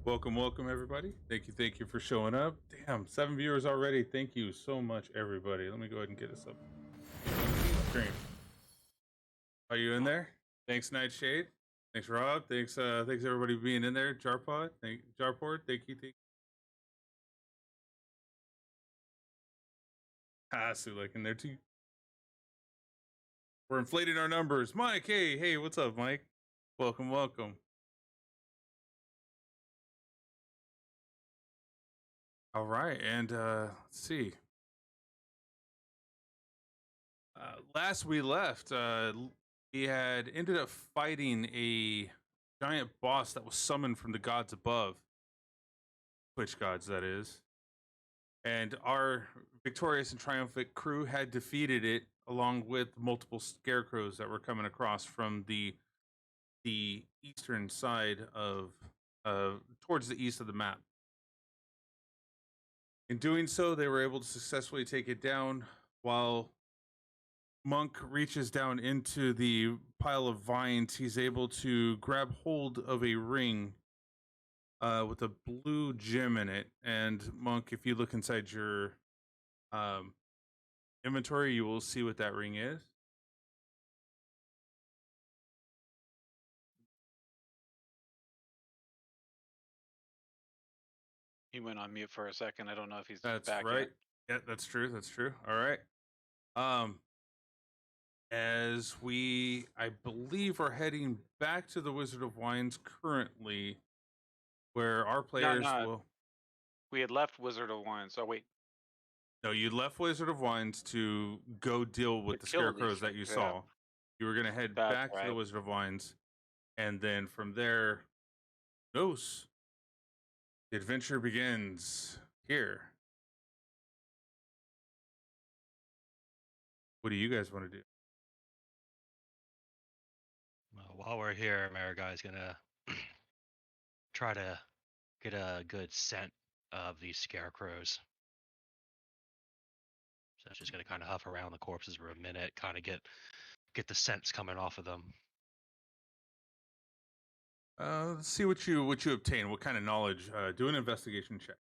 Welcome, welcome, everybody. Thank you for showing up. Damn, 7 viewers already. Thank you so much, everybody. Let me go ahead and get us up. Stream. Are you in there? Thanks, Nightshade. Thanks, Rob. Thanks everybody for being in there. Jarpod, Jarport. Thank you. Sulik in there too. We're inflating our numbers. Mike, hey, what's up, Mike? Welcome. All right, and let's see. Last we left, we had ended up fighting a giant boss that was summoned from the gods above. Twitch gods, that is. And our victorious and triumphant crew had defeated it, along with multiple scarecrows that were coming across from the eastern side of, towards the east of the map. In doing so, they were able to successfully take it down, while Monk reaches down into the pile of vines. He's able to grab hold of a ring with a blue gem in it. And Monk, if you look inside your inventory, you will see what that ring is. He went on mute for a second. I don't know if he's That's back right. yet. Yeah, that's true. All right. As we, I believe, are heading back to the Wizard of Wines currently, where our players will. We had left Wizard of Wine, so wait. No, you left Wizard of Wines to go deal with the scarecrows that you saw. You were going to head back to the Wizard of Wines, and then from there, the adventure begins here. What do you guys want to do? Well, while we're here, Mariguy's gonna try to get a good scent of these scarecrows. So she's gonna kind of huff around the corpses for a minute, kind of get the scents coming off of them. Let's see what you obtain. What kind of knowledge? Do an investigation check.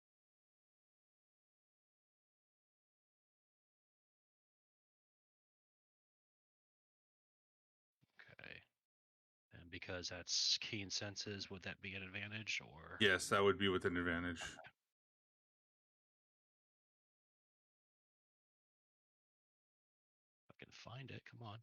Okay. And because that's keen senses, would that be an advantage or? Yes, that would be with an advantage. Okay. I can find it. Come on.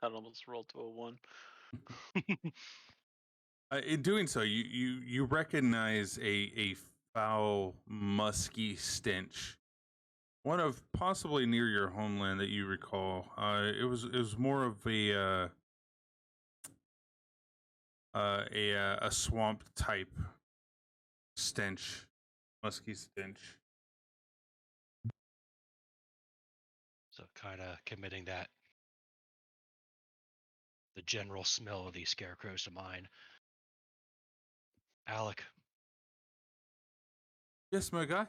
That almost rolled to a 1. In doing so, you recognize a foul, musky stench. One of possibly near your homeland that you recall. It was more of a swamp type stench, musky stench. So kind of committing that, the general smell of these scarecrows to mind. Alec. Yes, my guy.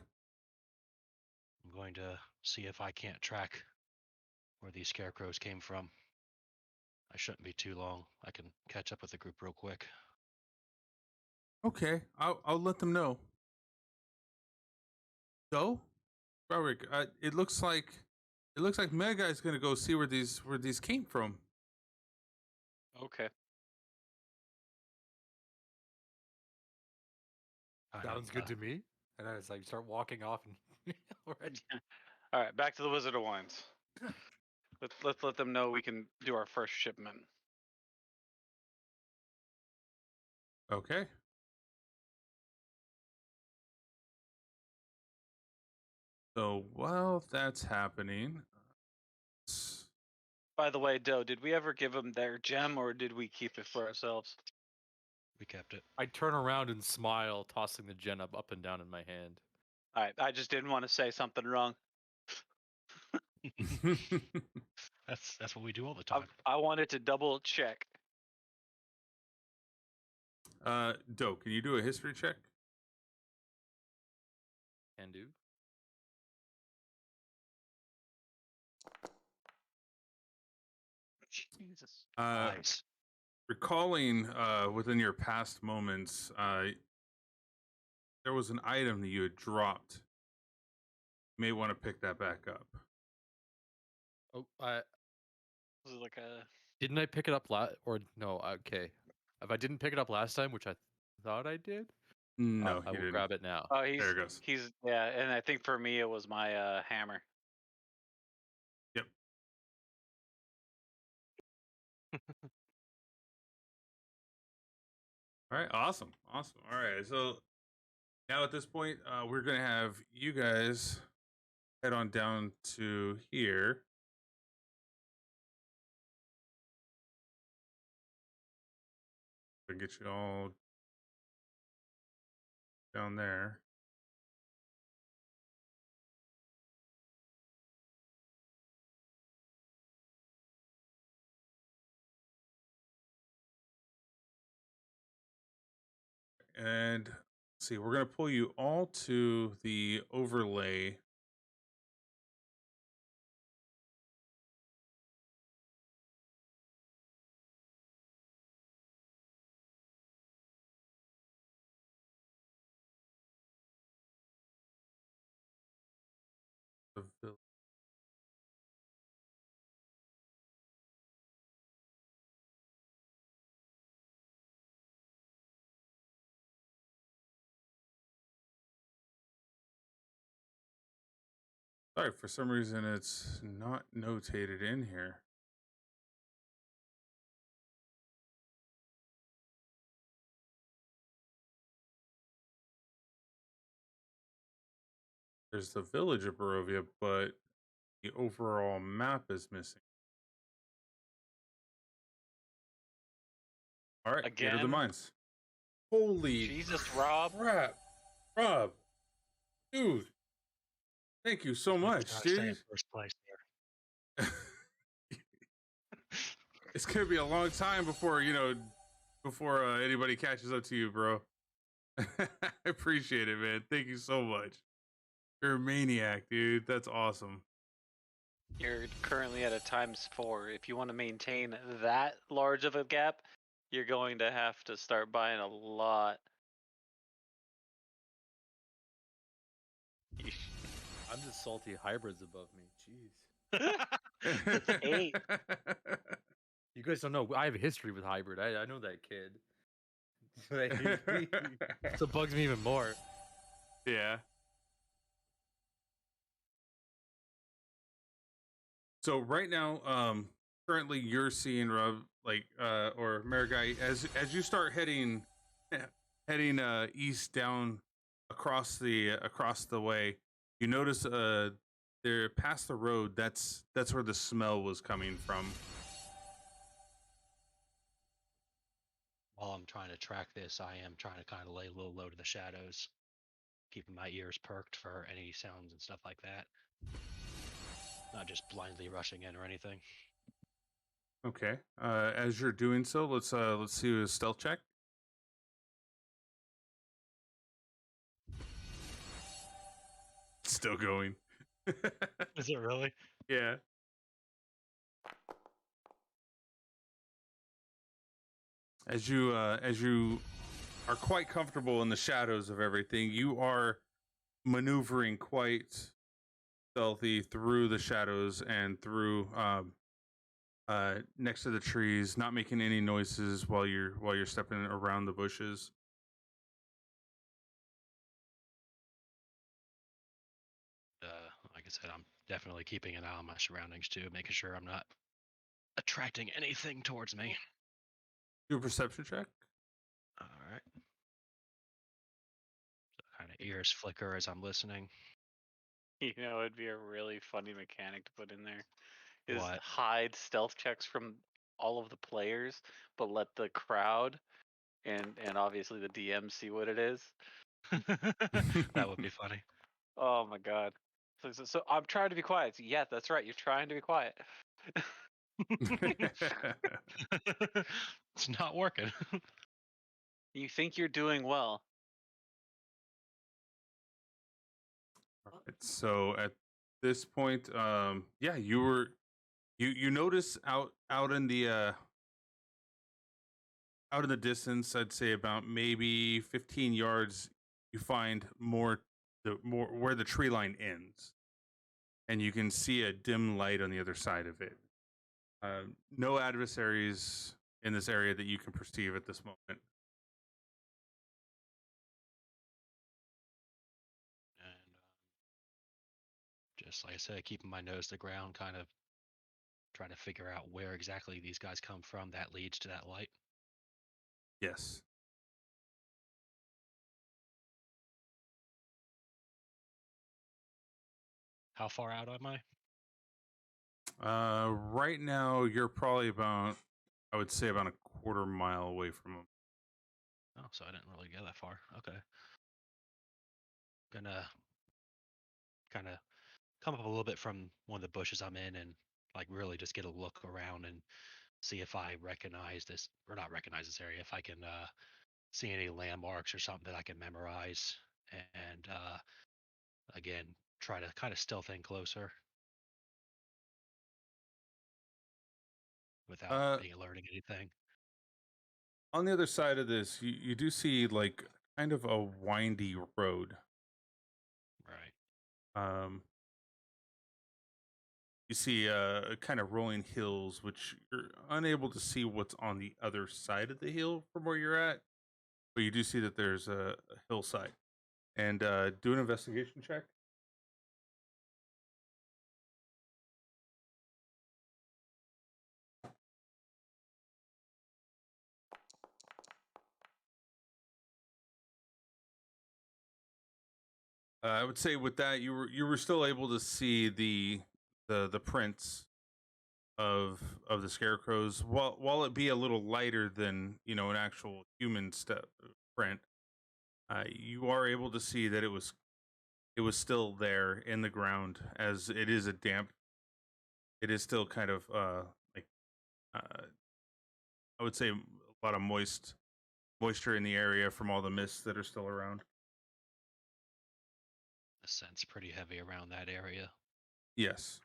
I'm going to see if I can't track where these scarecrows came from. I shouldn't be too long. I can catch up with the group real quick. Okay, I'll let them know. So, Roderick, it looks like Mega is gonna go see where these came from. Okay. Sounds good to me. And I was like, start walking off and already. All right, back to the Wizard of Wines. Let's let them know we can do our first shipment. Okay. So while that's happening, By the way, Doe, did we ever give them their gem or did we keep it for ourselves? We kept it. I turn around and smile, tossing the gem up and down in my hand. All right, I just didn't want to say something wrong. That's what we do all the time. I wanted to double check. Doe, can you do a history check? Can do. Jesus. Uh, Nice. recalling within your past moments, there was an item that you had dropped. You may want to pick that back up. Oh, Was it like a? didn't I pick it up or no? Okay, if I didn't pick it up last time, which I thought I did, No, I you will didn't. grab it now. Oh, There it goes. he's yeah, and I think for me it was my hammer. Yep. All right. Awesome. Awesome. All right. So now at this point, we're gonna have you guys head on down to here. And get you all down there. And let's see, we're gonna pull you all to the overlay. Of the Sorry, for some reason it's not notated in here. There's the village of Barovia, but the overall map is missing. All right, Gate of the Again? Mines. Holy Jesus, Rob. crap. Rob, dude, thank you so much, Gotta stay in dude. first place there. It's gonna be a long time before anybody catches up to you, bro. I appreciate it, man. Thank you so much. You're a maniac, dude. That's awesome. You're currently at a ×4. If you want to maintain that large of a gap, you're going to have to start buying a lot. I'm just salty hybrids above me. Jeez. It's 8. You guys don't know. I have a history with hybrid. I know that kid. So it bugs me even more. Yeah. So right now, currently you're seeing Rob, or Marigai, as you start heading east down across the way, you notice there past the road. That's where the smell was coming from. While I'm trying to track this, I am trying to kind of lay a little low to the shadows, keeping my ears perked for any sounds and stuff like that. Not just blindly rushing in or anything. Okay. As you're doing so, let's see a stealth check. Still going. Is it really? Yeah. As you are quite comfortable in the shadows of everything, you are maneuvering quite stealthy through the shadows and through next to the trees, not making any noises while you're stepping around the bushes. Like I said, I'm definitely keeping an eye on my surroundings too, making sure I'm not attracting anything towards me. Do a perception check. All right. So kind of ears flicker as I'm listening. You know, it'd be a really funny mechanic to put in there. Is What? hide stealth checks from all of the players, but let the crowd and obviously the DM see what it is. That would be funny. Oh my god. So I'm trying to be quiet. Yeah, that's right. You're trying to be quiet. It's not working. You think you're doing well. All right, so at this point, yeah, you were You notice out in the out in the distance, I'd say about maybe 15 yards, you find more where the tree line ends, and you can see a dim light on the other side of it. No adversaries in this area that you can perceive at this moment. And just like I said, keeping my nose to the ground, kind of trying to figure out where exactly these guys come from that leads to that light. Yes. How far out am I? Right now you're probably about, I would say, about a quarter mile away from them. Oh, so I didn't really go that far. Okay. Gonna kind of come up a little bit from one of the bushes I'm in and like really just get a look around and see if I recognize this or not recognize this area, if I can see any landmarks or something that I can memorize and again try to kind of stealth in closer without being alerting anything. On the other side of this, you do see like kind of a windy road. Right. You see kind of rolling hills, which you're unable to see what's on the other side of the hill from where you're at, but you do see that there's a hillside. And do an investigation check. I would say with that you were still able to see the prints of the scarecrows, while it be a little lighter than an actual human step print. You are able to see that it was still there in the ground, as it is a damp. It is still kind of like I would say a lot of moisture in the area from all the mists that are still around. The scent's pretty heavy around that area. Yes.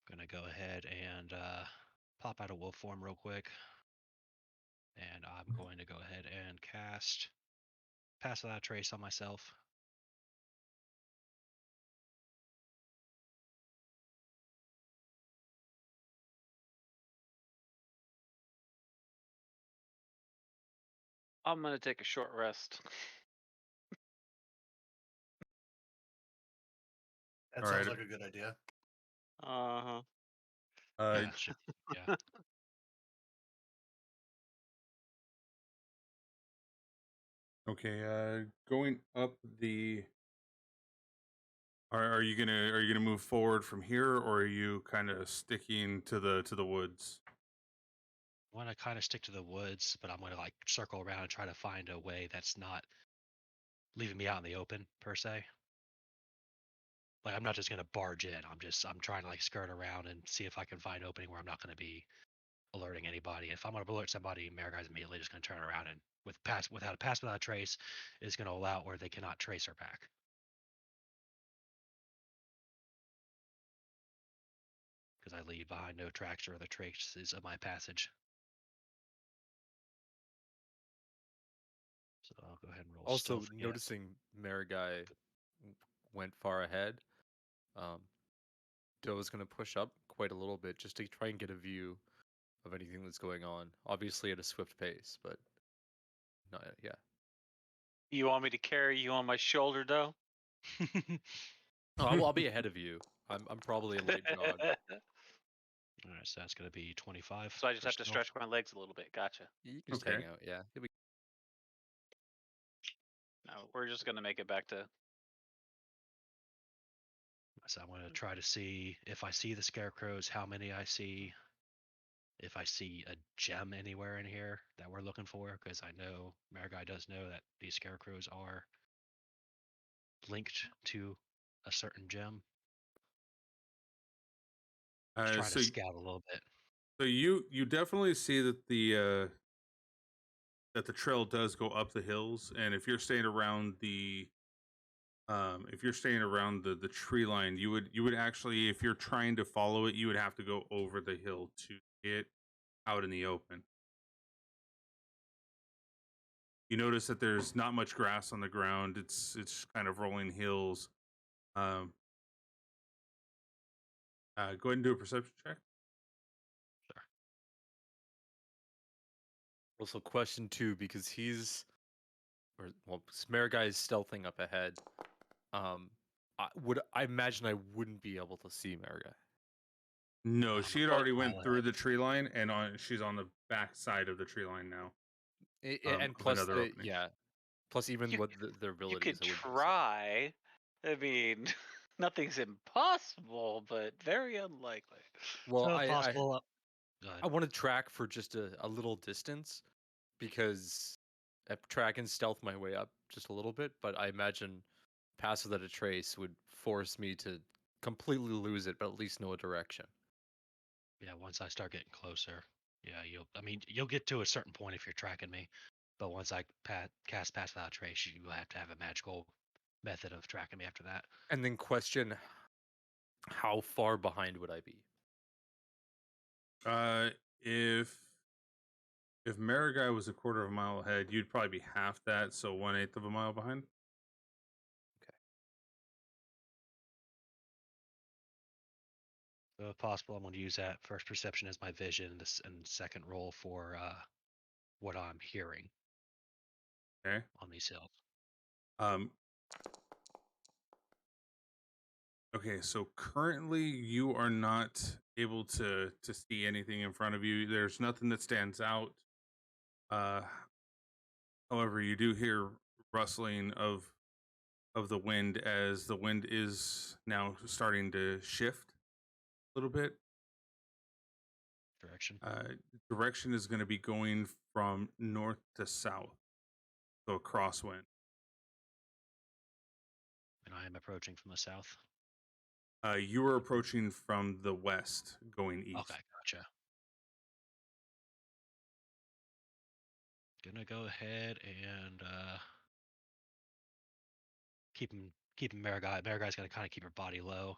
Gonna go ahead and pop out of wolf form real quick. And I'm going to go ahead and cast Pass Without Trace on myself. I'm gonna take a short rest. That All sounds right. like a good idea. Uh-huh. Yeah, yeah. Okay. Going up the. Are you gonna move forward from here, or are you kind of sticking to the woods? I want to kind of stick to the woods, but I'm going to like circle around and try to find a way that's not leaving me out in the open per se. Like I'm not just going to barge in. I'm trying to like skirt around and see if I can find an opening where I'm not going to be alerting anybody. If I'm going to alert somebody, Mariguy's immediately just going to turn around and without a pass without a trace is going to allow where they cannot trace her back. Because I leave behind no tracks or other traces of my passage. So I'll go ahead and roll Also, stealth again. noticing Marigai went far ahead, Doe's going to push up quite a little bit just to try and get a view of anything that's going on. Obviously at a swift pace, but not yeah. You want me to carry you on my shoulder, though? Oh, I'll be ahead of you. I'm probably a late jog. All right, so that's going to be 25. So I just for have to stealth. stretch my legs a little bit. Gotcha. You can just Okay. hang out, yeah. You'll be No, we're just gonna make it back to. So I'm going to try to see if I see the scarecrows, how many I see, if I see a gem anywhere in here that we're looking for, because I know Marigai does know that these scarecrows are linked to a certain gem. Just trying to scout a little bit. So you definitely see that the trail does go up the hills, and if you're staying around the If you're staying around the tree line, you would actually, if you're trying to follow it, you would have to go over the hill to get out in the open. You notice that there's not much grass on the ground. It's kind of rolling hills. Um, go ahead and do a perception check. Also, question 2, because Smergai is stealthing up ahead. I imagine I wouldn't be able to see Merga. No, I'm she had a already mile went through ahead. the tree line, and she's on the back side of the tree line now. And Of plus, another opening. plus even You- what their You abilities. could I wouldn't be able to see. try. I mean, nothing's impossible, but very unlikely. Well, So I possible. Go ahead. I want to track for just a little distance, because I track and stealth my way up just a little bit. But I imagine pass without a trace would force me to completely lose it, but at least know a direction. Yeah, once I start getting closer, yeah, you'll get to a certain point if you're tracking me, but once I cast Pass Without Trace, you will have to have a magical method of tracking me after that. And then question: how far behind would I be? If Marigai was a quarter of a mile ahead, you'd probably be half that, so 1/8 of a mile behind. So if possible, I'm going to use that first perception as my vision, and second roll for what I'm hearing Okay. on these hills. Um. Okay, so currently you are not able to see anything in front of you. There's nothing that stands out. Uh, however, you do hear rustling of the wind, as the wind is now starting to shift a little bit. Direction. Direction is going to be going from north to south, so a crosswind. And I am approaching from the south. You are approaching from the west, going east. Okay, gotcha. Gonna go ahead and keeping Marigai. Marigai's gonna kind of keep her body low,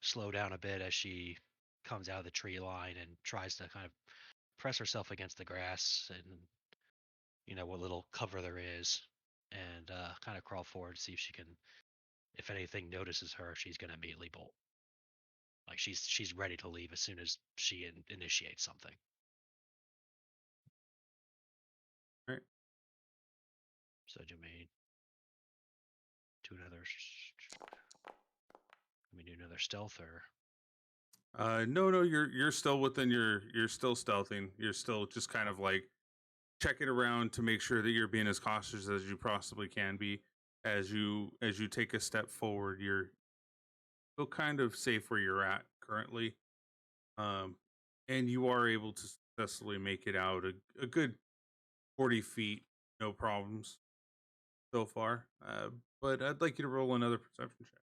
slow down a bit as she comes out of the tree line and tries to kind of press herself against the grass and what little cover there is, and kind of crawl forward to see if she can. If anything notices her, she's gonna immediately bolt. Like she's ready to leave as soon as she initiates something. Right. So do we do another? Can we do another stealth or? No, you're still within you're still stealthing. You're still just kind of like checking around to make sure that you're being as cautious as you possibly can be. As you take a step forward, you're still kind of safe where you're at currently. And you are able to successfully make it out a good 40 feet, no problems so far. But I'd like you to roll another perception check.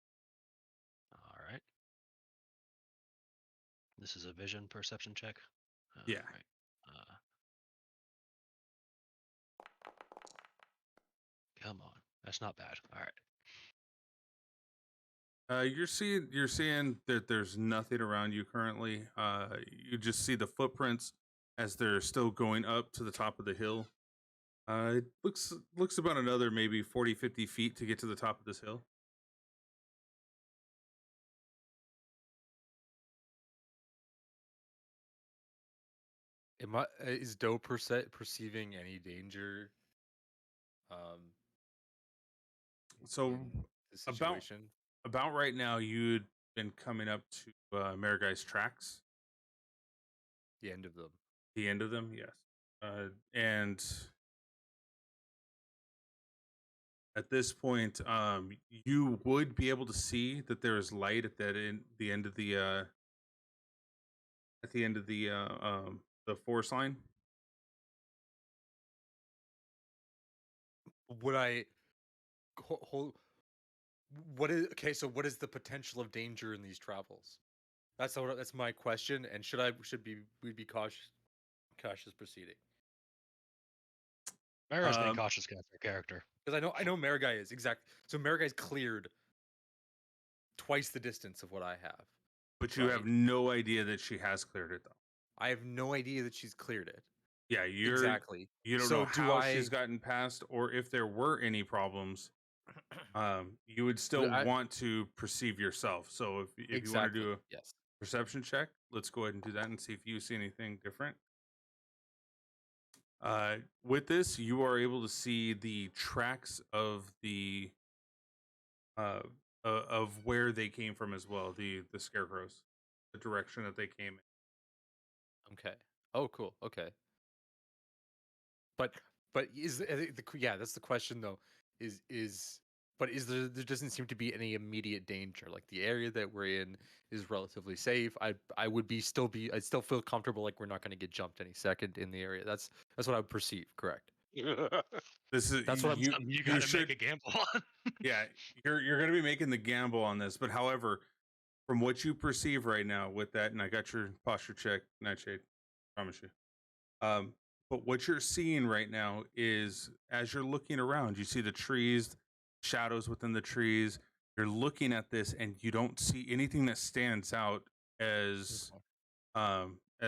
All right. This is a vision perception check. Yeah. Right. Come on, that's not bad. All right. You're seeing that there's nothing around you currently. You just see the footprints as they're still going up to the top of the hill. It looks about another maybe 40, 50 feet to get to the top of this hill. Is Doe perceiving any danger? So in the situation. about right now, you'd been coming up to Maragai's tracks. The end of them. The end of them, yes. And at this point, you would be able to see that there is light at the end of the the forest line. Would I hold? What is okay? So, what is the potential of danger in these travels? That's my question. And we be cautious proceeding? Mara's being cautious against her character. Because I know Marigai is exact. So Marigai's cleared twice the distance of what I have. But you have Right. no idea that she has cleared it, though. I have no idea that she's cleared it. Yeah, Exactly. You don't So know do how I? she's gotten past, or if there were any problems. You would still I- want to perceive yourself. So if you want to do a Yes. perception check, let's go ahead and do that and see if you see anything different. With this, you are able to see the tracks of the of where they came from as well. The scarecrows, the direction that they came in. Okay. Oh, cool. Okay. But is yeah, that's the question though. But is there doesn't seem to be any immediate danger. Like the area that we're in is relatively safe. I'd still feel comfortable like we're not going to get jumped any second in the area. That's what I would perceive. Correct. This is That's what I'm- You got to make a gamble on. Yeah, you're going to be making the gamble on this, but however, from what you perceive right now with that, and I got your posture check, Nightshade, promise you. But what you're seeing right now is as you're looking around, you see the trees, shadows within the trees. You're looking at this, and you don't see anything that stands out as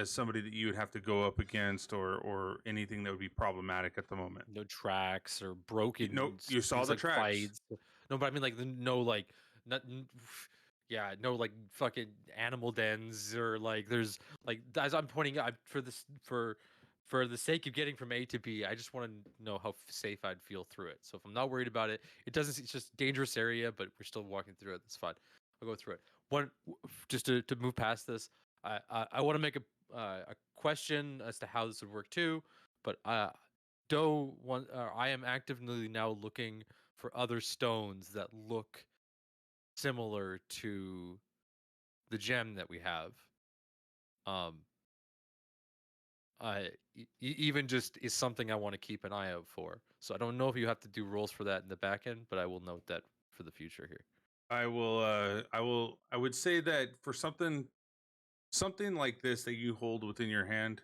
somebody that you would have to go up against, or anything that would be problematic at the moment. No tracks or broken. No, you saw things the like tracks. fights. No, but I mean like no like not. Yeah, no like fucking animal dens or like there's like as I'm pointing out for the sake of getting from A to B, I just want to know how safe I'd feel through it. So if I'm not worried about it, it's just dangerous area, but we're still walking through it. That's fine. I'll go through it. Just to move past this, I want to make a question as to how this would work too, but I am actively now looking for other stones that look similar to the gem that we have. Even just is something I want to keep an eye out for. So I don't know if you have to do rolls for that in the back end, but I will note that for the future here. I would say that for something like this that you hold within your hand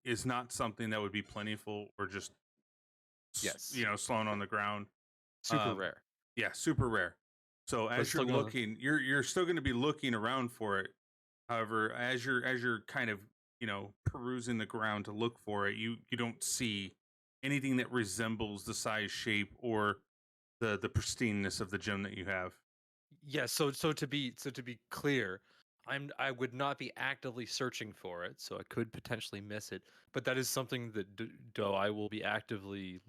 is not something that would be plentiful or just Yes. slown on the ground. Super rare. Yeah, super rare. So as you're looking, you're still going to be looking around for it. However, as you're kind of perusing the ground to look for it, you don't see anything that resembles the size, shape, or the pristineness of the gem that you have. Yeah. So to be clear, I would not be actively searching for it, so I could potentially miss it. But that is something that I will be actively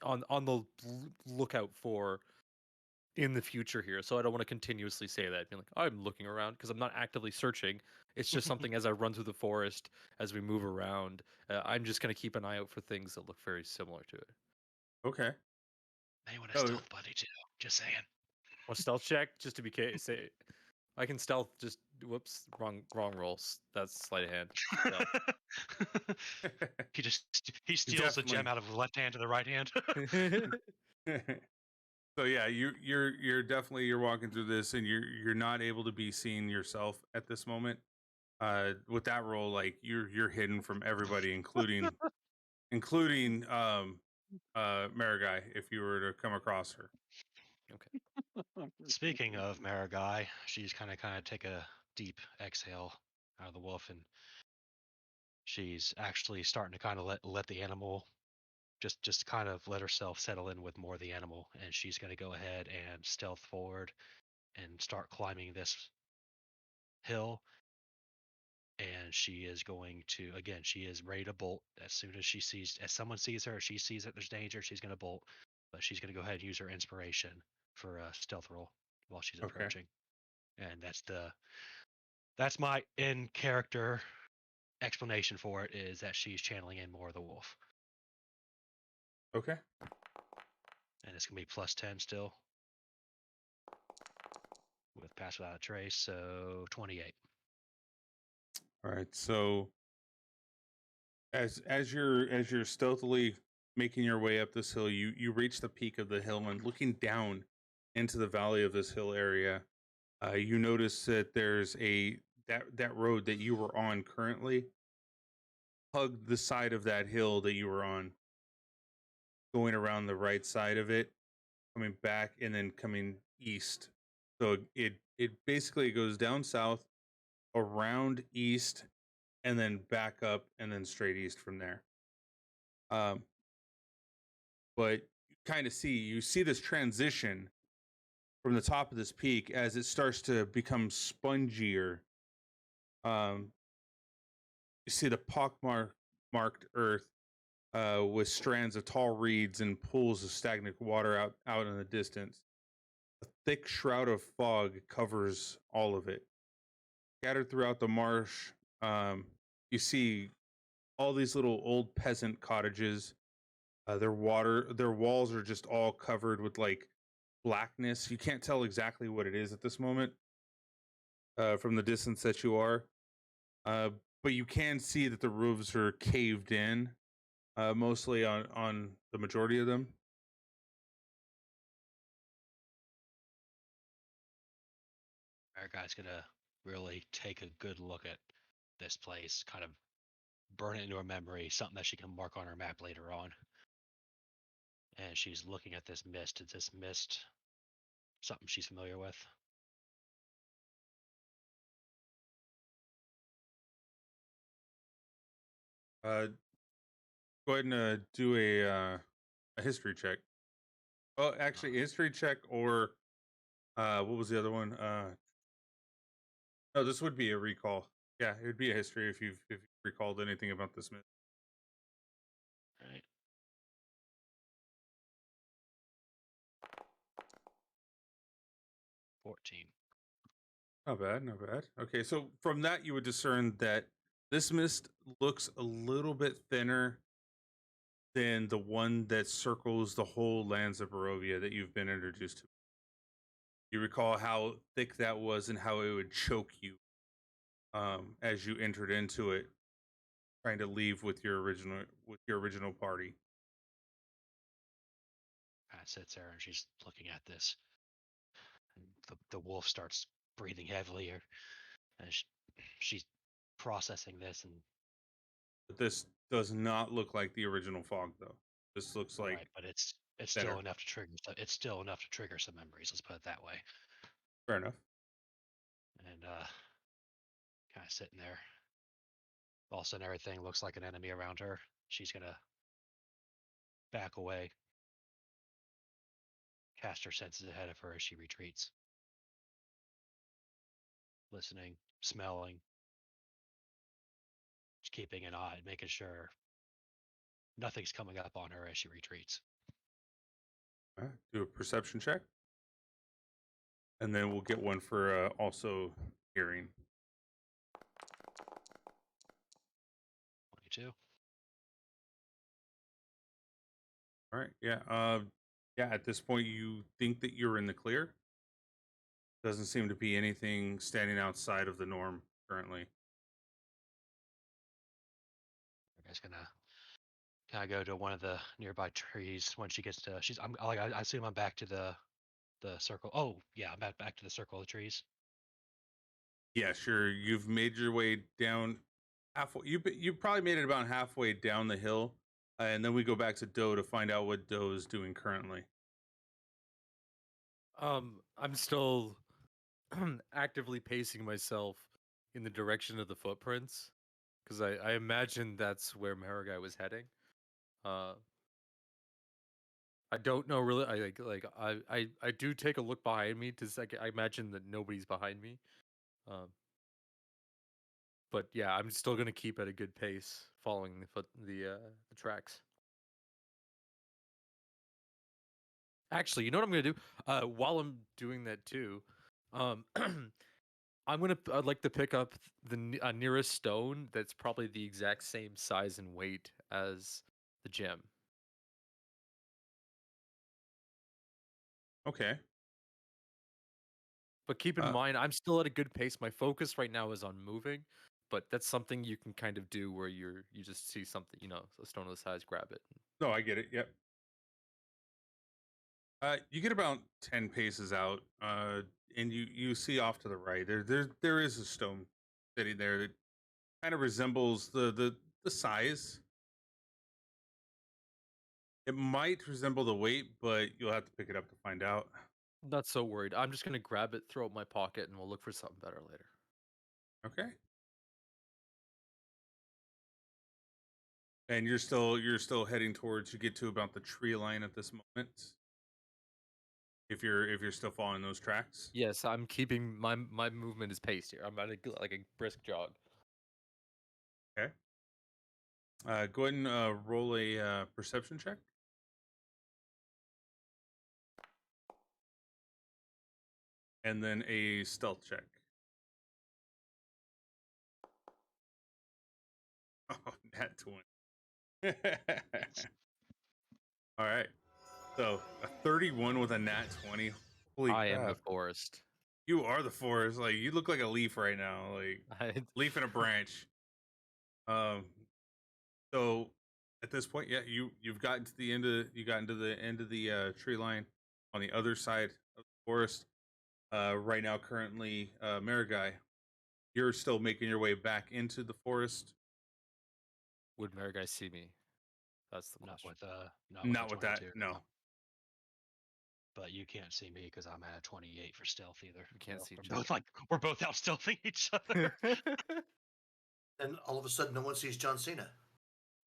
on the lookout for in the future here. So I don't want to continuously say that, being like, I'm looking around, because I'm not actively searching. It's just something as I run through the forest, as we move around, I'm just going to keep an eye out for things that look very similar to it. Okay. They want a stealth buddy too. Just saying. Well, stealth check, just to be say, I can stealth. Just whoops, wrong rolls. That's sleight of hand. he steals the gem out of the left hand to the right hand. So yeah, you're definitely walking through this, and you're not able to be seen yourself at this moment. With that roll, like you're hidden from everybody, including Marigai, if you were to come across her. Okay. Speaking of Marigai, she's kind of take a deep exhale out of the wolf, and she's actually starting to kind of let the animal just kind of let herself settle in with more of the animal, and she's going to go ahead and stealth forward and start climbing this hill. And she is going to, again, she is ready to bolt as soon as someone sees her, she sees that there's danger, she's going to bolt. But she's going to go ahead and use her inspiration for a stealth roll while she's approaching. And that's my in character explanation for it, is that she's channeling in more of the wolf. Okay. And it's going to be +10 still with pass without a trace, so 28. All right. So as you're stealthily making your way up this hill, you reach the peak of the hill, and looking down into the valley of this hill area, you notice that there's that road that you were on currently hugged the side of that hill that you were on, going around the right side of it, coming back, and then coming east. So it it basically goes down south, around east, and then back up, and then straight east from there. Um, but you see this transition from the top of this peak as it starts to become spongier. Um, you see the pockmarked earth with strands of tall reeds and pools of stagnant water out in the distance. A thick shroud of fog covers all of it. Scattered throughout the marsh, you see all these little old peasant cottages. Their walls are just all covered with like blackness. You can't tell exactly what it is at this moment from the distance that you are. Uh, but you can see that the roofs are caved in, mostly on the majority of them. Our guy's gonna really take a good look at this place, kind of burn it into her memory, something that she can mark on her map later on. And she's looking at this mist. Is this mist something she's familiar with? Go ahead and do a history check. Oh, actually, history check or what was the other one? No, this would be a recall. Yeah, it would be a history if you've recalled anything about this myth. Right. $14. Not bad, not bad. Okay, so from that you would discern that this mist looks a little bit thinner than the one that circles the whole lands of Barovia that you've been introduced to. You recall how thick that was and how it would choke you as you entered into it, trying to leave with your original party. Kind of sits there and she's looking at this. And the wolf starts breathing heavily, and she's processing this. And But this does not look like the original fog, though. This looks like right, but it's better. still enough to trigger. It's still enough to trigger some memories. Let's put it that way. Fair enough. And kind of sitting there. All of a sudden, everything looks like an enemy around her. She's gonna back away, cast her senses ahead of her as she retreats. Listening, smelling, just keeping an eye, making sure nothing's coming up on her as she retreats. All right, do a perception check. And then we'll get one for also hearing. 22. All right. Yeah. Yeah. At this point, you think that you're in the clear. Doesn't seem to be anything standing outside of the norm currently. I'm just gonna kind of go to one of the nearby trees when she gets to. I assume I'm back to the circle. Oh yeah, I'm back to the circle of trees. Yeah, sure. You've made your way down halfway. You probably made it about halfway down the hill, and then we go back to Doe to find out what Doe is doing currently. I'm still actively pacing myself in the direction of the footprints because I imagine that's where Marigai was heading. I don't know really. I do take a look behind me to I imagine that nobody's behind me. But yeah, I'm still gonna keep at a good pace, following the tracks. Actually, you know what I'm gonna do? While I'm doing that too, I'd like to pick up the nearest stone that's probably the exact same size and weight as the gem. Okay. But keep in mind, I'm still at a good pace. My focus right now is on moving, but that's something you can kind of do where you just see something, a stone of the size, grab it. No, I get it. Yep. You get about 10 paces out, and you see off to the right. There is a stone sitting there that kind of resembles the size. It might resemble the weight, but you'll have to pick it up to find out. Not so worried. I'm just gonna grab it, throw it in my pocket, and we'll look for something better later. Okay. And you're still heading towards, you get to about the tree line at this moment. If you're still following those tracks. Yes, I'm keeping my movement is paced here. I'm at like a brisk jog. Okay. Go ahead and roll a perception check. And then a stealth check. Oh, nat 20. All right. So a 31 with a nat 20. Holy I am crap. the forest. You are the forest. Like, you look like a leaf right now. Like, I, leaf in a branch. So at this point, yeah, you've gotten to the end of the tree line on the other side of the forest. Right now, currently, Marigai, you're still making your way back into the forest. would Marigai see me? That's the Not question. with Not the with that, 22, no. But you can't see me because I'm at 28 for stealth either. We can't see we're each both we're both out stealthing each other. And all of a sudden, no one sees John Cena.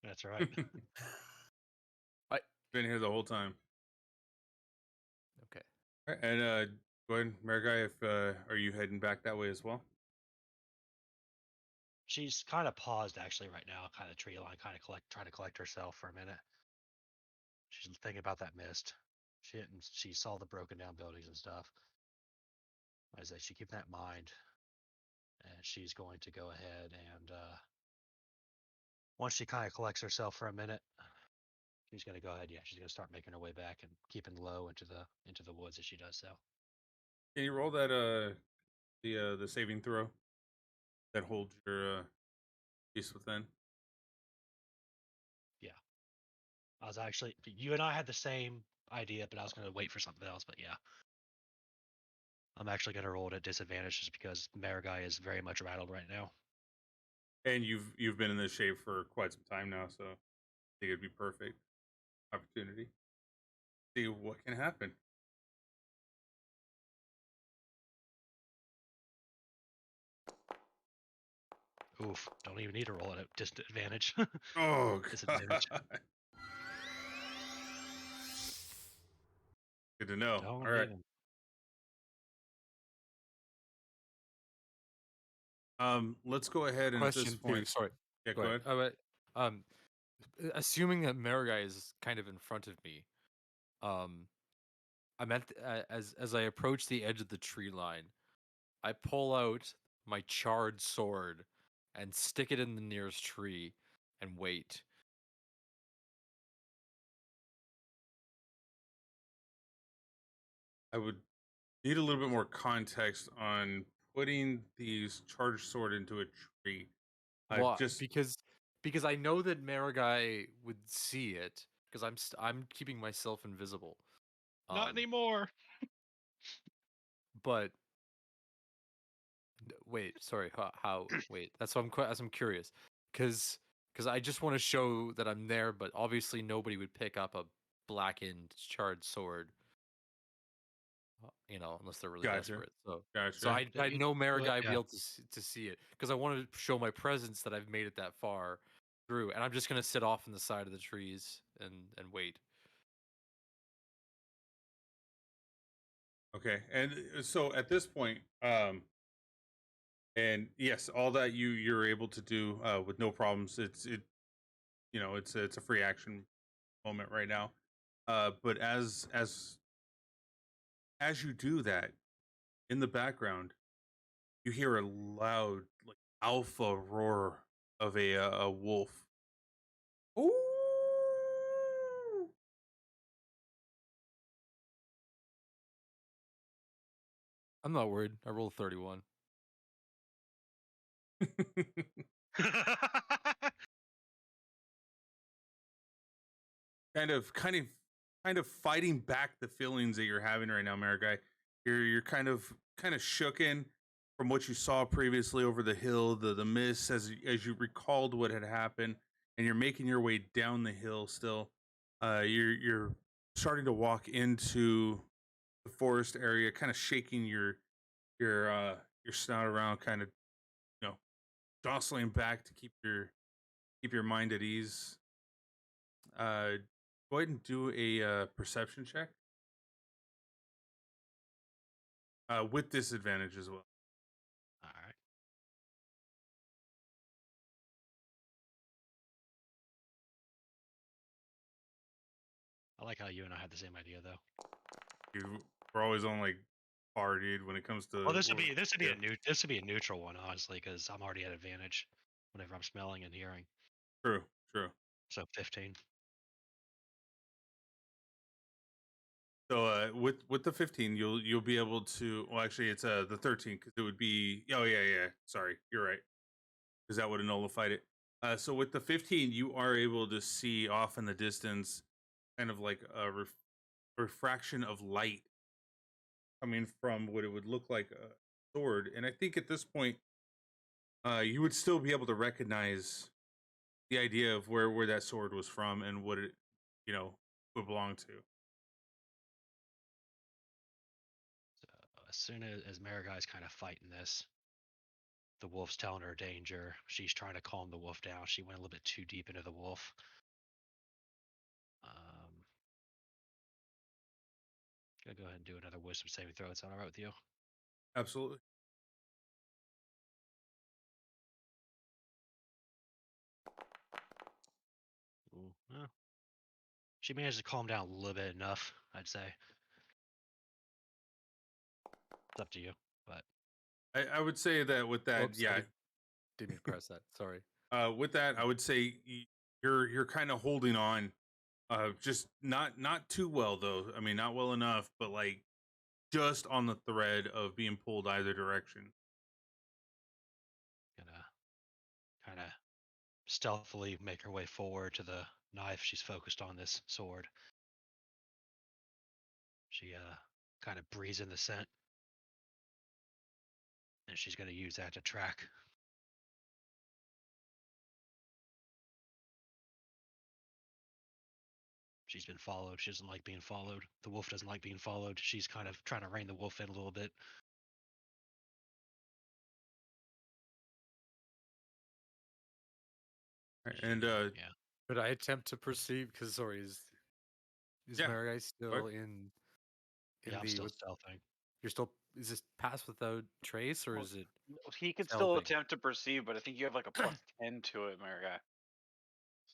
That's right. Been here the whole time. Okay. All right, and go ahead, Marigai, if are you heading back that way as well? She's kind of paused actually right now, kind of tree line, trying to collect herself for a minute. She's thinking about that mist. She saw the broken down buildings and stuff. I say she keep that in mind, and she's going to go ahead and once she kind of collects herself for a minute, she's going to go ahead. Yeah, she's going to start making her way back and keeping low into the woods as she does so. Can you roll that the saving throw that holds your peace within? Yeah, I was actually you and I had the same idea, but I was going to wait for something else. But yeah, I'm actually going to roll it at disadvantage just because Marigai is very much rattled right now. And you've been in this shape for quite some time now, so I think it'd be perfect opportunity. See what can happen. Oof! Don't even need to roll it at disadvantage. Oh, Disadvantage. God. Good to know. Don't All right. even. Let's go ahead and at this Question point. two. Sorry. Yeah, go ahead. Assuming that Marigai is kind of in front of me, I'm at as I approach the edge of the tree line, I pull out my charred sword and stick it in the nearest tree and wait. I would need a little bit more context on putting these charged sword into a tree. Well, Just because I know that Marigai would see it because I'm keeping myself invisible. Not anymore. But wait, sorry, how wait, that's what I'm curious because I just want to show that I'm there, but obviously nobody would pick up a blackened charred sword, unless they're really Gotcha. desperate. So gotcha. I know Marigai would be yeah. able to see it because I want to show my presence that I've made it that far through, and I'm just gonna sit off in the side of the trees and wait. Okay, and so at this point, and yes, all that you're able to do with no problems. It's a free action moment right now. But as you do that, in the background, you hear a loud, like, alpha roar of a wolf. Ooh! I'm not worried. I rolled 31. kind of fighting back the feelings that you're having right now, Marigai. You're kind of shooken from what you saw previously over the hill, the mist, as you recalled what had happened, and you're making your way down the hill still. You're starting to walk into the forest area, kind of shaking your snout around, kind of jostling back to keep your mind at ease. Go ahead and do a perception check with disadvantage as well. All right. I like how you and I had the same idea, though. We're always on like par, dude, when it comes to. Well, this would be yeah. this would be a neutral one, honestly, because I'm already at advantage whenever I'm smelling and hearing. True. So 15. So with the 15, you'll be able to. Well, actually, it's the 13 because it would be. Oh yeah. Sorry, you're right. Because that would have nullified it. So with the 15, you are able to see off in the distance, kind of like a refraction of light coming from what it would look like a sword. And I think at this point, you would still be able to recognize the idea of where that sword was from and what it, would belong to. So as soon as Mariguy's kind of fighting this, the wolf's telling her danger. She's trying to calm the wolf down. She went a little bit too deep into the wolf. Gonna go ahead and do another wisdom saving throw. Is that all right with you? Absolutely. Ooh, well, she managed to calm down a little bit enough, I'd say. It's up to you, but I would say that with that, Oops, yeah. Didn't mean to press that. Sorry. With that, I would say you're kind of holding on, just not too well though. I mean, not well enough, but like just on the thread of being pulled either direction. gonna kind of stealthily make her way forward to the knife. She's focused on this sword. She kind of breathes in the scent, and she's gonna use that to track. She's been followed. She doesn't like being followed. The wolf doesn't like being followed. She's kind of trying to rein the wolf in a little bit. And yeah. Could I attempt to perceive? Because sorry, is Yeah. Marigai still in Yeah, I'm the? still stealthing. You're still. Is this pass without trace or Well, is it? He can still stealthing? attempt to perceive, but I think you have like a plus 10 to it, Marigai.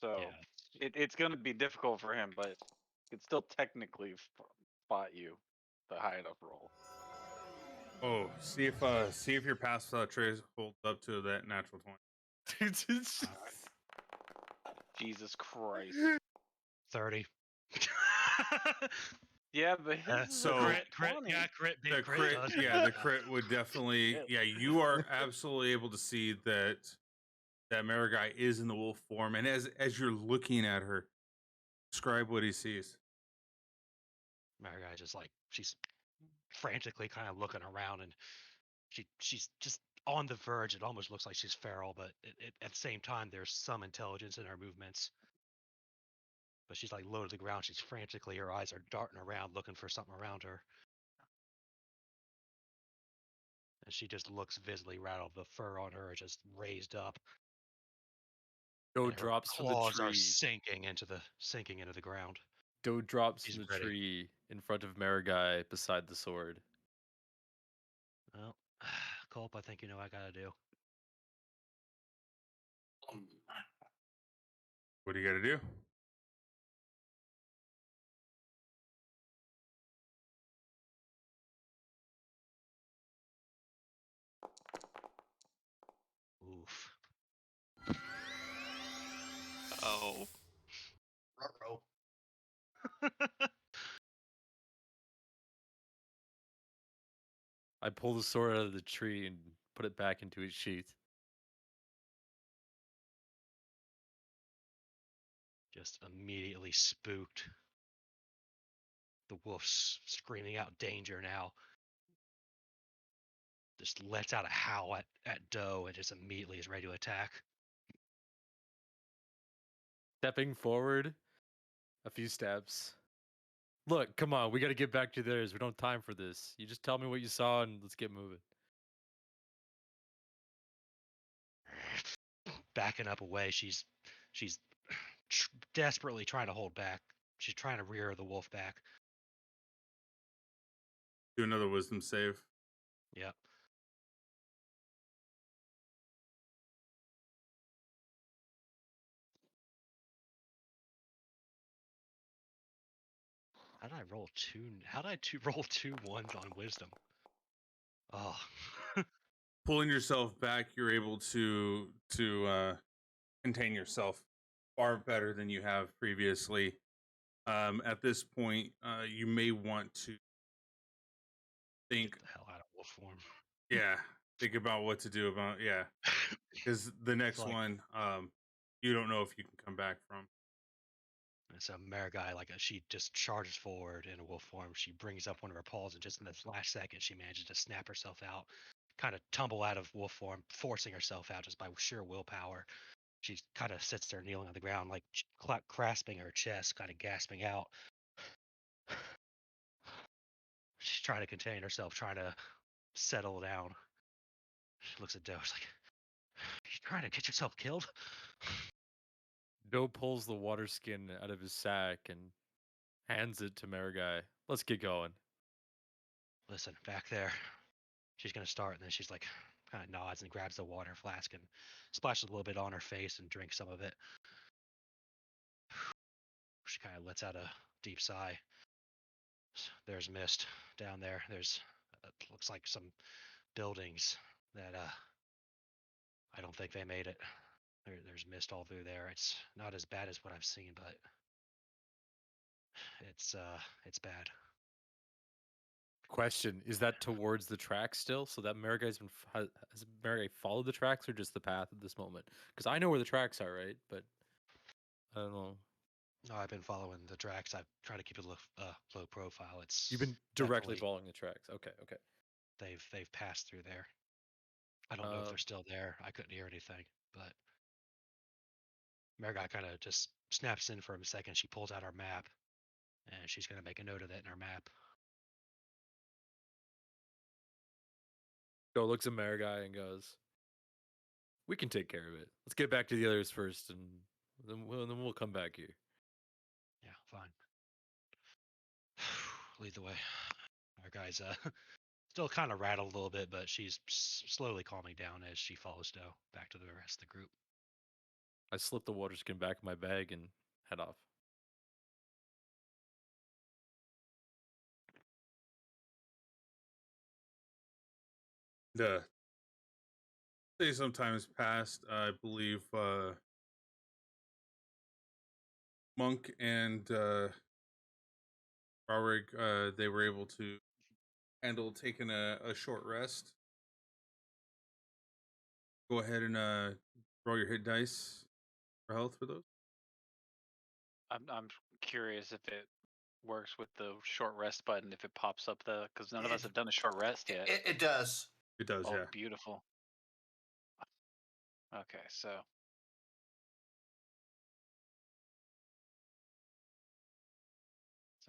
So Yeah. it's going to be difficult for him, but he can still technically spot you. The high enough roll. Oh, see if your pass without trace holds up to that natural 20. Jesus Christ. 30. Yeah, but his is a So- crit, 20. yeah, crit, big The crit. crit, does. yeah, the crit would definitely. Shit. Yeah, you are absolutely able to see that Marigai is in the wolf form, and as you're looking at her, describe what he sees. Marigai just like she's frantically kind of looking around, and she's just on the verge. It almost looks like she's feral, but at the same time, there's some intelligence in her movements. But she's like low to the ground. She's frantically, her eyes are darting around, looking for something around her. And she just looks visibly rattled. The fur on her is just raised up. Doe and her drops from the claws are tree. sinking into the ground. Doe drops She's from the ready. tree in front of Marigai beside the sword. Well, Culp, I think you know what I gotta do. What do you got to do? Oof. Oh. Ruh-roh. I pull the sword out of the tree and put it back into its sheath. Just immediately spooked. The wolf's screaming out danger now. Just lets out a howl at Doe and just immediately is ready to attack. Stepping forward a few steps, Look, come on, we got to get back to theirs. We don't have time for this. You just tell me what you saw and let's get moving. Backing up away, she's desperately trying to hold back. She's trying to rear the wolf back. Do another wisdom save. Yep. How did I roll two? How did I roll 2 ones on wisdom? Oh, Pulling yourself back, you're able to contain yourself far better than you have previously. At this point, you may want to think, get the hell out of wolf form. yeah, think about what to do about, yeah, because the next like- one, you don't know if you can come back from. And so Marigai, she just charges forward in a wolf form. She brings up one of her paws, and just in this last second, she manages to snap herself out, kind of tumble out of wolf form, forcing herself out just by sheer willpower. She kind of sits there kneeling on the ground, grasping her chest, kind of gasping out. She's trying to contain herself, trying to settle down. She looks at Doe. She's like, "You trying to get yourself killed?" Doe pulls the water skin out of his sack and hands it to Marigai. Let's get going. Listen, back there. She's gonna start, and then she's like, kind of nods and grabs the water flask and splashes a little bit on her face and drinks some of it. She kind of lets out a deep sigh. There's mist down there. There's looks like some buildings that I don't think they made it. There's mist all through there. It's not as bad as what I've seen, but it's bad. Question: is that towards the track still? So that Marigai's been has Marigai followed the tracks or just the path at this moment? Because I know where the tracks are, right? But I don't know. No, I've been following the tracks. I've tried to keep it low profile. It's You've been directly definitely- following the tracks. Okay. They've passed through there. I don't know if they're still there. I couldn't hear anything, but Marigai kind of just snaps in for a second. She pulls out our map, and she's going to make a note of that in her map. Doe looks at Marigai and goes, "We can take care of it. Let's get back to the others first, and then we'll come back here." Yeah, fine. Lead the way. Our guy's still kind of rattled a little bit, but she's slowly calming down as she follows Doe back to the rest of the group. I slip the water skin back in my bag and head off. Say sometimes past, I believe Monk and Raurig, they were able to handle taking a short rest. Go ahead and roll your hit dice for health for those. I'm curious if it works with the short rest button, if it pops up because none of us have done a short rest yet. It does. It does, Oh, yeah. beautiful. Okay, so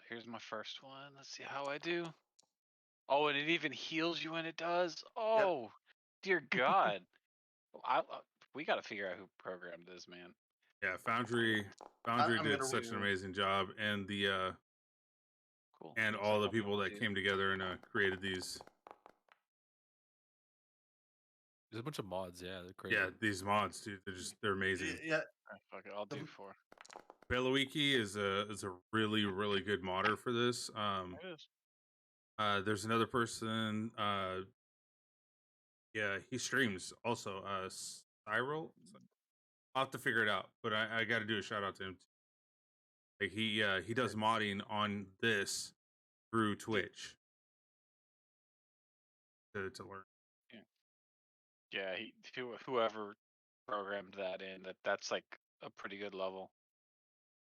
here's my first one. Let's see how I do. Oh, and it even heals you when it does. Oh, dear God. We got to figure out who programmed this, man. Yeah, Foundry I'm did gonna such an read- amazing job, and the Cool. and Looks all like the I'll people be that able came together and created these. There's a bunch of mods, yeah, they're crazy. Yeah, these mods, dude, they're amazing. Yeah, Alright, fuck it, I'll do 4. Belowiki is a really really good modder for this. There it is. There's another person. Yeah, he streams also. Cyril. I'll have to figure it out, but I got to do a shout out to him. Like he does modding on this through Twitch to learn. Yeah, whoever programmed that in, that's like a pretty good level.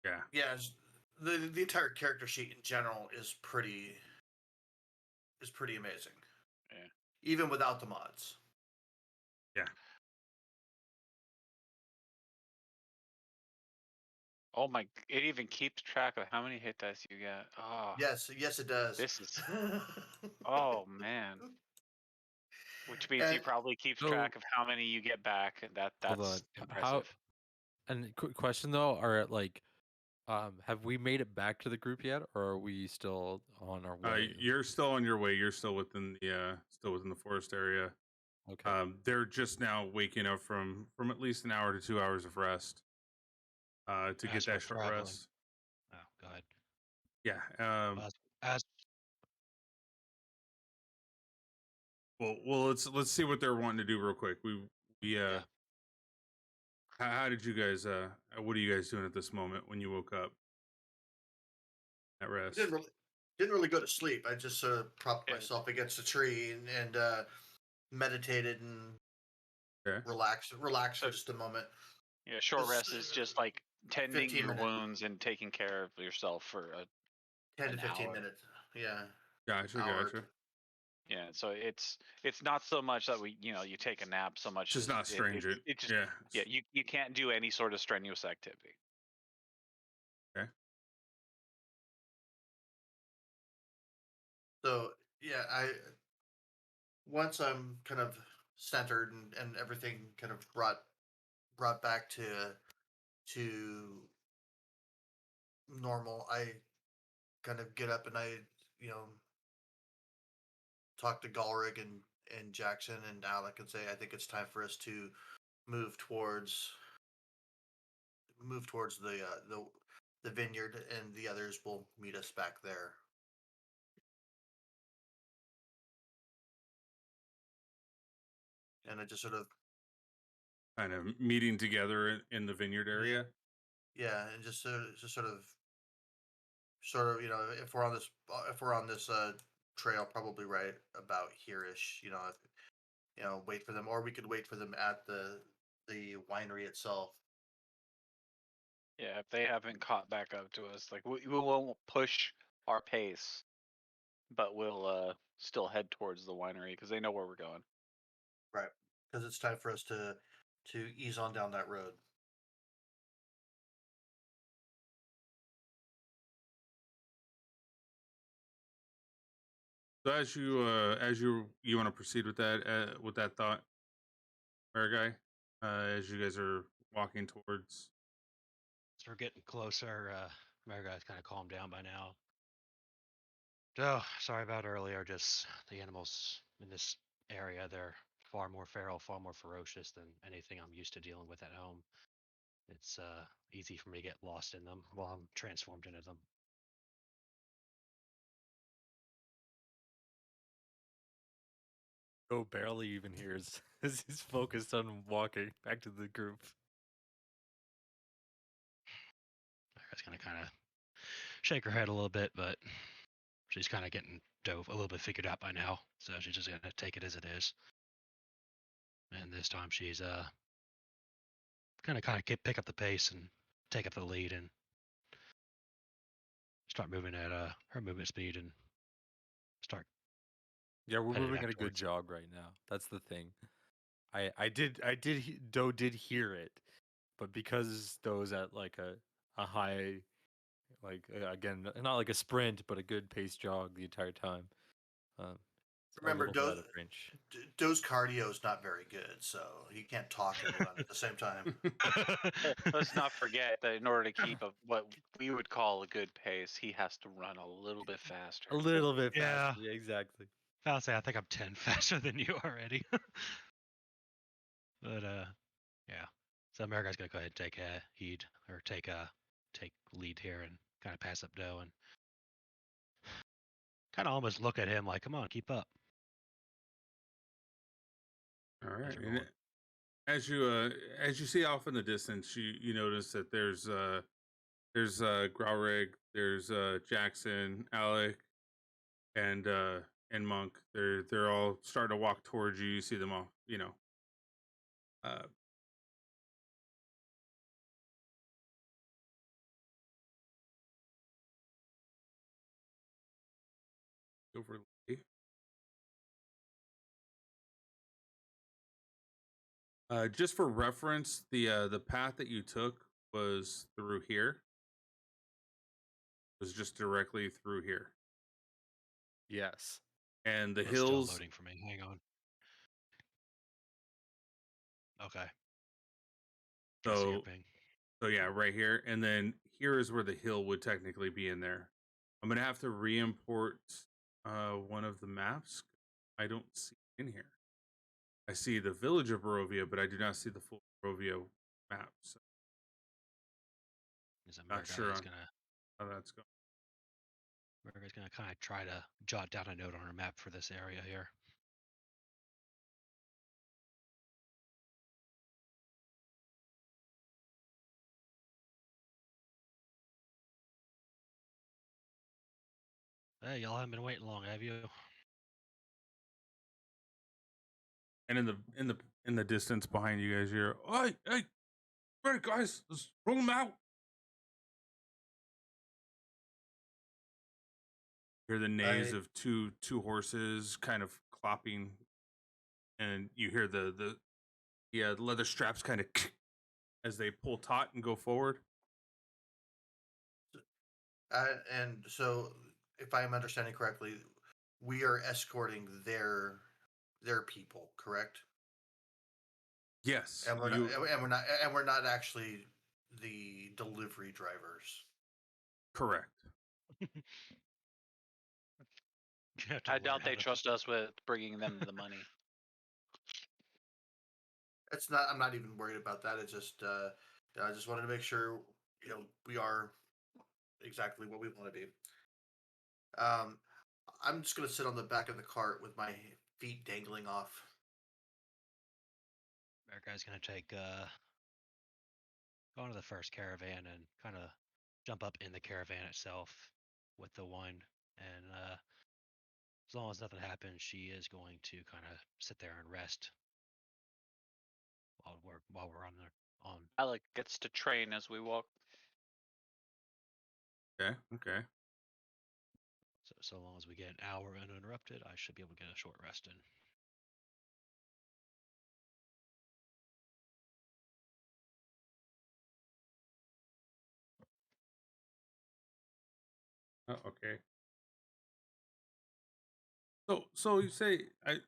Yeah, yeah. The entire character sheet in general is pretty amazing. Yeah. Even without the mods. yeah. Oh my! It even keeps track of how many hit dice you get. Oh, Yes, it does. this is. Oh man. Which means he And probably keeps So- track of how many you get back, and Hold on. that's How? impressive. And quick question though, are like, have we made it back to the group yet, or are we still on our way? You're still on your way. You're still within the forest area. Okay. They're just now waking up from at least an hour to 2 hours of rest. To get As we're that short traveling. rest. Oh, go ahead. Yeah. As Well, let's see what they're wanting to do real quick. We Yeah. How did you guys what are you guys doing at this moment when you woke up at rest? didn't really go to sleep. I just sort of propped Yeah. myself against a tree and meditated and Okay. relaxed for just a moment. Yeah, short It's, rest is just like tending 15 your minutes. wounds and taking care of yourself for 10 to an 15 hour. minutes. Yeah. Gotcha. Hour. Yeah, so it's not so much that you take a nap so much Just as not strange it. it just Yeah. you can't do any sort of strenuous activity. So yeah, once I'm kind of centered and everything kind of brought back to normal, I kind of get up and I talk to Galric and Jackson and Alec and say I think it's time for us to move towards the vineyard, and the others will meet us back there. And I just sort of Kind of meeting together in the vineyard area. yeah, and just sort of if we're on this trail, probably right about here-ish. Wait for them, or we could wait for them at the winery itself. Yeah, if they haven't caught back up to us, like we won't push our pace, but we'll still head towards the winery because they know where we're going. Right, because it's time for us to ease on down that road. So as you want to proceed with that thought, guy, as you guys are walking towards. As we're getting closer, Mariguy's kind of calmed down by now. Oh, sorry about earlier. Just the animals in this area, they're far more feral, far more ferocious than anything I'm used to dealing with at home. It's easy for me to get lost in them while I'm transformed into them. Joe barely even hears as he's focused on walking back to the group. Mariguy's gonna kind of shake her head a little bit, but she's kind of getting a little bit figured out by now, so she's just gonna take it as it is. And this time she's kind of pick up the pace and take up the lead and start moving at her movement speed and start. Yeah, we're Headed moving back at a good towards- jog right now. That's the thing. Doe did hear it, but because Doe's at like a high, like again, not like a sprint, but a good pace jog the entire time. It's a Remember, little bit out of range. Doe's cardio is not very good, so he can't talk and run at the same time. Let's not forget that in order to keep what we would call a good pace, he has to run a little bit faster. A little bit Yeah. faster. Yeah, exactly. I'll say I think I'm 10 faster than you already. But yeah. So America's gonna go ahead and take heed or take lead here and kind of pass up Doe and kind of almost look at him like, come on, keep up. All right. you're And going. as you see off in the distance, you notice that there's Growrig, there's Jackson, Alec, and Monk. They're all starting to walk towards you. You see them all, overlay. Just for reference, the path that you took was through here. It was just directly through here. Yes. And the It's still hills. loading for me. Hang on. Okay. I see your So, ping. so yeah, right here. And then here is where the hill would technically be in there. I'm going to have to re-import one of the maps. I don't see it in here. I see the village of Barovia, but I do not see the full Barovia map. So not sure on how that's going. America's gonna kind of try to jot down a note on her map for this area here. Hey, y'all haven't been waiting long, have you? And in the distance behind you guys, you're hey, ready guys, let's roll them out. Hear the neighs of two horses kind of clopping, and you hear the leather straps kind of as they pull taut and go forward. And so, if I am understanding correctly, we are escorting their people, correct? Yes, And we're not actually the delivery drivers. correct. I doubt they trust us with bringing them the money. It's not. I'm not even worried about that. It's just. I just wanted to make sure we are exactly what we want to be. I'm just gonna sit on the back of the cart with my feet dangling off. America's gonna go into the first caravan and kind of jump up in the caravan itself with the wine, and as long as nothing happens, she is going to kind of sit there and rest while we're on. Alec gets to train as we walk. Okay. So long as we get an hour uninterrupted, I should be able to get a short rest in. Oh, okay. So you say I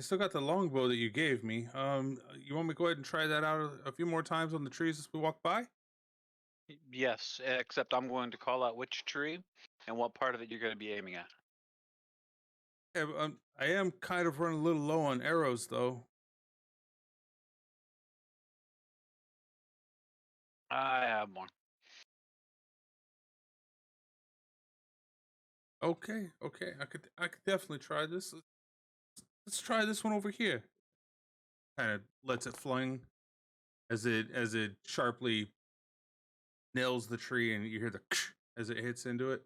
still got the longbow that you gave me. You want me to go ahead and try that out a few more times on the trees as we walk by? Yes, except I'm going to call out which tree and what part of it you're going to be aiming at. Yeah, I am kind of running a little low on arrows, though. I have more. Okay. I could definitely try this. Let's try this one over here. Kind of lets it fling as it sharply nails the tree, and you hear the as it hits into it.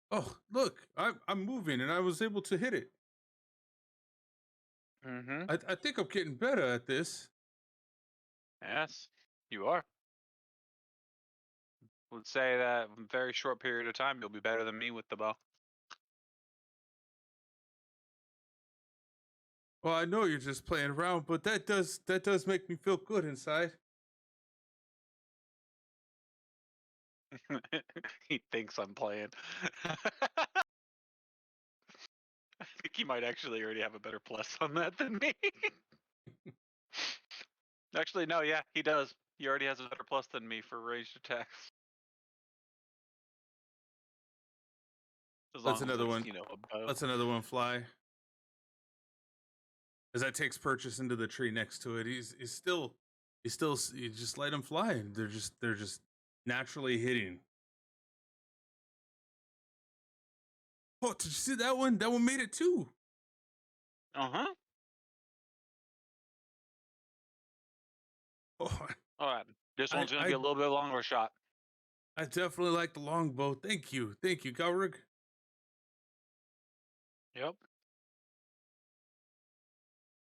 Oh, look! I'm moving, and I was able to hit it. Mm-hmm. I think I'm getting better at this. Yes, you are. Would say that in a very short period of time, you'll be better than me with the bow. Well, I know you're just playing around, but that does make me feel good inside. He thinks I'm playing. I think he might actually already have a better plus on that than me. Actually, no, yeah, he does. He already has a better plus than me for ranged attacks. As long That's as another it's, one. a bow. Let's another one fly. As that takes purchase into the tree next to it, he's still you just let him fly, and they're just naturally hitting. Oh, did you see that one? That one made it too. Uh-huh. Oh, All right. This one's going to be I a little bit longer shot. I definitely like the longbow. Thank you, Galrig. Yep.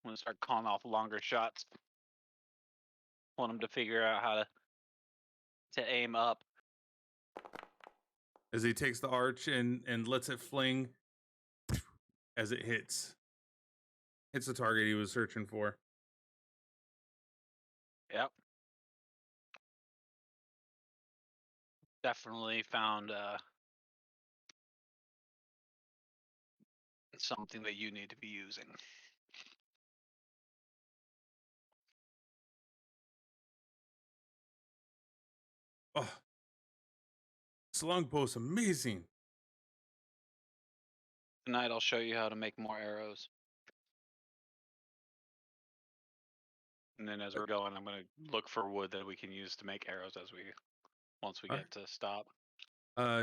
I'm going to start calling off longer shots. Want him to figure out how to aim up. As he takes the arch and lets it fling as it hits. It's the target he was searching for. Yep. Definitely found something that you need to be using. Oh, this longbow's amazing. Tonight I'll show you how to make more arrows. And then as we're going, I'm gonna look for wood that we can use to make arrows once we Alright. get to stop.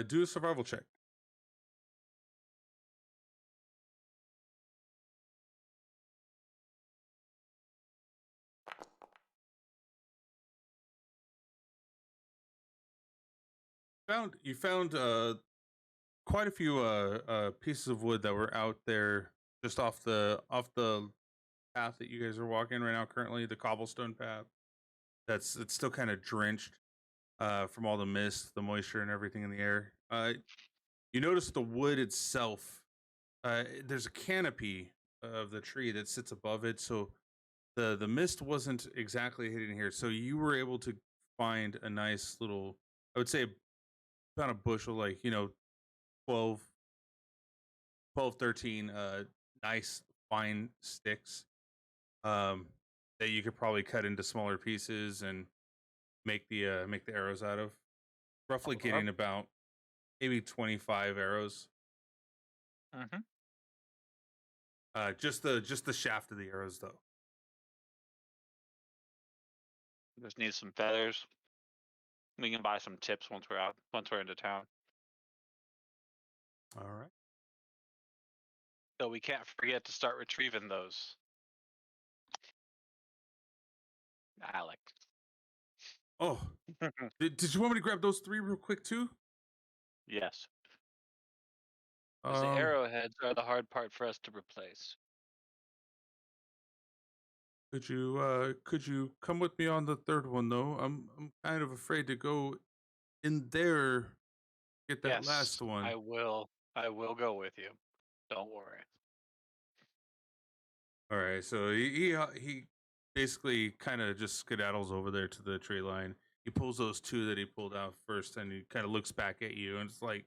Do a survival check. You found quite a few pieces of wood that were out there just off the path that you guys are walking right now. Currently, the cobblestone path. It's still kind of drenched from all the mist, the moisture, and everything in the air. You notice the wood itself. There's a canopy of the tree that sits above it, so the mist wasn't exactly hitting here. So you were able to find a nice little, I would say, about a bushel, like 12, 13 nice fine sticks that you could probably cut into smaller pieces and make the arrows out of. Roughly getting about maybe 25 arrows. Mm-hmm. Just the shaft of the arrows, though. Just need some feathers. We can buy some tips once we're into town. All right. So we can't forget to start retrieving those. Alec. Oh, did you want me to grab those 3 real quick too? Yes. Because the arrowheads are the hard part for us to replace. Could you come with me on the 3rd one though? I'm kind of afraid to go in there, get that last one. I will go with you. Don't worry. All right, so he basically kind of just skedaddles over there to the tree line. He pulls those 2 that he pulled out first, and he kind of looks back at you, and it's like,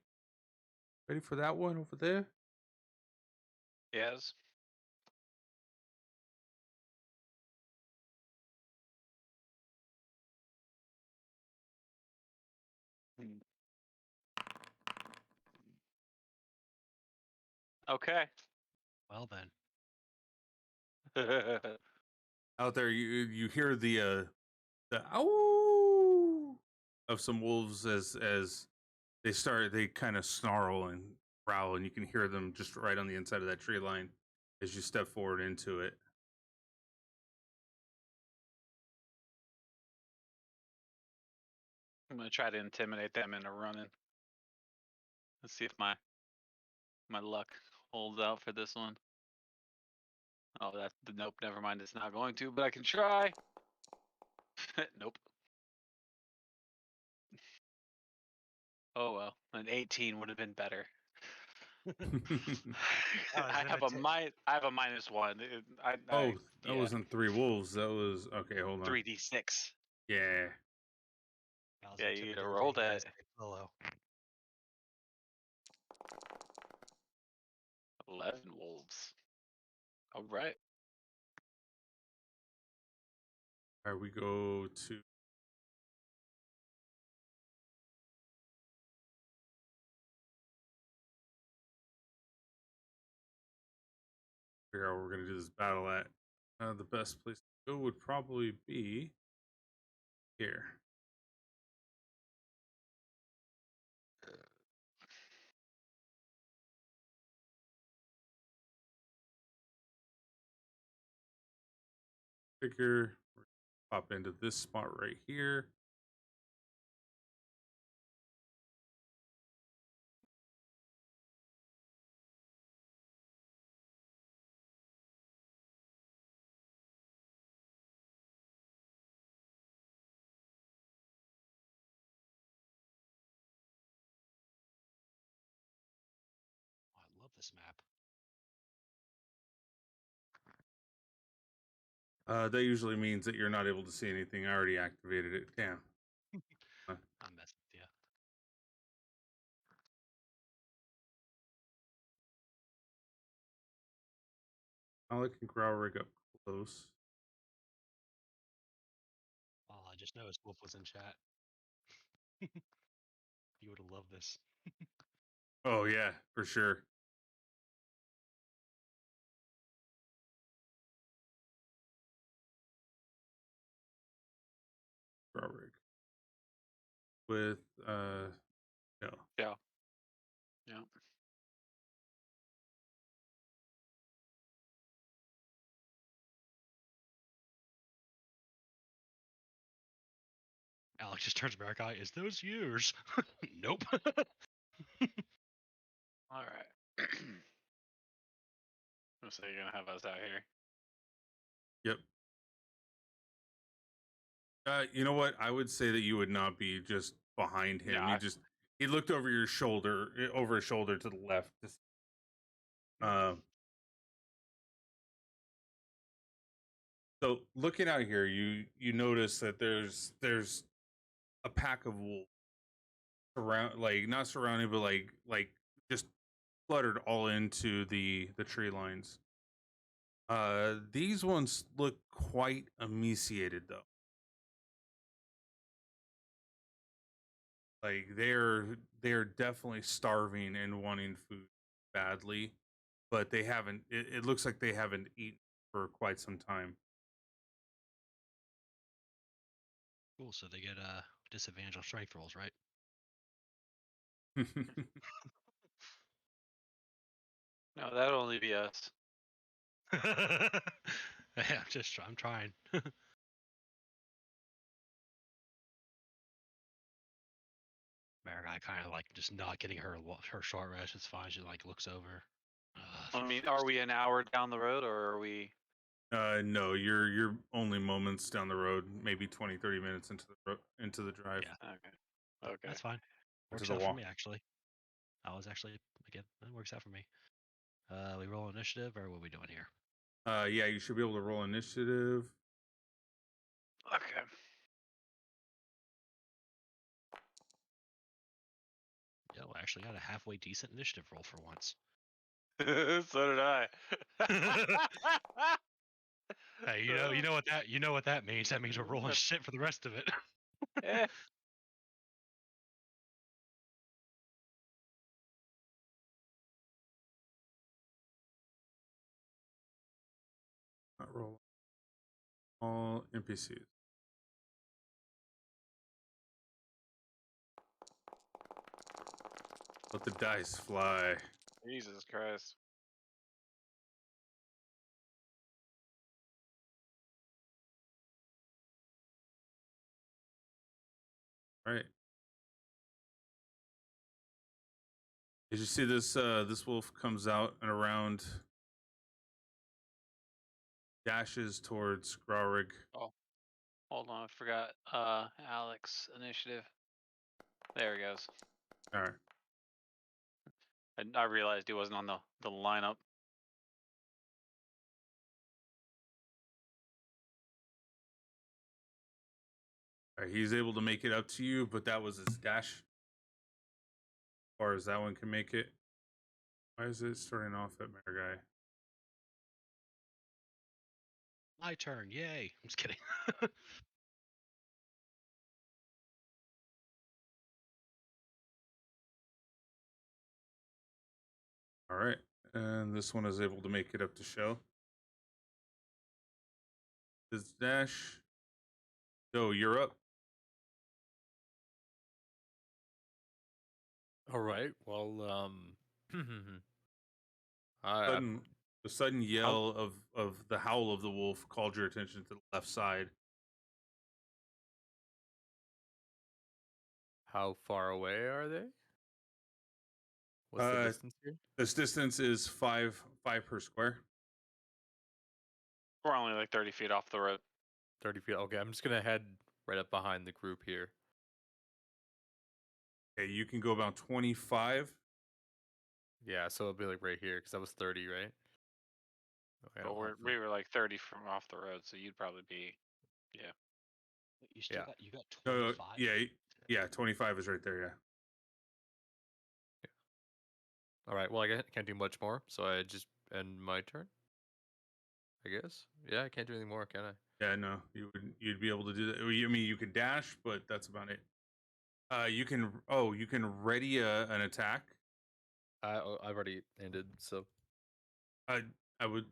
ready for that one over there? Yes. Okay. Well then. Out there, you hear the ow of some wolves as they kind of snarl and growl, and you can hear them just right on the inside of that tree line as you step forward into it. I'm gonna try to intimidate them into running. Let's see if my luck holds out for this one. Oh, nope. Never mind. It's not going to, but I can try. Nope. Oh well, an 18 would have been better. I have a -1. That wasn't 3 wolves. That was okay. Hold on. 3d6. Yeah. Yeah, you gotta roll that. Hello. 11 wolves. All right. All right, we go to. Figure out where we're gonna do this battle at. The best place to go would probably be here. Figure we're gonna pop into this spot right here. Oh, I love this map. That usually means that you're not able to see anything. I already activated it. Damn. I'm messing with you. Alec and Growrig up close. Oh, I just noticed Wolf was in chat. You would have loved this. Oh yeah, for sure. Growrig. With no. Yeah. Yeah. Alex just turns back eye. Is those yours? Nope. All right. So you're gonna have us out here. Yep. You know what? I would say that you would not be just behind him. Nah. He looked over your shoulder, over his shoulder to the left. So looking out here, you notice that there's a pack of wolves not surrounding, but like just fluttered all into the tree lines. These ones look quite emaciated though. Like they're definitely starving and wanting food badly, but they haven't. It looks like they haven't eaten for quite some time. Cool. So they get disadvantage on strength rolls, right? No, that'll only be us. Yeah, I'm trying. Marigai kind of like just not getting her short rest. It's fine. She like looks over. I mean, are we an hour down the road, or are we? No, you're only moments down the road, maybe 20, 30 minutes into the drive. Yeah. Okay. Okay. That's fine. To Works the out wall. for me actually. I was actually again. That works out for me. We roll initiative, or what are we doing here? Yeah, you should be able to roll initiative. Okay. Yeah, well, actually got a halfway decent initiative roll for once. So did I. Hey, you know what that means. That means we're rolling shit for the rest of it. Eh. Not roll all NPCs. Let the dice fly. Jesus Christ. All right. As you see this this wolf comes out and around, dashes towards Graurig. Oh, hold on, I forgot. Alex initiative. There he goes. All right. I realized he wasn't on the lineup. All right. He's able to make it up to you, but that was his dash. As far as that one can make it. Why is it starting off at Marigai? My turn. Yay. I'm just kidding. All right. And this one is able to make it up to show. His dash. So you're up. All right. Well, The sudden yell of the howl of the wolf called your attention to the left side. how far away are they? What's the distance here? This distance is five per square. We're only like 30 feet off the road. 30 feet. Okay, I'm just gonna head right up behind the group here. Okay, you can go about 25. Yeah, so it'll be like right here because that was 30, right? I But don't have we were like 30 from off the road, so you'd probably be. You still Yeah. got you got No, 25. yeah, 25 is right there. Yeah. All right. Well, I can't do much more, so I just end my turn. I guess. Yeah, I can't do anything more, can I? Yeah, no, you'd be able to do that. I mean, you could dash, but that's about it. You can ready an attack. I've already ended, so I would,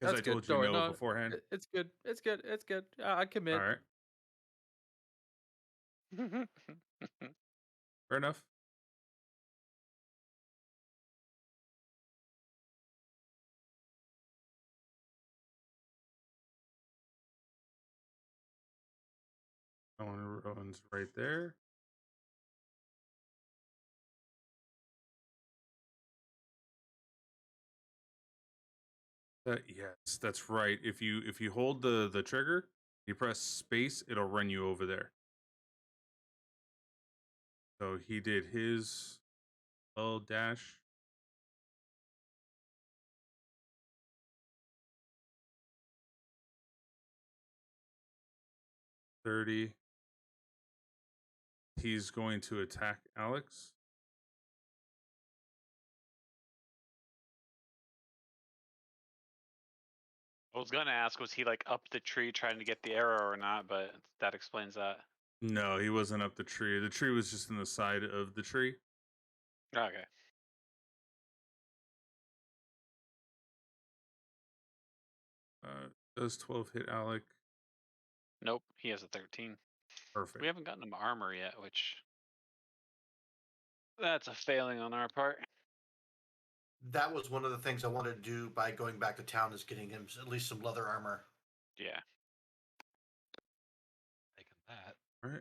because I that's good. told you Don't worry, no no, beforehand. it's good. It's good. It's good. I All commit. right, fair enough. Owen's right there. Yes, that's right. If you hold the trigger, you press space, it'll run you over there. So he did his little dash. $30. He's going to attack Alex. I was gonna ask, was he like up the tree trying to get the arrow or not? But that explains that. No, he wasn't up the tree. The tree was just in the side of the tree. Okay. Does 12 hit Alec? Nope, he has a 13. Perfect. We haven't gotten him armor yet, which that's a failing on our part. That was one of the things I wanted to do by going back to town, is getting him at least some leather armor. Yeah. Taking that. All right.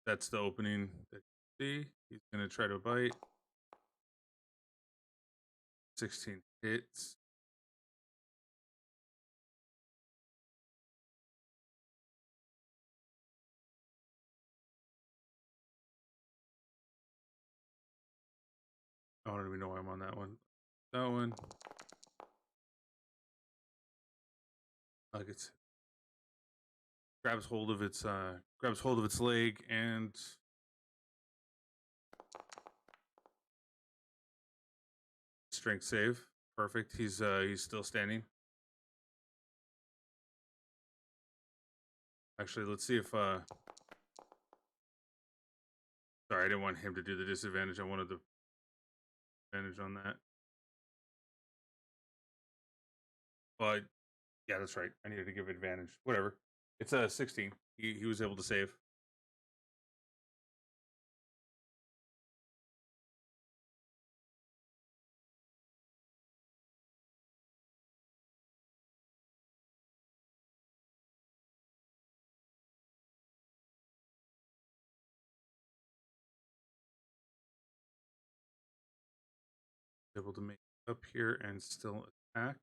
That's the opening that you see. He's gonna try to bite. 16 hits. I don't even know why I'm on that one. That one. Like it's grabs hold of its leg and strength save. Perfect. He's still standing. Actually, let's see if sorry, I didn't want him to do the disadvantage. I wanted the advantage on that. But yeah, that's right. I needed to give advantage. Whatever. It's a 16. He was able to save. Able to make it up here and still attack.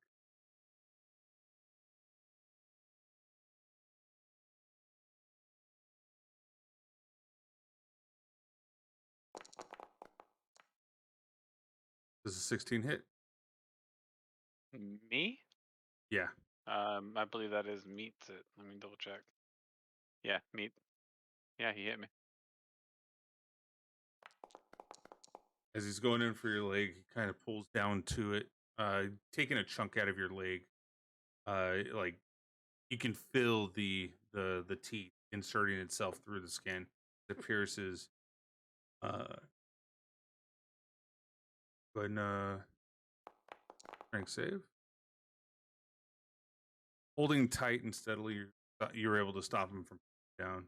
Does a 16 hit? Me? Yeah. I believe that is meat. Let me double check. Yeah, meat. Yeah, he hit me. As he's going in for your leg, he kind of pulls down to it, taking a chunk out of your leg. Like you can feel the teeth inserting itself through the skin. It pierces. Go ahead and strength save. Holding tight and steadily, you're able to stop him from down.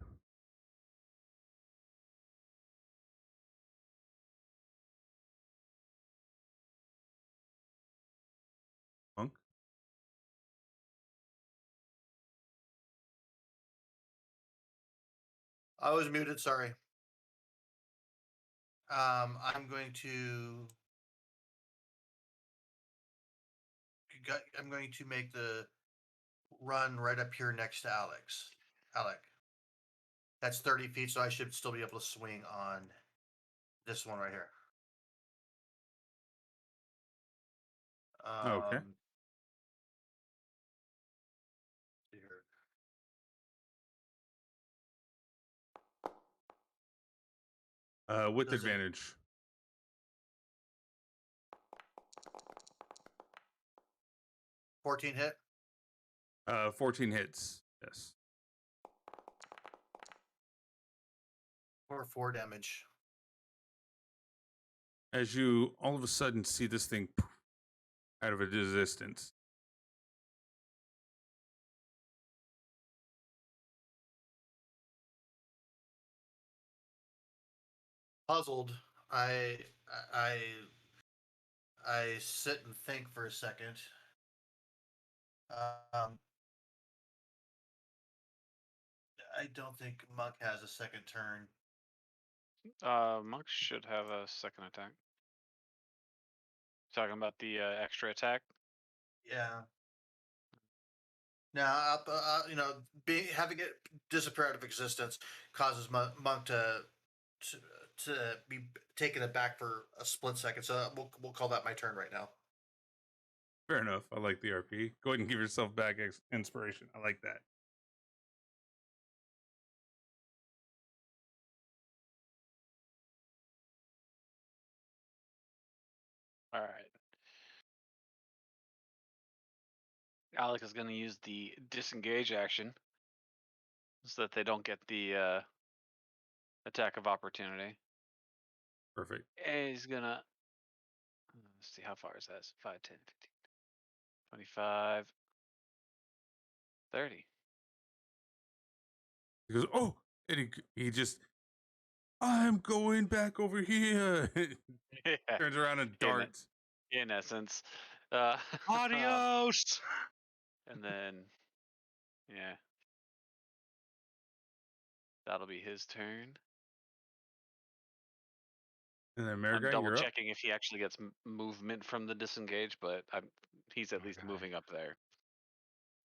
Monk. I was muted. Sorry. I'm going to. I'm going to make the run right up here next to Alex. Alec. That's 30 feet, so I should still be able to swing on this one right here. Okay. Here. With Does it- advantage. 14 hit. 14 hits. Yes. Or 4 damage. As you all of a sudden see this thing out of a distance. Puzzled, I I I sit and think for a second. I don't think Monk has a second turn. Monk should have a second attack. Talking about the extra attack. Yeah. Now, having it disappear out of existence causes Monk to to be taken aback for a split second. So we'll call that my turn right now. Fair enough. I like the RP. Go ahead and give yourself back inspiration. I like that. All right. Alec is going to use the disengage action so that they don't get the attack of opportunity. Perfect. And he's going to, let's see, how far is that? 5, 10, 15, 25, 30. He goes, oh, and he just, I'm going back over here. Yeah, Turns around and Yeah, darts. in essence. Adios. And then, yeah. That'll be his turn. And then I'm Marigai, double you're up. checking if he actually gets movement from the disengage, but he's at least Okay. moving up there.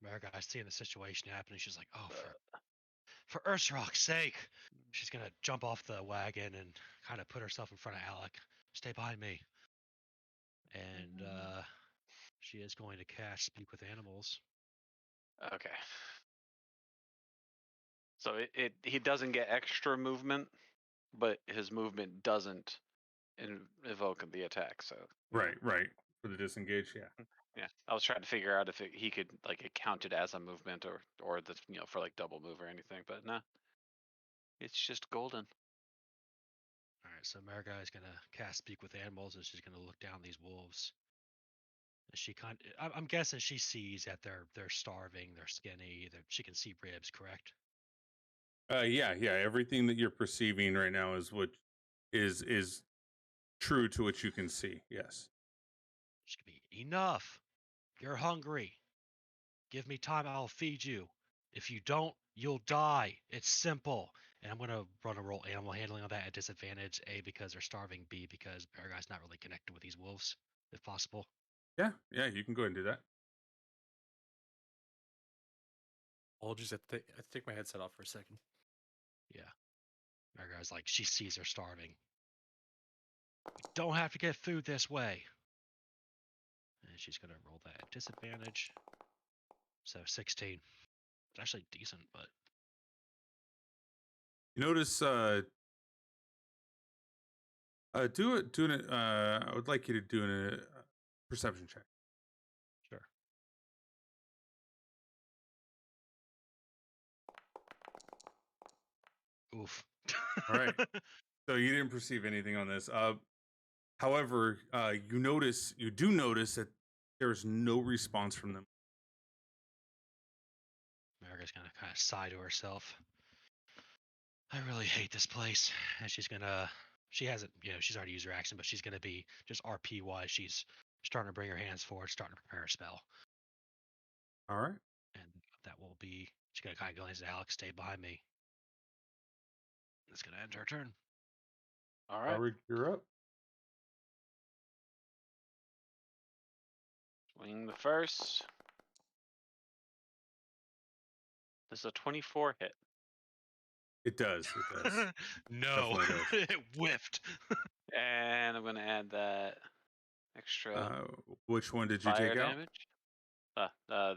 Mariguy's seeing the situation happening. She's like, "Oh, for Ursarock's sake!" She's gonna jump off the wagon and kind of put herself in front of Alec. Stay behind me. And she is going to cast Speak with Animals. Okay. So he doesn't get extra movement, but his movement doesn't evoke the attack. So Right. For the disengage, yeah. yeah, I was trying to figure out if he could like it counted as a movement or the for like double move or anything, but nah, it's just golden. All right, so Marigai is gonna cast Speak with Animals, and she's gonna look down these wolves. And she I'm guessing she sees that they're starving, they're skinny, she can see ribs, correct? Yeah. Everything that you're perceiving right now is what is true to what you can see. Yes. She could be enough. You're hungry. Give me time, I'll feed you. If you don't, you'll die. It's simple. And I'm gonna run a roll animal handling on that at disadvantage. A, because they're starving. B, because Paraguy's not really connected with these wolves, if possible. Yeah. You can go ahead and do that. I'll just have to take my headset off for a second. Yeah. Paraguy's like, she sees they're starving. We don't have to get food this way. And she's gonna roll that at disadvantage. So 16. It's actually decent, but You notice I would like you to do a perception check. sure. Oof. All right. So you didn't perceive anything on this. However, you do notice that there's no response from them. America's gonna kind of sigh to herself. I really hate this place. And she hasn't, she's already used her action, but she's gonna be just RP wise. She's starting to bring her hands forward, starting to prepare a spell. All right. And that will be, she's gonna kind of glance at Alex, stay behind me. That's gonna end her turn. All right. Robert, you're up. Swing the first. This is a 24 hit. It does. It does. No, Definitely it whiffed. And I'm gonna add that extra Which one did you fire take out? damage.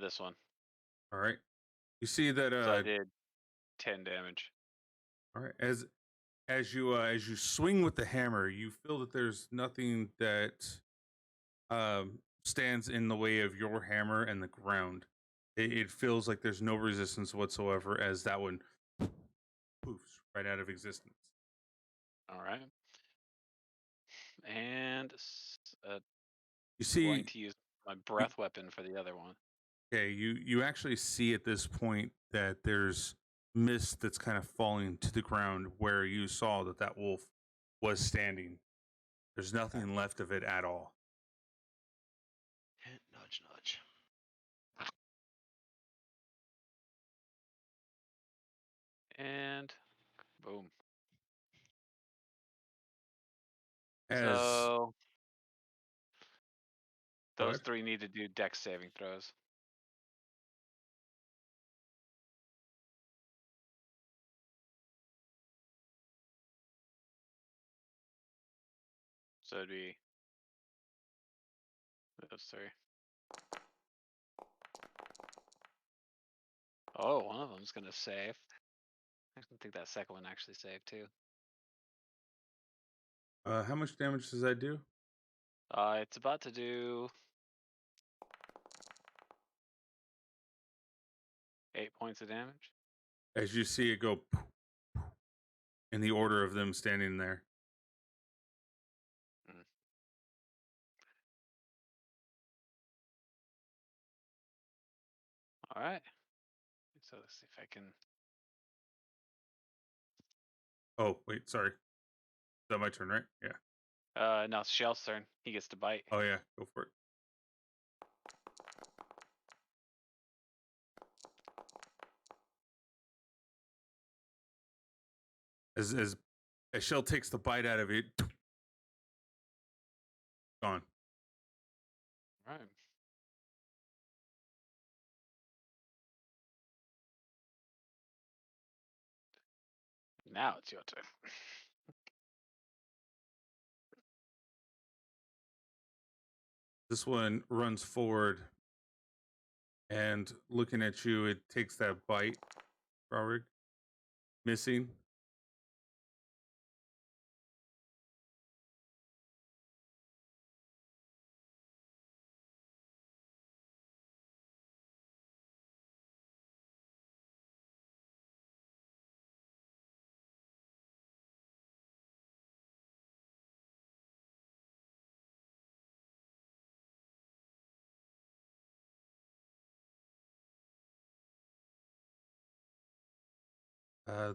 This one. All right. You see that. So I did 10 damage. All right. As you swing with the hammer, you feel that there's nothing that stands in the way of your hammer and the ground. It feels like there's no resistance whatsoever as that one poofs right out of existence. All right. And You see, going to use my breath weapon for the other one. okay, you actually see at this point that there's mist that's kind of falling to the ground where you saw that wolf was standing. There's nothing left of it at all. Nudge, nudge. And boom. As So Go those ahead. 3 need to do dex saving throws. So it'd be those 3. Oh, one of them's gonna save. I think that second one actually saved too. How much damage does that do? It's about to do 8 points of damage. As you see it go poof, poof, in the order of them standing there. All right. So let's see if I can. Oh, wait, sorry. Is that my turn, right? Yeah. No, it's Shell's turn. He gets to bite. Oh, yeah. Go for it. As Shell takes the bite out of it, gone. All right. Now it's your turn. This one runs forward and looking at you, it takes that bite, Robert. Missing.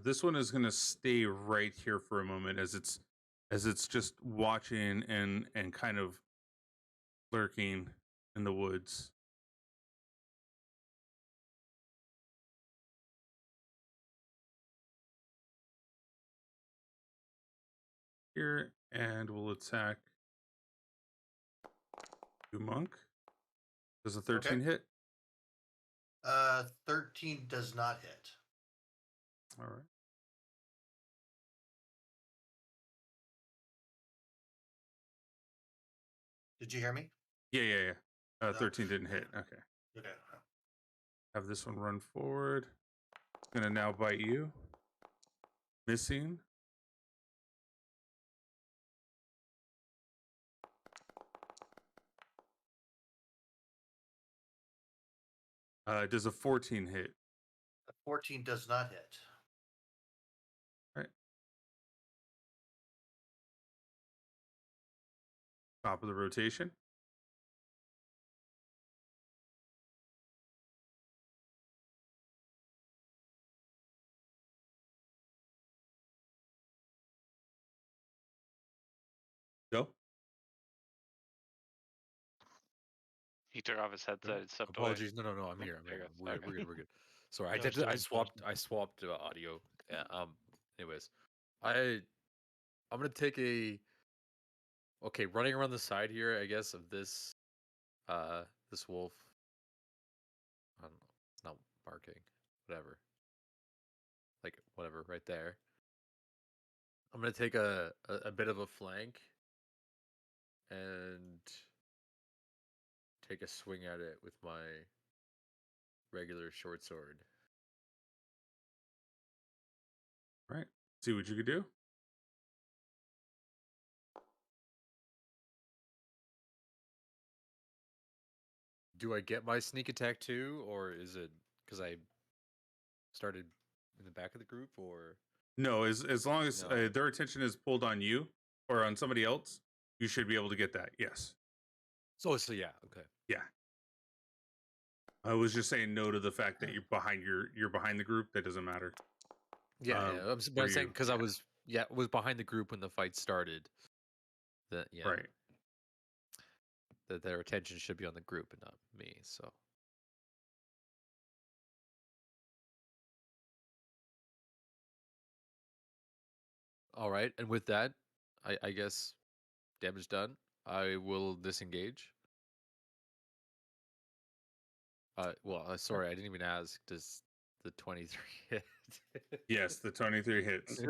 This one is gonna stay right here for a moment as it's just watching and kind of lurking in the woods. Here, and we'll attack you, Monk. Does a 13 hit? 13 does not hit. All right. Did you hear me? Yeah. No. 13 didn't hit. Okay. Okay. Have this one run forward. Gonna now bite you. Missing. Does a 14 hit? A 14 does not hit. All right. Top of the rotation. Go. He took off his headset. No, It stepped away. apologies. No. I'm here. I'm there here. you go. We're good. We're good. Sorry, Yeah, I was doing I swapped audio. Yeah. Anyways, I'm gonna take running around the side here. I guess of this this wolf. I don't know. It's not barking. Whatever. like whatever, right there. I'm gonna take a bit of a flank and take a swing at it with my regular short sword. All right. See what you could do. Do I get my sneak attack too, or is it because I started in the back of the group, or No, as long as No. their attention is pulled on you or on somebody else, you should be able to get that. Yes. so yeah, okay. I was just saying no to the fact that you're behind the group. That doesn't matter. Yeah, Um, yeah. for But I'm saying you. because I was behind the group when the fight started. That Right. that their attention should be on the group and not me. So all right, and with that, I guess damage done. I will disengage. Sorry, I didn't even ask. Does the 23 hit? Yes, the 23 hits.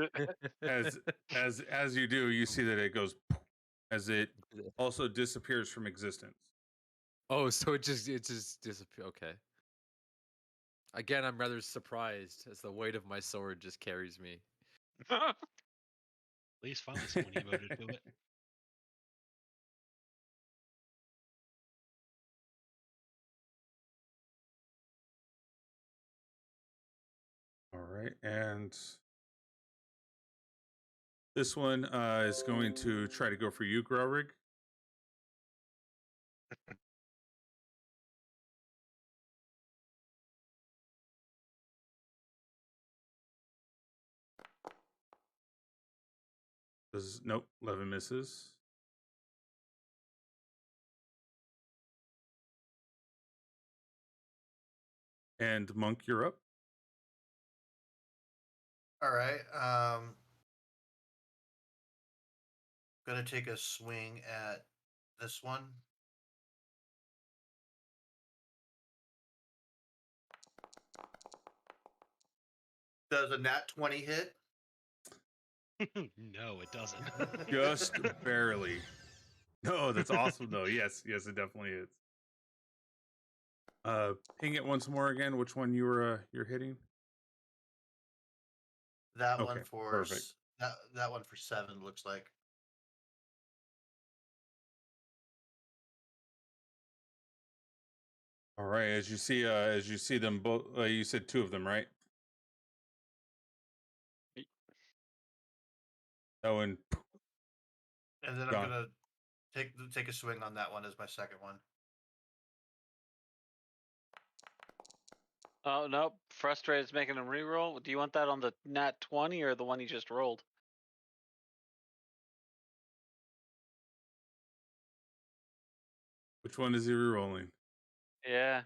As you do, you see that it goes as it also disappears from existence. Oh, so it just disappear. Okay. Again, I'm rather surprised as the weight of my sword just carries me. At least finally someone emoted to it. All right, and this one is going to try to go for you, Growrig. Nope, 11 misses. And Monk, you're up. All right. Gonna take a swing at this one. Does a nat 20 hit? No, it doesn't. Just barely. No, that's awesome though. Yes, it definitely is. Ping it once more again. Which one you're hitting? That Okay, one for perfect. that one for 7 looks like. All right, as you see them both. You said 2 of them, right? That one. And then Gone. I'm gonna take a swing on that one as my second one. Oh nope, frustrated's making him reroll. Do you want that on the nat 20 or the one he just rolled? Which one is he rerolling? Yeah.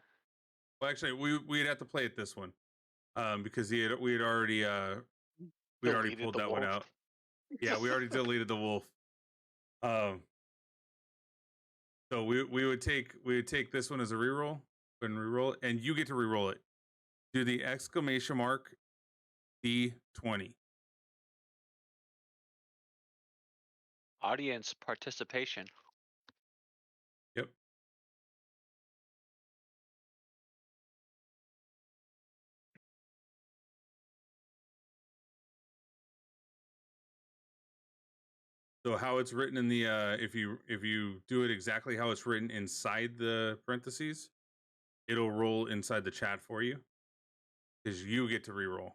Well, actually, we'd have to play it this one, because we had already Deleted pulled the that one wolf. out. Yeah, we already deleted the wolf. So we would take this one as a reroll and reroll it, and you get to reroll it. Do the exclamation mark D20. Audience participation. Yep. So how it's written in the if you do it exactly how it's written inside the parentheses, it'll roll inside the chat for you, because you get to reroll.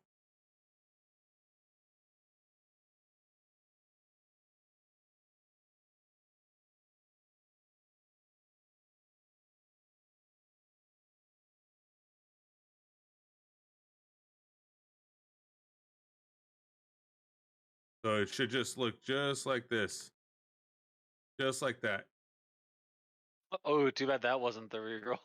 So it should just look just like this, just like that. Oh, too bad that wasn't the reroll.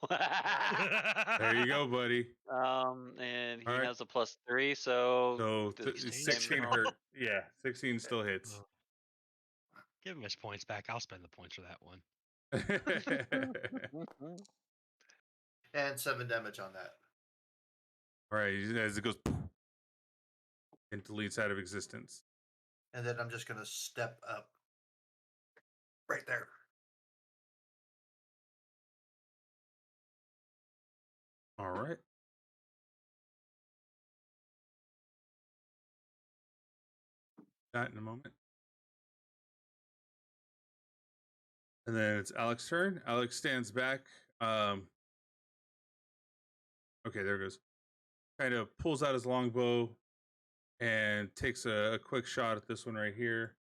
There you go, buddy. And he All right. has a +3, so So the same 16 roll. hurt. Yeah, 16 still hits. Give him his points back. I'll spend the points for that one. And 7 damage on that. All right, as it goes, and deletes out of existence. And then I'm just gonna step up. Right there. All right. That in a moment. And then it's Alex's turn. Alex stands back. Okay, there it goes. Kind of pulls out his longbow and takes a quick shot at this one right here.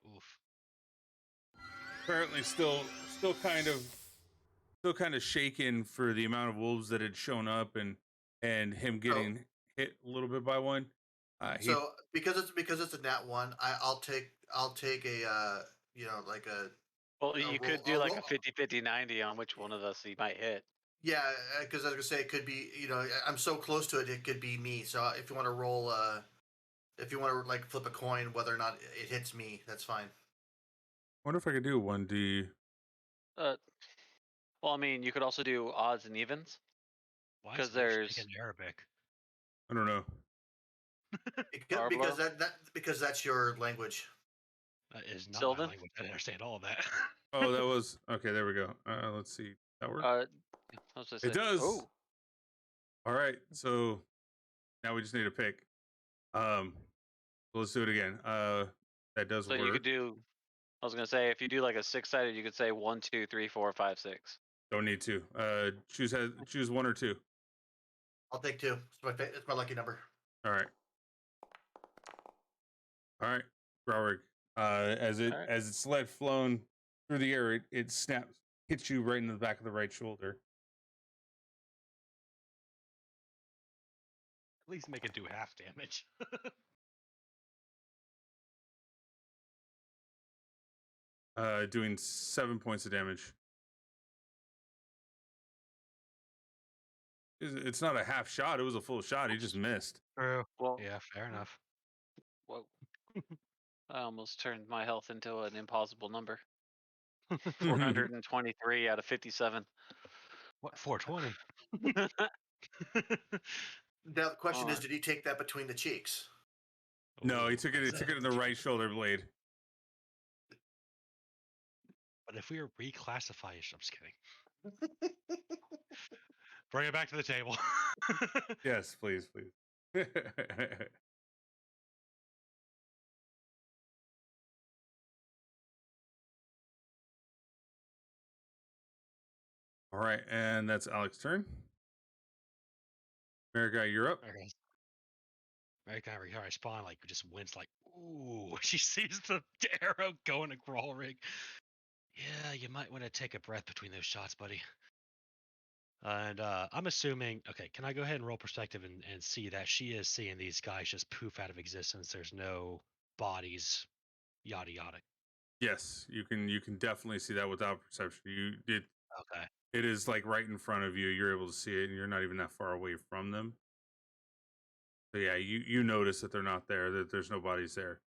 Oof. Apparently still kind of shaken for the amount of wolves that had shown up and him getting hit a little bit by one. So because it's a nat 1, I'll take a like a Well, a you roll- could a do like roll- a 50-50-90 on which one of us he might hit. yeah, because I was gonna say it could be I'm so close to it, it could be me. So if you want to roll, if you want to like flip a coin whether or not it hits me, that's fine. wonder if I could do 1D. Well, I mean, you could also do odds and evens. Why 'Cause is English there's- speaking Arabic? I don't know. It could, because that's your language. That is not Sylvan? my language. I understand all of that. Oh, that was okay. There we go. Let's see. That work? I was gonna say, It does. Oh, All right. So now we just need a pick. Let's do it again. That does so work. you could do. I was gonna say if you do like a 6-sided, you could say 1, 2, 3, 4, 5, 6. Don't need to. Choose one or two. I'll take 2. It's my lucky number. All right. All right. Graurig. As Alright. its lead flown through the air, it snaps, hits you right in the back of the right shoulder. At least make it do half damage. Doing 7 points of damage. It's not a half shot. It was a full shot. He just missed. True. Well, Yeah, fair enough. whoa. I almost turned my health into an impossible number. 423 out of 57. What 420? Now the question is, on. did he take that between the cheeks? No, he Ooh, took it. He that's took it in the right shoulder blade. But if we were reclassifying, I'm just kidding. Bring it back to the table. Yes, please. All right, and that's Alex's turn. America, you're up. American I spawn like just wince like ooh. She sees the arrow going to Grolrig. Yeah, you might want to take a breath between those shots, buddy. And I'm assuming, okay, can I go ahead and roll perspective and see that she is seeing these guys just poof out of existence? There's no bodies, yada yada. Yes, you can definitely see that without perception. Okay. It is like right in front of you. You're able to see it, and you're not even that far away from them. So yeah, you notice that they're not there. That there's no bodies there.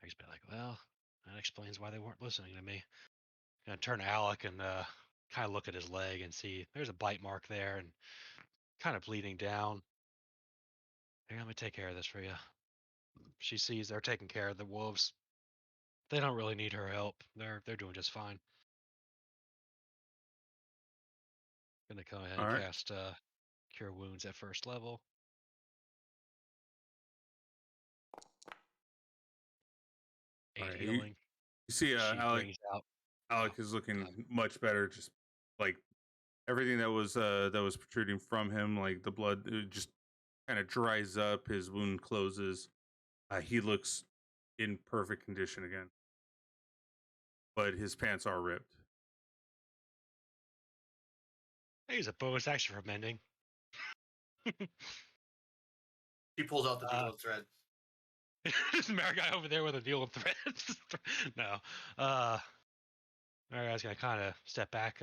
I just be like, well, that explains why they weren't listening to me. Gonna turn to Alec and kind of look at his leg and see there's a bite mark there and kind of bleeding down. Here, let me take care of this for you. She sees they're taking care of the wolves. They don't really need her help. They're doing just fine. Gonna go ahead and Alright. cast Cure Wounds at first level. 8 Alright, healing. You see, She Alec brings out. is looking much better. Just like everything that was protruding from him, like the blood, it just kind of dries up. His wound closes. He looks in perfect condition again, but his pants are ripped. I use a bonus action for mending. He pulls out the needle and thread. Just Mary guy over there with a needle and thread. No. Mary guy's gonna kind of step back,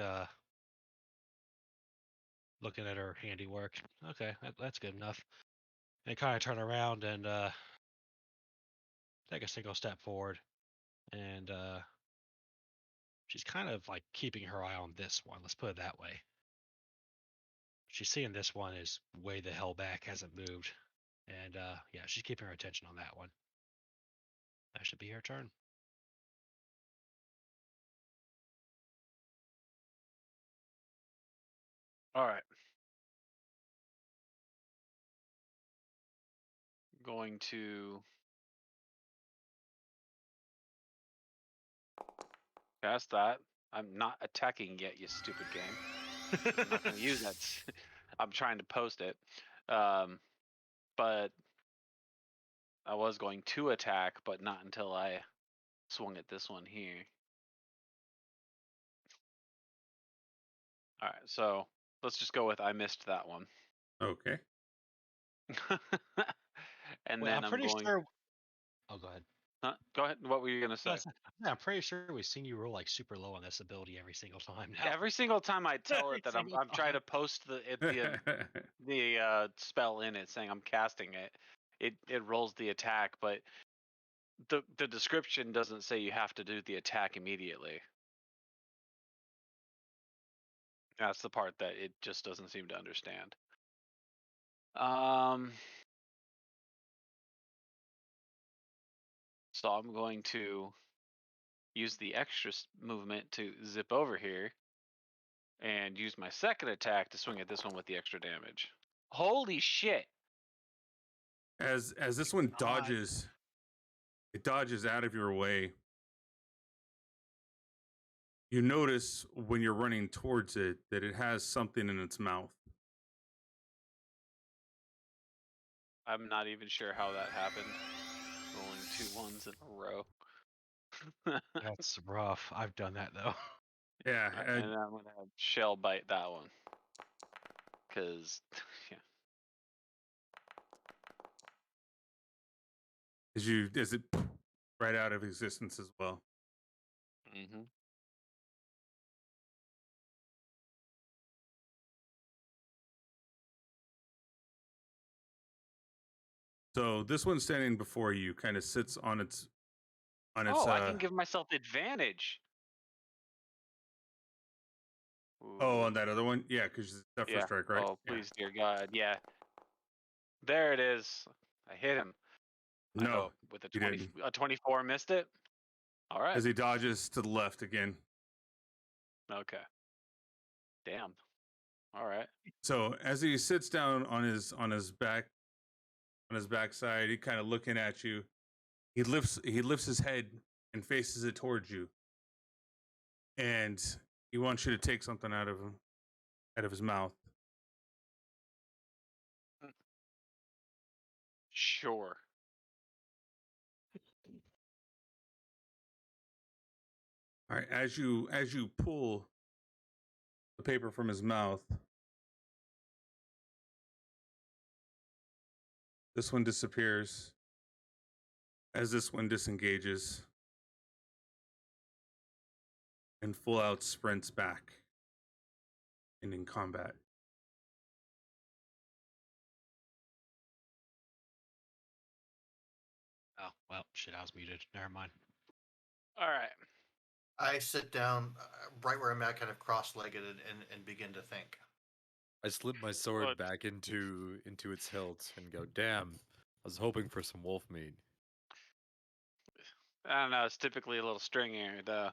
looking at her handiwork. Okay, that's good enough. And kind of turn around and take a single step forward. And she's kind of like keeping her eye on this one. Let's put it that way. she's seeing this one is way the hell back, hasn't moved. And yeah, she's keeping her attention on that one. That should be her turn. All right. Going to cast that. I'm not attacking yet, you stupid game. I'm not going to use that. I'm trying to post it. But I was going to attack, but not until I swung at this one here. All right, so let's just go with I missed that one. Okay. And Well, then I'm pretty going. sure. Oh, go ahead. Go ahead. What were you gonna say? Yeah, I'm pretty sure we've seen you roll like super low on this ability every single time now. Every single time I tell Every it that I'm single trying to time. post the spell in it saying I'm casting it, it rolls the attack, but the description doesn't say you have to do the attack immediately. That's the part that it just doesn't seem to understand. So I'm going to use the extra movement to zip over here and use my second attack to swing at this one with the extra damage. Holy shit! As this one dodges, it dodges out of your way. You notice when you're running towards it that it has something in its mouth. I'm not even sure how that happened. Rolling 2 ones in a row. That's rough. I've done that though. Yeah, And I'm gonna have shell bite that one. Cause yeah. as it right out of existence as well. Mm-hmm. So this one standing before you kind of sits on its Oh, I can give myself advantage. Oh, Ooh, on that other one? Yeah, because it's that yeah. first strike, right? Oh, please, dear God, yeah. There it is. I hit him. No, With a you 20, didn't. a 24 missed it. All right. As he dodges to the left again. Okay. Damn. All right. So as he sits down on his backside, he kind of looking at you. He lifts his head and faces it towards you. And he wants you to take something out of his mouth. Sure. All right, as you pull the paper from his mouth, this one disappears as this one disengages and full out sprints back, ending combat. Oh well, shit, I was muted. Never mind. All right. I sit down right where I'm at, kind of cross-legged, and begin to think. I slip my sword What? back into its hilt and go, damn, I was hoping for some wolf meat. I don't know. It's typically a little stringier, though,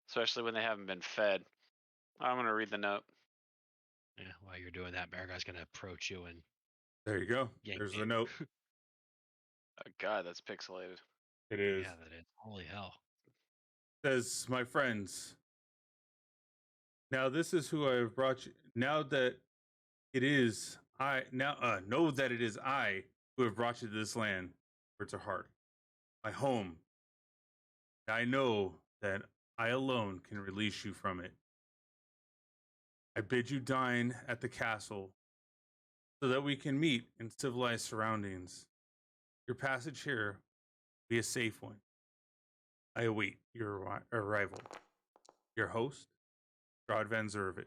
especially when they haven't been fed. I'm gonna read the note. Yeah, while you're doing that, Bear Guy's gonna approach you and There you go. yank There's it. the note. Oh, God, that's pixelated. It is. Yeah, that is. Holy hell. Says, my friends, now this is who I have brought you. Now that it is I, know that it is I who have brought you to this land, where it's a heart, my home. I know that I alone can release you from it. I bid you dine at the castle so that we can meet in civilized surroundings. Your passage here be a safe one. I await your arrival. Your host, Strahd Van Zervich.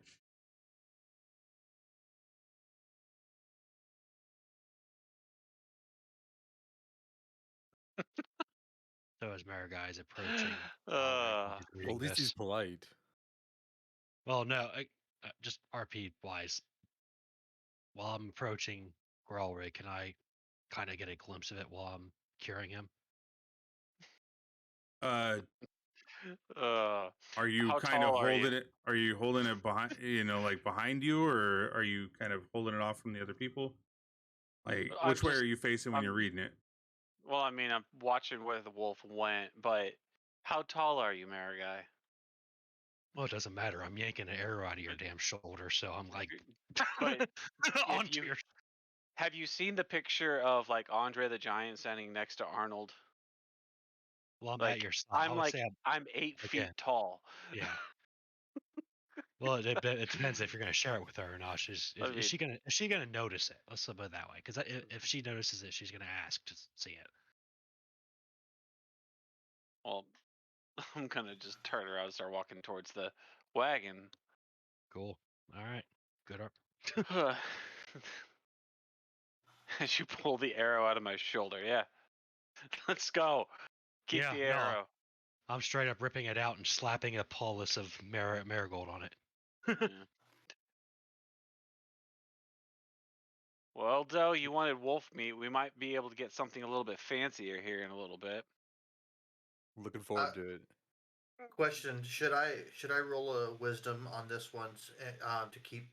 So as Marigai is approaching, Uh, he's Well, reading at least he's this. polite. Well, no, just RP wise, while I'm approaching Grelry, can I kind of get a glimpse of it while I'm curing him? Uh, Uh, are you How kind of tall are you? holding it? Are you holding it behind? Like behind you, or are you kind of holding it off from the other people? Like, I'm which way just- are you facing when I'm- you're reading it? well, I mean, I'm watching where the wolf went, but how tall are you, Marigai? Well, it doesn't matter. I'm yanking an arrow out of your damn shoulder, so I'm like But onto you- your. Have you seen the picture of like Andre the Giant standing next to Arnold? Well, I'm Like at your side. I I'm would say I'm 8 feet again. tall. Yeah. Well, it depends if you're gonna share it with her or not. I Is she mean- gonna notice it? Let's put it that way. Because if she notices it, she's gonna ask to see it. Well, I'm gonna just turn around and start walking towards the wagon. Cool. All right. Good. As you pull the arrow out of my shoulder, yeah. Let's go. Keep Yeah, the no. arrow. I'm straight up ripping it out and slapping a paulus of marigold on it. Yeah. Well, Doe, you wanted wolf meat. We might be able to get something a little bit fancier here in a little bit. Looking forward to it. Question: Should I roll a wisdom on this one to keep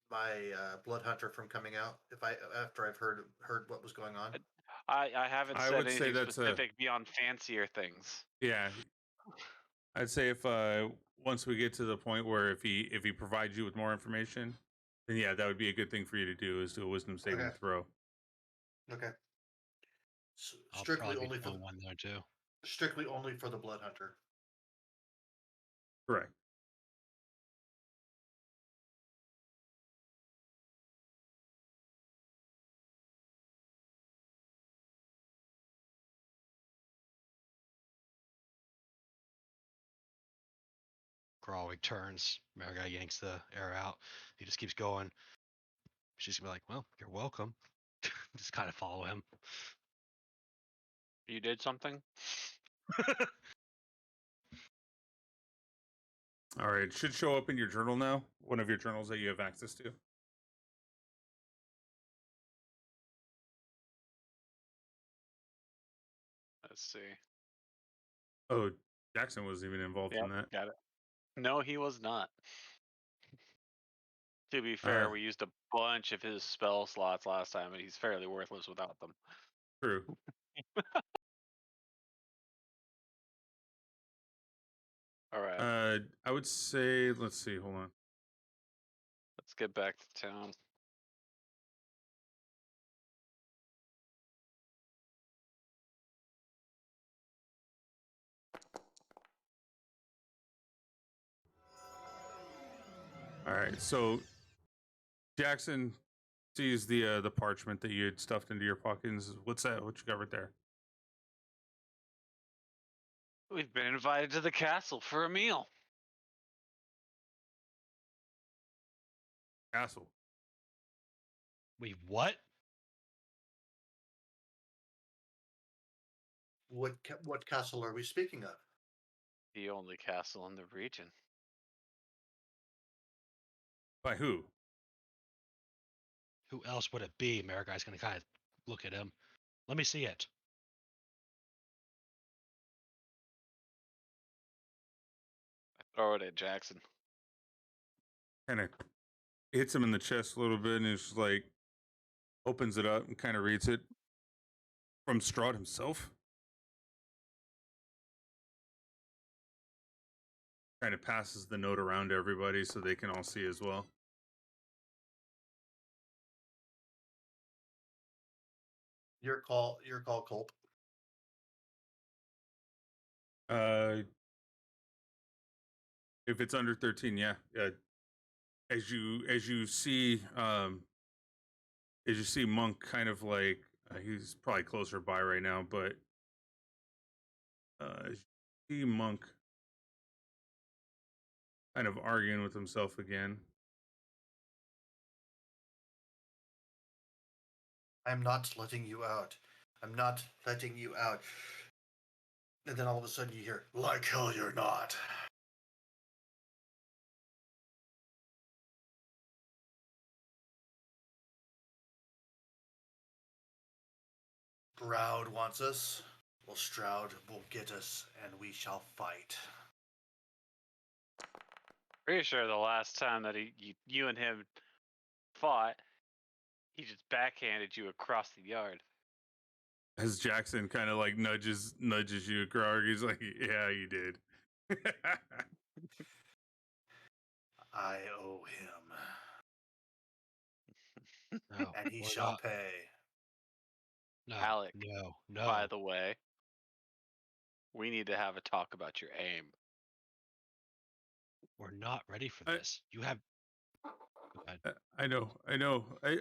my blood hunter from coming out after I've heard what was going on? I haven't I said would say anything that's a- specific beyond fancier things. Yeah, I'd say if once we get to the point where if he provides you with more information, then yeah, that would be a good thing for you to do is do a wisdom saving Okay. throw. Okay. I'll Strictly probably only be for doing one there too. strictly only for the blood hunter. Correct. Grawig turns. Marigold yanks the arrow out. He just keeps going. She's gonna be like, "Well, you're welcome." Just kind of follow him. You did something? All right, it should show up in your journal now. One of your journals that you have access to. Let's see. Oh, Jackson wasn't even involved in that. Got it. No, he was not. To be fair, we used a bunch of his spell slots last time, and he's fairly worthless without them. True. All right, I would say, let's see, hold on. let's get back to town. All right, so Jackson sees the parchment that you had stuffed into your pocket and says, "What's that? What you got right there?" We've been invited to the castle for a meal. Castle. Wait, what? What castle are we speaking of? The only castle in the region. By who? Who else would it be? Marigold's gonna kind of look at him. Let me see it. I throw it at Jackson. Kind of hits him in the chest a little bit and is like, opens it up and kind of reads it from Strahd himself. Kind of passes the note around to everybody so they can all see as well. Your call, Culp. If it's under 13, yeah. As you see Monk kind of like he's probably closer by right now, but as you see Monk kind of arguing with himself again. I'm not letting you out. I'm not letting you out. And then all of a sudden you hear, like hell you're not. Strahd wants us. Well, Strahd will get us, and we shall fight. Pretty sure the last time that you and him fought, he just backhanded you across the yard. As Jackson kind of like nudges you, Grog, he's like, "Yeah, you did." I owe him, No, and he we're shall not. pay. No, Alec, no, by no. the way, we need to have a talk about your aim. We're not ready for I- this. You have. Go ahead. I know.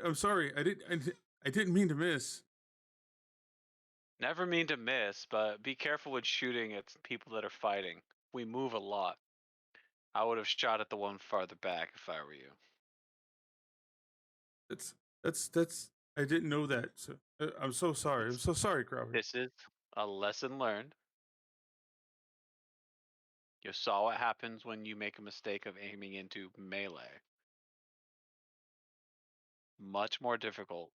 I'm sorry. I didn't mean to miss. Never mean to miss, but be careful with shooting at people that are fighting. We move a lot. I would have shot at the one farther back if I were you. That's. I didn't know that. So, I'm so sorry. I'm so sorry, Crowley. This is a lesson learned. You saw what happens when you make a mistake of aiming into melee. Much more difficult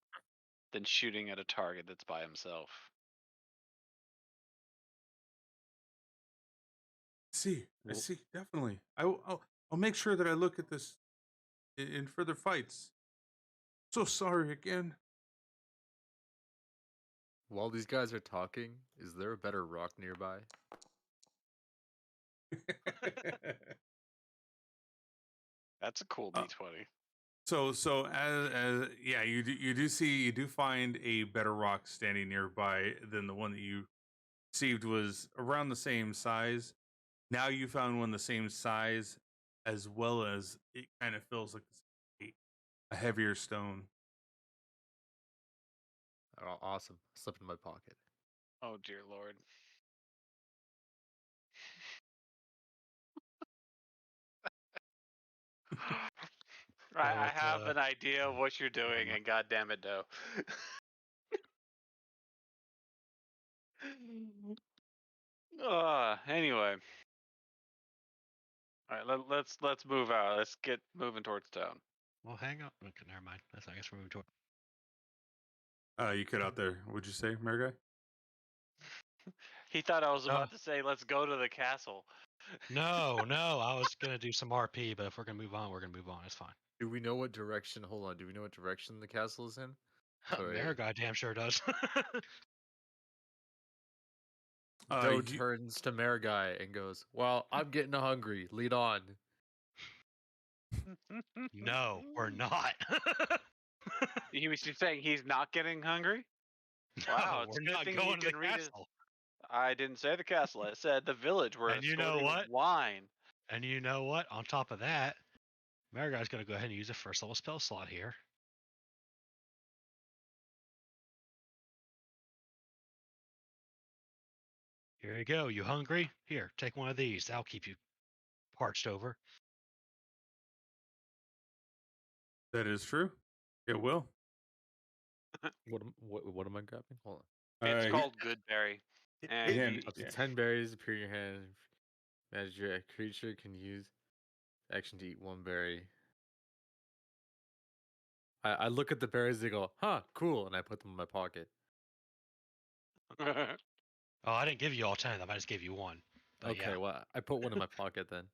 than shooting at a target that's by himself. I Well- see. Definitely. I'll make sure that I look at this in further fights. So sorry again. While these guys are talking, is there a better rock nearby? That's a cool D20. So as yeah, you do find a better rock standing nearby than the one that you received was around the same size. Now you found one the same size, as well as it kind of feels like a heavier stone. Oh, awesome. Slip in my pocket. Oh dear lord. I let's, have an idea of what you're doing, and goddamn it, no. Anyway. All right, let's move out. Let's get moving towards town. Well, hang on. Okay, never mind. I guess we're moving toward. You cut out there. Would you say, Mayor Guy? He thought I was about to say, "Let's go to the castle." No, no. I was gonna do some RP, but if we're gonna move on, we're gonna move on. It's fine. Do we know what direction? Hold on. Do we know what direction the castle is in? Sorry. Mayor goddamn sure does. Doe You- turns to Mayor Guy and goes, "Well, I'm getting hungry. Lead on." No, we're not. He was just saying he's not getting hungry. Wow, No, it's a we're good not thing going you to the can read his- castle. I didn't say the castle. I said the village. We're And you know escorting what? wine. And you know what? On top of that, Mayor guy's gonna go ahead and use a first level spell slot here. Here you go. You hungry? Here, take one of these. That'll keep you parched over. that is true. It will. What am I grabbing? Hold on. It's he- called Goodberry. And Again, you- Up to yeah. 10 berries appear in your hand. Imagine a creature can use action to eat one berry. I look at the berries, they go, huh, cool, and I put them in my pocket. Oh, I didn't give you all 10 of them. I just gave you one. But Okay, yeah. well, I put one in my pocket then.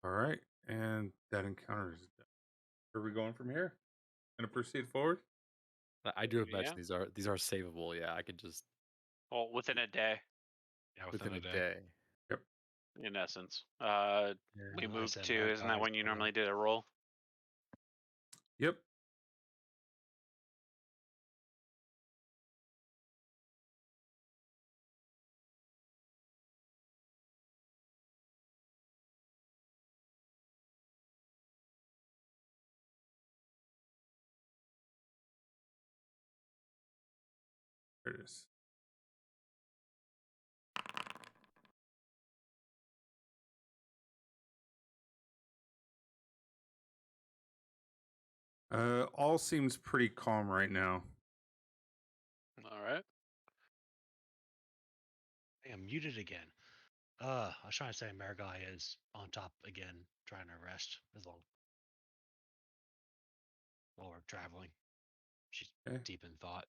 All right, and that encounter is done. Where are we going from here? Gonna proceed forward. I do imagine Yeah. these are savable. Yeah, I could just well, within a day, Yeah, within a day. in essence. Yeah, We I moved said to. Mayor Isn't that guy's when you gonna- normally did a roll? Yep. There it is. All seems pretty calm right now. All right. Hey, I'm muted again. I was trying to say Mayor guy is on top again, trying to rest as long. while we're traveling. She's Okay. deep in thought.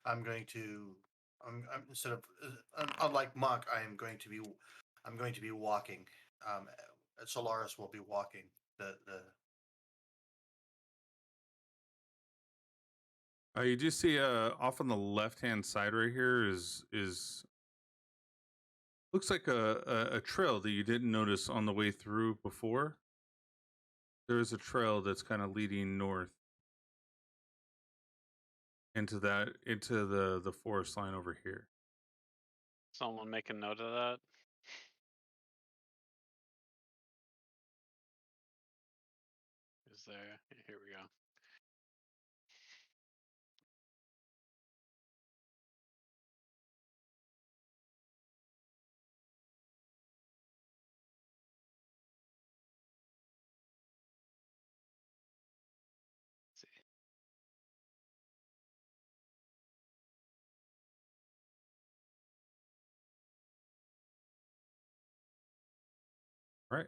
I'm going to. Instead of unlike Monk, I'm going to be walking. Solaris will be walking. The You do see off on the left hand side right here is looks like a trail that you didn't notice on the way through before. There's a trail that's kind of leading north into the forest line over here. Someone make a note of that. Is there? Here we go. Let's see. Right.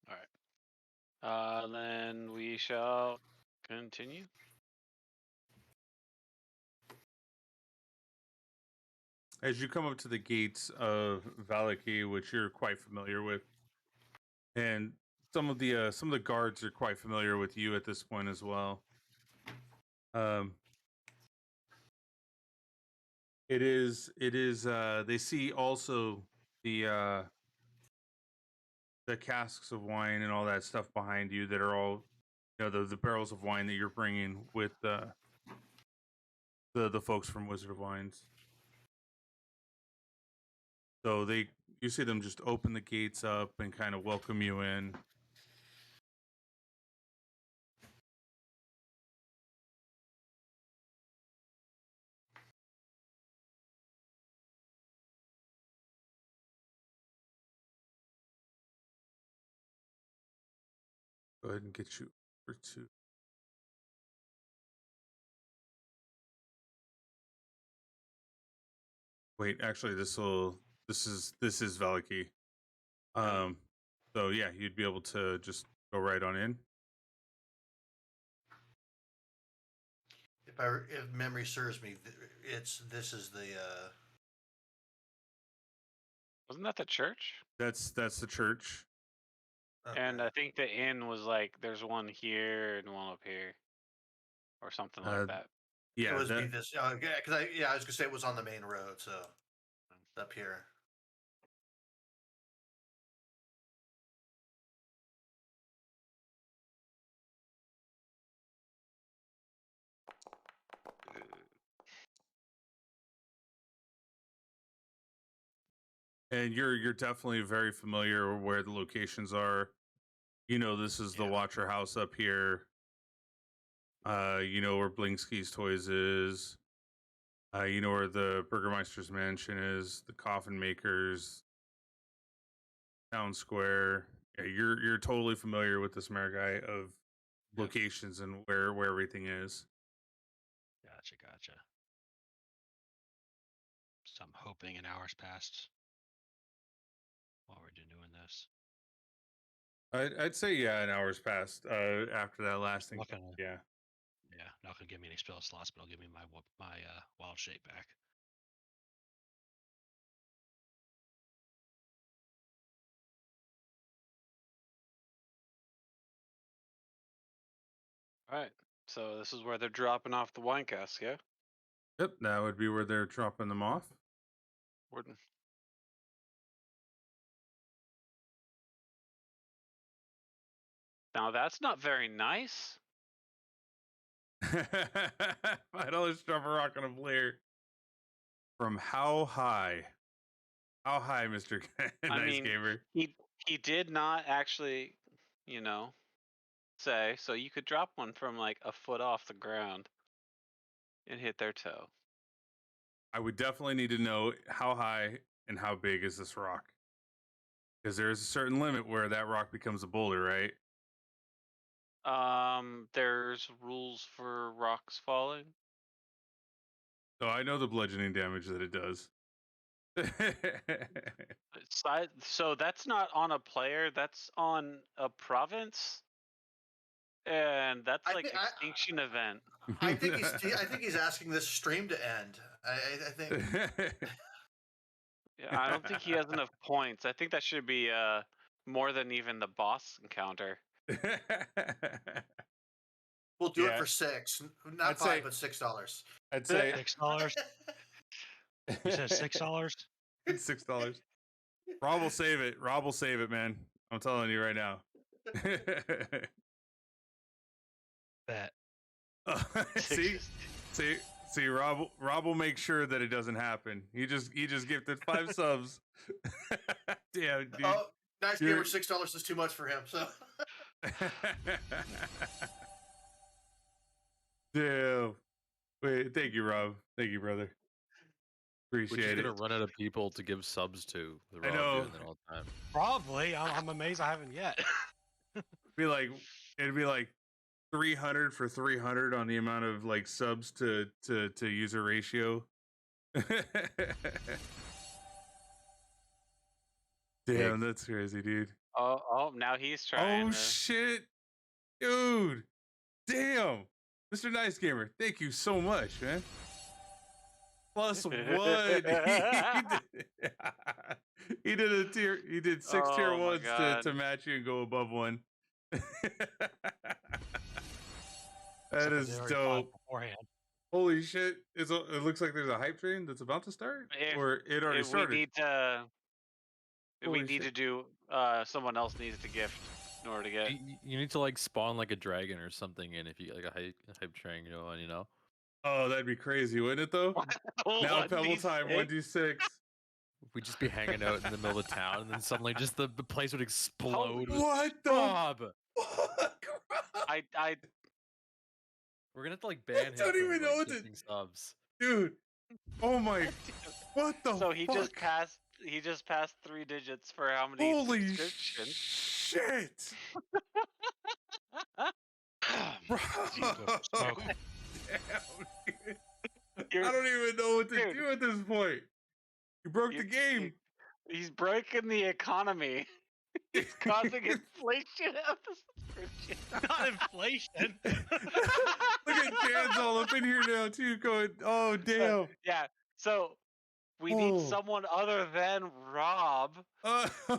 All right. Then we shall continue. As you come up to the gates of Valaki, which you're quite familiar with, and some of the guards are quite familiar with you at this point as well. It is they see also the casks of wine and all that stuff behind you that are all, the barrels of wine that you're bringing with the folks from Wizard of Wines. So you see them just open the gates up and kind of welcome you in. Go ahead and get you over to. Wait, actually, this is Valaki. So yeah, you'd be able to just go right on in. if memory serves me, this is the. Wasn't that the church? That's the church. And okay. I think the inn was like, there's one here and one up here, or something like that. Yeah, it was that, be this. Because I was gonna say it was on the main road, so it's up here. and you're definitely very familiar where the locations are. This is the Yeah. Watcher House up here. Where Blingsky's Toys is. Where the Burgermeister's Mansion is, the Coffin Makers, Town Square. Yeah, you're totally familiar with this Marigai of Yep. locations and where everything is. Gotcha. So I'm hoping an hour's passed while we're doing this. I'd say yeah, an hour's passed after that last thing. Not gonna, Yeah. not gonna give me any spell slots, but it'll give me my wild shape back. All right. So this is where they're dropping off the wine cask, yeah? Yep, that would be where they're dropping them off. Warden. Now that's not very nice. $5 drop a rock on a player. From how high? How high, Mr. Nice mean, Gamer? He did not actually, say, so you could drop one from like a foot off the ground and hit their toe. I would definitely need to know how high and how big is this rock. Because there's a certain limit where that rock becomes a boulder, right? There's rules for rocks falling. So I know the bludgeoning damage that it does. So that's not on a player. That's on a province, and that's I like thi- extinction event. I think he's asking this stream to end. I think. Yeah, I don't think he has enough points. I think that should be more than even the boss encounter. We'll do it Yeah. for 6, not I'd 5, say- but $6. I'd say $6. You said $6. $6. Rob will save it. Rob will save it, man. I'm telling you right now. Bet. See, Rob will make sure that it doesn't happen. He just gifted 5 subs. Damn, dude. Oh, nice You're- gamer. $6 is too much for him. So. Damn. Wait, thank you, Rob. Thank you, brother. We're just Appreciate gonna it. run out of people to give subs to. The I Rob know. doing that all the time. Probably. I'm amazed I haven't yet. It'd be like 300 for 300 on the amount of like subs to user ratio. Damn, that's crazy, dude. Oh, now he's trying. Oh to... shit, dude! Damn, Mr. Nice Gamer, thank you so much, man. +1. He did a tier. He did 6 tier Oh my 1s God. to match you and go above 1. Except That for is they already fought dope. beforehand. Holy shit! It looks like there's a hype train that's about to start, If- or it already If we started. need to, Holy shit. to do. Someone else needs to gift in order to get. You need to like spawn like a dragon or something in if you get like a hype train going, you know. Oh, that'd be crazy, wouldn't it? Though. Now Pebble time 1d6. We'd just be hanging out in the middle of town, and then suddenly just the place would explode. with What the? Rob! I We're gonna have to like ban him. don't from, even like, know what to- gifting subs. Dude. Oh my. What the? so he fuck? just passed. He just passed 3 digits for how many Holy subscriptions. shit! Bro. Smoke. Damn, dude. You're- I don't even know what to Dude. do at this point. You broke the You- game. He's breaking the economy. He's causing inflation of the subscription. Not inflation. Look at Dan's all up in here now too, going, "Oh damn." Yeah. So we need Oh. someone other than Rob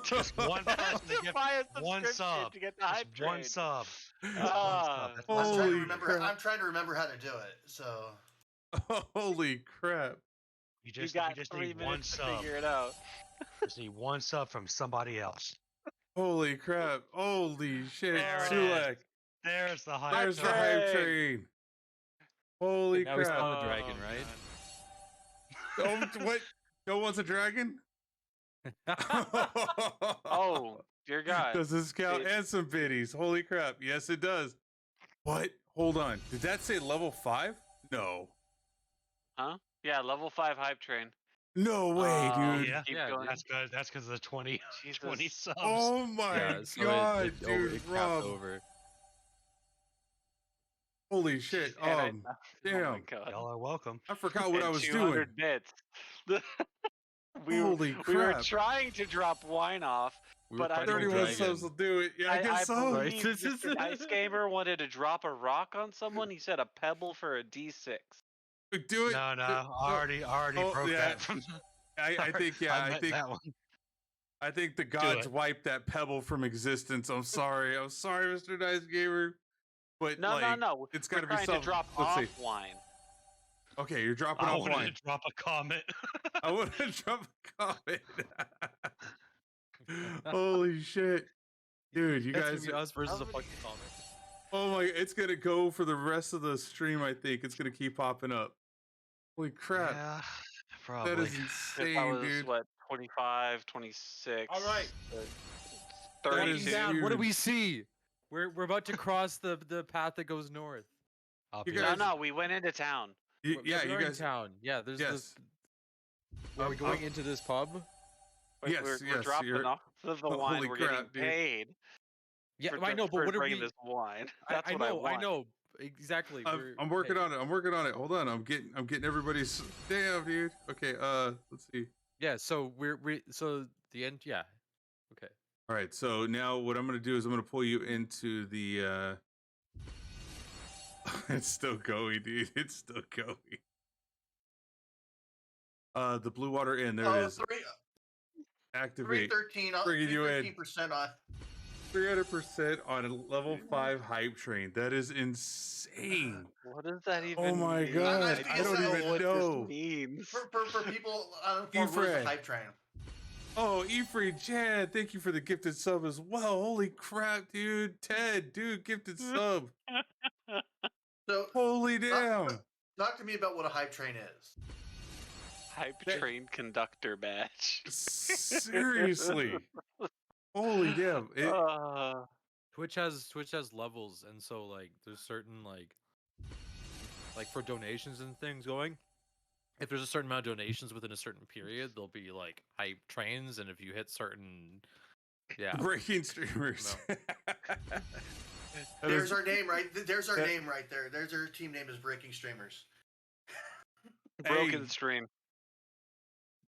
Just one person to to give buy a one subscription sub. to get the Just hype one train. sub. That's one Ah. sub. That's I'm one trying, sub. to Holy remember, crap. I'm trying to remember how to do it. So. Holy crap! You You just, got just 3 need one minutes to sub. figure it out. Just need one sub from somebody else. Holy crap! Holy shit! There it Sulek, There's the hype. there's the train. hype train. train. Holy Now we crap! spawn a dragon, Oh, right? Oh, what? No one's a dragon? Oh, dear God. Does this count? It- And some biddies. Holy crap. Yes, it does. What? Hold on. Did that say level 5? No. Yeah, level 5 hype train. No way, dude. Yeah. Keep Yeah, going. That's good. That's because of the 20, Jesus. 20 subs. Oh my Yeah, so god, it dude. capped Rob. over. Holy shit. And I- Oh my God. Y'all are welcome. I forgot what And I was 200 doing. bits. we Holy we were crap. trying to drop wine off. We were But I fighting a 31 believe- dragon. subs will do it. Yeah, I guess so. Right. believe Mr. Nice Gamer wanted to drop a rock on someone. He said a pebble for a D6. Do it. No, I already Oh, broke yeah. that from. I think, yeah, I meant think that one. I think the gods it. wiped that pebble from existence. I'm sorry. I'm sorry, Mr. Nice Gamer. But No, like, no. it's We're gotta be trying to something. drop Let's off see. wine. Okay, you're dropping I off wanted wine. to drop a comment. I want to drop a comment. Holy shit. Dude, you That's guys. gonna be us versus a How fucking comment. Oh my, it's gonna go for the rest of the stream, I think. It's gonna keep popping up. Holy crap. Yeah, probably. That is If insane, I was, dude. what, 25, 26. All right. That 32. is down. What do huge. we see? We're about to cross the path that goes north. I'll You be guys- No, we went into town. Yeah, you We're in guys. town. Yeah, there's Yes. this. Are we going into this pub? Yes, we're yes, dropping you're- off of the wine. Holy We're crap, getting dude. paid. Yeah, for I know, but what are bringing we? this wine? That's I what know, I want. know exactly. I'm working on it. I'm working on it. Hold on. I'm getting everybody's. Damn, dude. Okay. Let's see. Yeah, so so the end. Yeah, okay. All right, so now what I'm going to do is I'm going to pull you into the. It's still going, dude. It's still going. The Blue Water Inn. There it is. Activate. 313 Bringing you in. 313% off. 300% on a level 5 hype train. That is insane. What does that even Oh my mean? God, I don't even what know. this means. For people uninformed, what is Efred. the hype train? Oh, Efrey, Chad, thank you for the gifted sub as well. Holy crap, dude. Ted, dude, gifted sub. So Holy damn. talk to me about what a hype train is. Hype That- train conductor badge. Seriously. Holy damn. Twitch has levels, and so like there's certain like for donations and things going. If there's a certain amount of donations within a certain period, there'll be like hype trains, and if you hit certain, yeah, Breaking streamers. That There's is- our name right. There's our that- name right there. There's our team name is Breaking Streamers. Broken Hey. stream.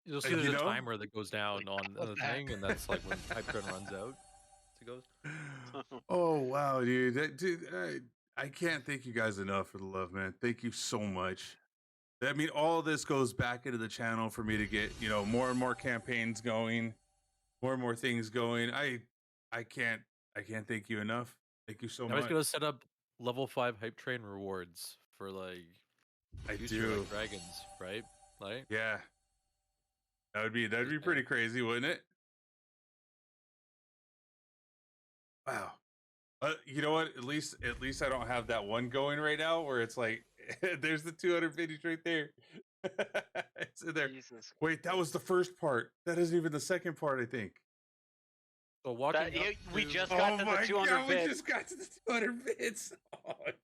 you'll see You there's a know? timer that goes down on what the the heck? thing, and that's like when hype train runs out. It goes. Oh wow, dude! I can't thank you guys enough for the love, man. Thank you so much. I mean, all this goes back into the channel for me to get more and more campaigns going, more and more things going. I can't thank you enough. Thank you so Now he's much. gonna set up level 5 hype train rewards for like I future, do. like, dragons, right? Like Yeah, that'd be pretty crazy, wouldn't it? Wow. You know what? At least I don't have that one going right now where it's like there's the 250 right there. It's in there. Jesus. Wait, that was the first part. That isn't even the second part, I think. so walking. That, up we to- just got Oh to my the 200 God, we bits. just got to the 200 bits. Oh, shit.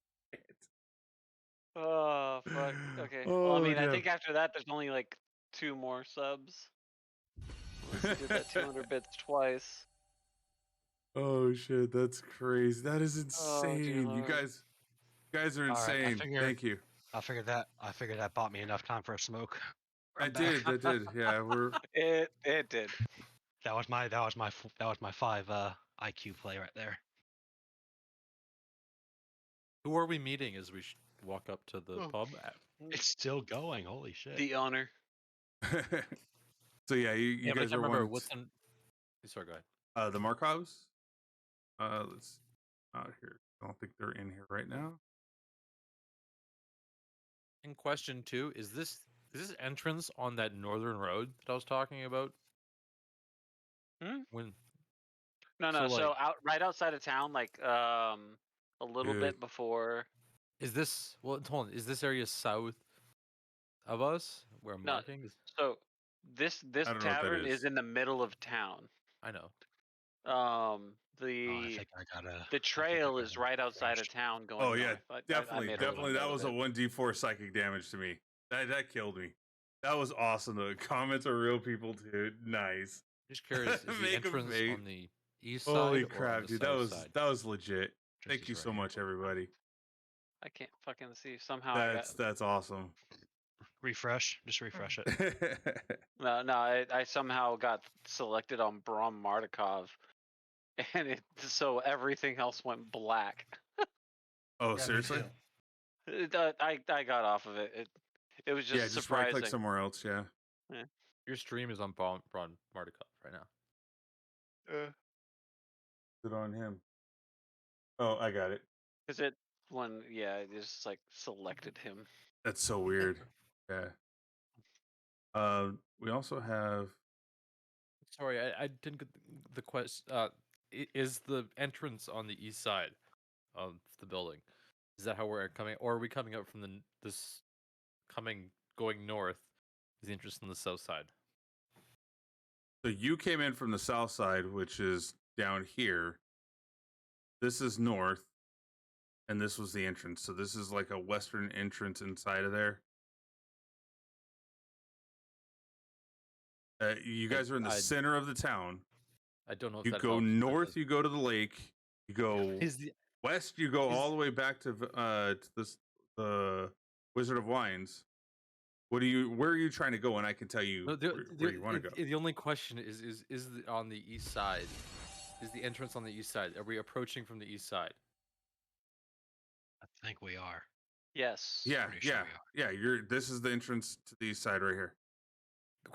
Oh fuck. Okay. Well, I Oh, mean, I damn. think after that, there's only like 2 more subs. Unless you did that 200 bits twice. Oh shit, that's crazy. That is Oh, dear insane. You Lord. guys are All right, I insane. figure- Thank you. I figured that bought me enough time for a smoke. I I'm back. did. Yeah, we're It did. That was my 5 IQ play right there. Who are we meeting as we walk up to the Oh. pub? It's still going. Holy shit! The owner. So yeah, you Yeah, but I guys can't are remember one. what's in. Sorry, go ahead. The Markovs. Let's out here. I don't think they're in here right now. In question 2, is this entrance on that northern road that I was talking about? Hmm? When No, So, so like- right outside of town, like a little Dude. bit before. is this? Well, hold on. Is this area south of us where I'm No. marking? So this I don't know what that tavern is is. in the middle of town. I know. Oh, I The think I gotta. the trail is right outside of town going Oh yeah, north. I definitely, made a little definitely. That note was of a it. 1d4 psychic damage to me. That killed me. That was awesome. The comments are real people, dude. Nice. Just curious. Is the Make 'em entrance fake. on the east side Holy or on crap, the dude. south side? That was legit. Just Thank is you right so here. much, everybody. I can't fucking see. Somehow I got That's awesome. Refresh. Just refresh it. no. I somehow got selected on Brom Mardukov, and so everything else went black. Oh, Yeah, me seriously? too. I got off of it. It was just Yeah, just right surprising. click somewhere else. Yeah. Your stream is on Braun Mardukov right now. Is it on him? Oh, I got it. Because it just like selected him. That's so weird. Yeah. We also have. Sorry, I didn't get the question. Is the entrance on the east side of the building? Is that how we're coming, or are we coming up from going north? Is the entrance on the south side? So you came in from the south side, which is down here. This is north, and this was the entrance. So this is like a western entrance inside of there. You guys are in the I- center of the town. I don't know if You that go helps, but north, does- you go to the lake. You go Is the west, you go is- all the way back to the Wizard of Wines, Where are you trying to go? And I can tell you No, where you want to go. The only question is on the east side. Is the entrance on the east side? Are we approaching from the east side? I think we are. Yes. Yeah, pretty sure yeah, we are. This is the entrance to the east side right here.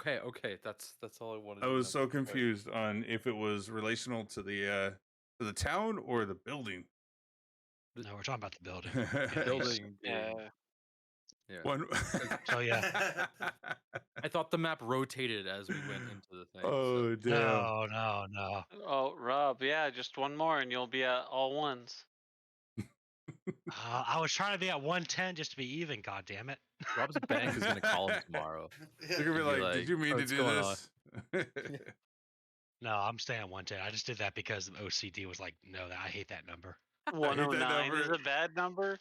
Okay, that's all I wanted. I to was know. so Okay. confused on if it was relational to the town or the building. No, we're talking about the building. Building. Yeah. Yeah. One. So, yeah. I thought the map rotated as we went into the thing. Oh damn! No. Oh, Rob, yeah, just one more and you'll be at all ones. I was trying to be at 110 just to be even. God damn it! Rob's bank is gonna call him tomorrow. They're gonna be He'd be like, "Did you mean "Oh, to what's do going on?" this?" No, I'm staying at 110. I just did that because the OCD was like, no, I hate that number. 109 is number. a bad number.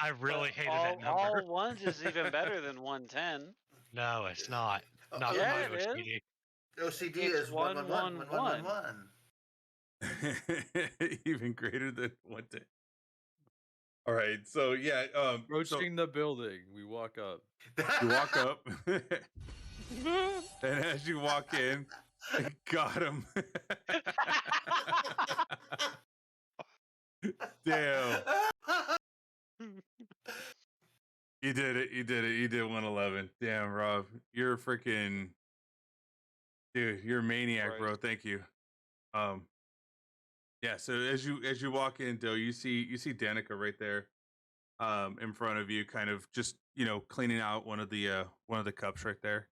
I really but hated all, that number. All ones is even better than 110. No, it's not. Oh, Not yeah, my it is. OCD. OCD It's is 111. 111. Even greater than 110. All right, so yeah, Approaching the building, we walk up. you walk up, and as you walk in, got him. Damn, you did it! You did 111. Damn, Rob, you're freaking dude. You're a maniac, bro. Thank you. Yeah. So as you walk in, Doe, you see Danica right there, in front of you, kind of just cleaning out one of the cups right there.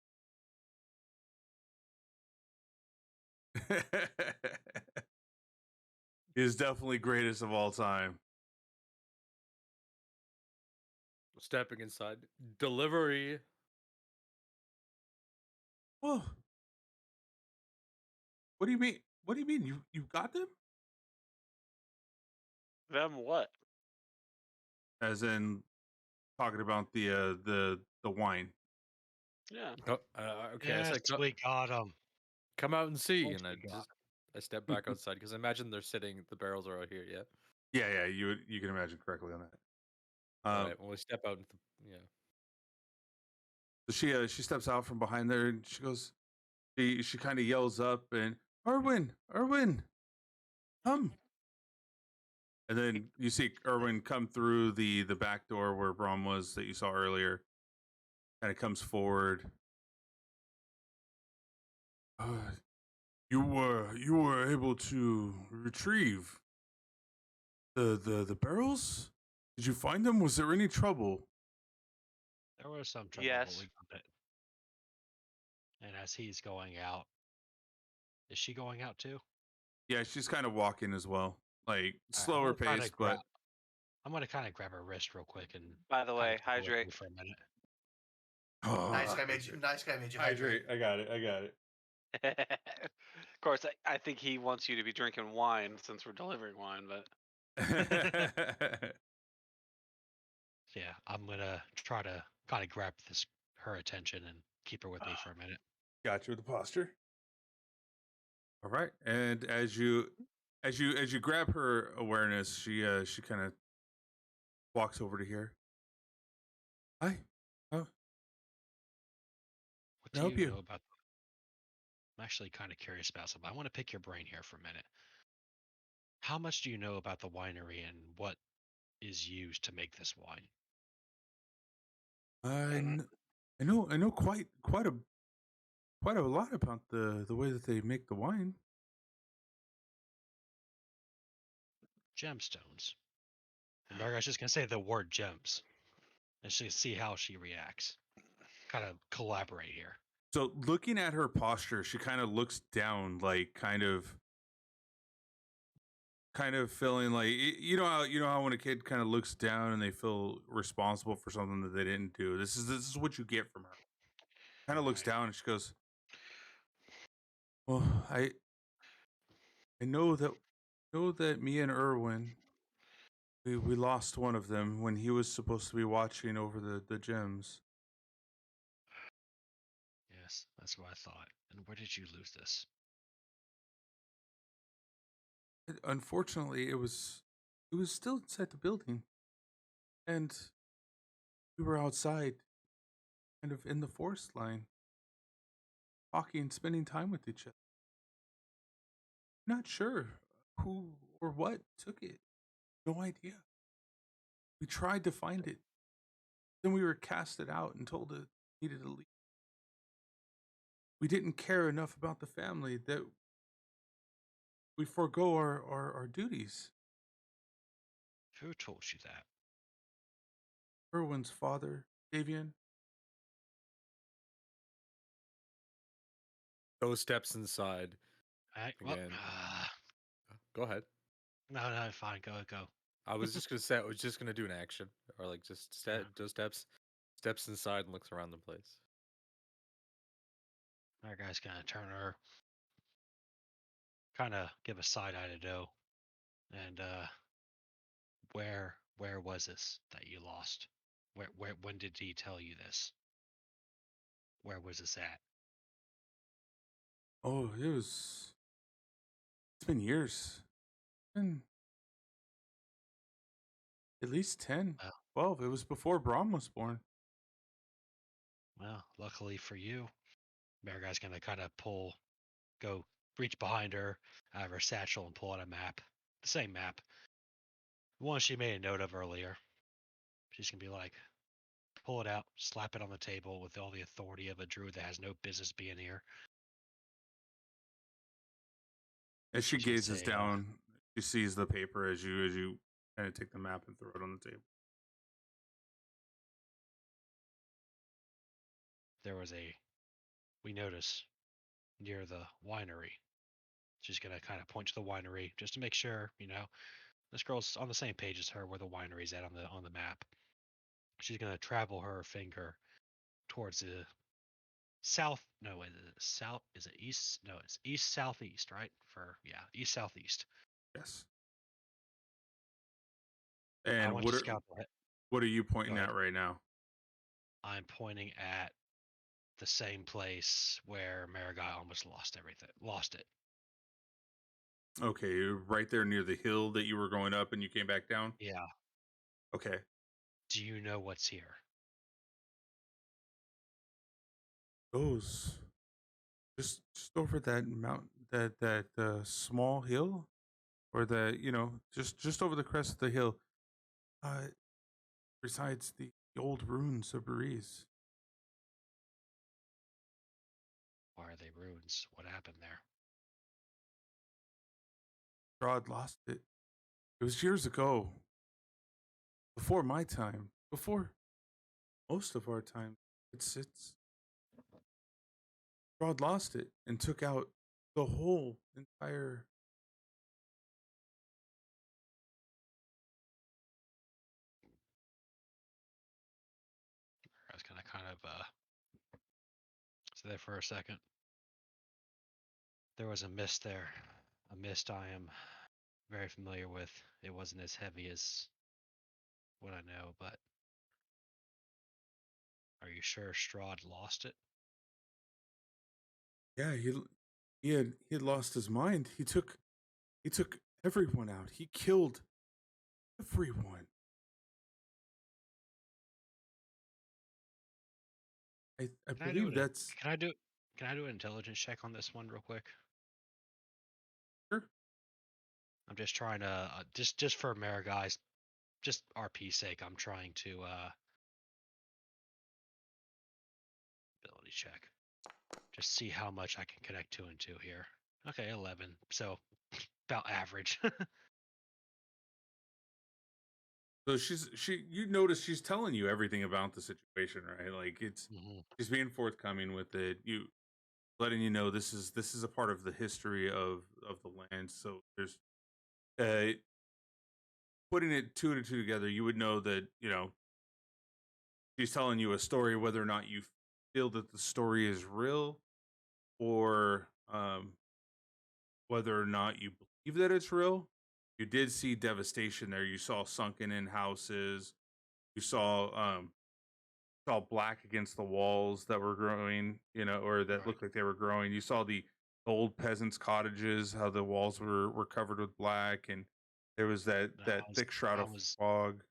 Is definitely greatest of all time. Stepping inside. Delivery. Oh, what do you mean? What do you mean? You got them? Them what? As in talking about the wine. Yeah. Oh, okay, Yes, I said, we got them. come out and see. course And I we got step back outside because I imagine they're sitting. The barrels are out here. Yeah. Yeah, you can imagine correctly on that. All right. When we step out, So she steps out from behind there and she goes. She kind of yells up and Erwin, come. And then you see Erwin come through the back door where Brom was that you saw earlier. Kind of comes forward. You were able to retrieve the barrels? Did you find them? Was there any trouble? There was some trouble, Yes. but we got it. And as he's going out, is she going out too? Yeah, she's kind of walking as well, like All right, slower pace, but I'm gonna kind of grab her wrist real quick and. By the kinda way, keep her with me hydrate. for a minute. Nice guy made you. Nice guy made you hydrate. hydrate. I got it. Of course, I think he wants you to be drinking wine since we're delivering wine, but Yeah, I'm gonna try to kind of grab her attention and keep her with me for a minute. Got you with the posture. All right, and as you grab her awareness, she kind of walks over to here. Hi. What Can I do help you you? know about? I'm actually kind of curious about something. I want to pick your brain here for a minute. How much do you know about the winery and what is used to make this wine? I know quite a lot about the way that they make the wine. Gemstones. Remember, I was just gonna say the word gems, and she see how she reacts. Kind of collaborate here. So looking at her posture, she kind of looks down, like kind of feeling like you know how when a kid kind of looks down and they feel responsible for something that they didn't do. This is what you get from her. Kind of looks Right. down and she goes, "Well, I know that me and Erwin, we lost one of them when he was supposed to be watching over the gems. Yes, that's what I thought. And where did you lose this? Unfortunately, it was still inside the building, and we were outside. kind of in the forest line, talking and spending time with each other. Not sure who or what took it. No idea. We tried to find it. Then we were casted out and told it needed to leave. We didn't care enough about the family that we forego our duties. Who told you that? Erwin's father, Davian. Those steps inside. Well, Again. Go ahead. no, fine. Go. I was just gonna say I was just gonna do an action, or like just those steps inside and looks around the place. Our guy's gonna turn her, kind of give a side eye to Doe, and where was this that you lost? Where when did he tell you this? Where was this at? Oh, it's been years. Been at least 10, Wow. 12. It was before Brahm was born. Well, luckily for you, Bear guy's gonna kind of go reach behind her, out of her satchel, and pull out a map. The same map, the one she made a note of earlier. She's gonna be like, pull it out, slap it on the table with all the authority of a druid that has no business being here. As she She's gonna gazes say, down, she sees the paper as you kind of take the map and throw it on the table. We notice near the winery. She's gonna kind of point to the winery just to make sure, this girl's on the same page as her where the winery's at on the map. She's gonna travel her finger towards the south. No, is it south? Is it east? No, it's east southeast, right? East southeast. Yes. I And want to scout the. what are you Go pointing ahead. at right now? I'm pointing at the same place where Marigai almost lost it. Okay, you're right there near the hill that you were going up and you came back down? Yeah. Okay. Do you know what's here? Goes just over that mountain, that small hill, or just over the crest of the hill. Besides the old ruins of Beriz. Why are they ruins? What happened there? Strahd lost it. It was years ago. Before my time. Before most of our time. It's Strahd lost it and took out the whole entire. I was gonna kind of stay there for a second. There was a mist there. A mist I am very familiar with. It wasn't as heavy as what I know, but are you sure Strahd lost it? Yeah, he had lost his mind. He took everyone out. He killed everyone. I believe that's Can I do an intelligence check on this one real quick? sure. I'm just trying to just for Mariguy's, just RP's sake. I'm trying to ability check, just see how much I can connect 2 and 2 here. Okay, 11. So about average. So you notice she's telling you everything about the situation, right? Like she's being forthcoming with it. You letting you know this is a part of the history of the land. So there's putting it 2 and 2 together, you would know that, she's telling you a story, whether or not you feel that the story is real, or whether or not you believe that it's real. You did see devastation there. You saw sunken in houses. You saw black against the walls that were growing, or that Right. looked like they were growing. You saw the old peasants' cottages, how the walls were covered with black, and there was that thick shroud of fog.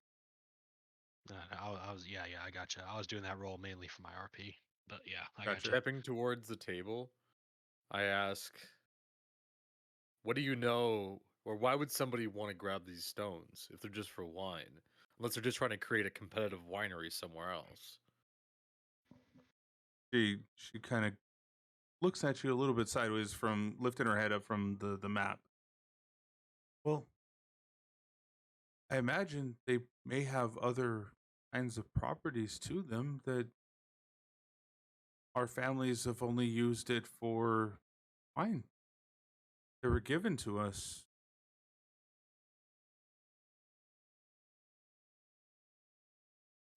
I was yeah, I gotcha. I was doing that roll mainly for my RP, but yeah, I Gotcha. gotcha. Stepping towards the table, I ask, what do you know, or why would somebody want to grab these stones if they're just for wine? Unless they're just trying to create a competitive winery somewhere else. She kind of looks at you a little bit sideways from lifting her head up from the map. Well, I imagine they may have other kinds of properties to them that our families have only used it for wine. They were given to us.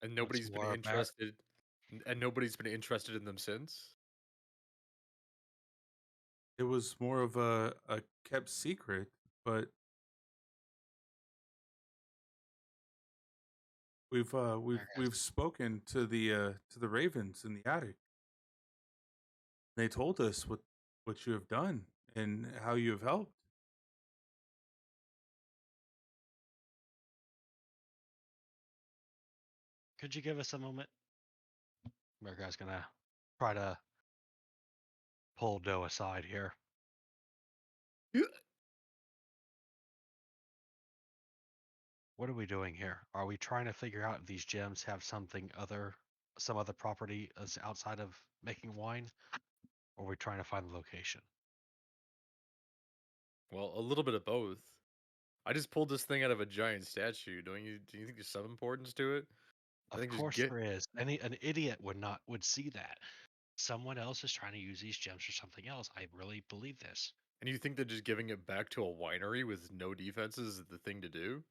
And nobody's been more interested and nobody's been interested in them since? It was more of a kept secret, but we've spoken to the ravens in the attic. They told us what you have done and how you have helped. Could you give us a moment? Mergai's gonna try to pull Doe aside here. What are we doing here? Are we trying to figure out if these gems have some other property as outside of making wine? Or are we trying to find the location? Well, a little bit of both. I just pulled this thing out of a giant statue. Do you think there's some importance to it? I Of think just course get there is. An idiot would see that. Someone else is trying to use these gems for something else. I really believe this. And you think that just giving it back to a winery with no defenses is the thing to do?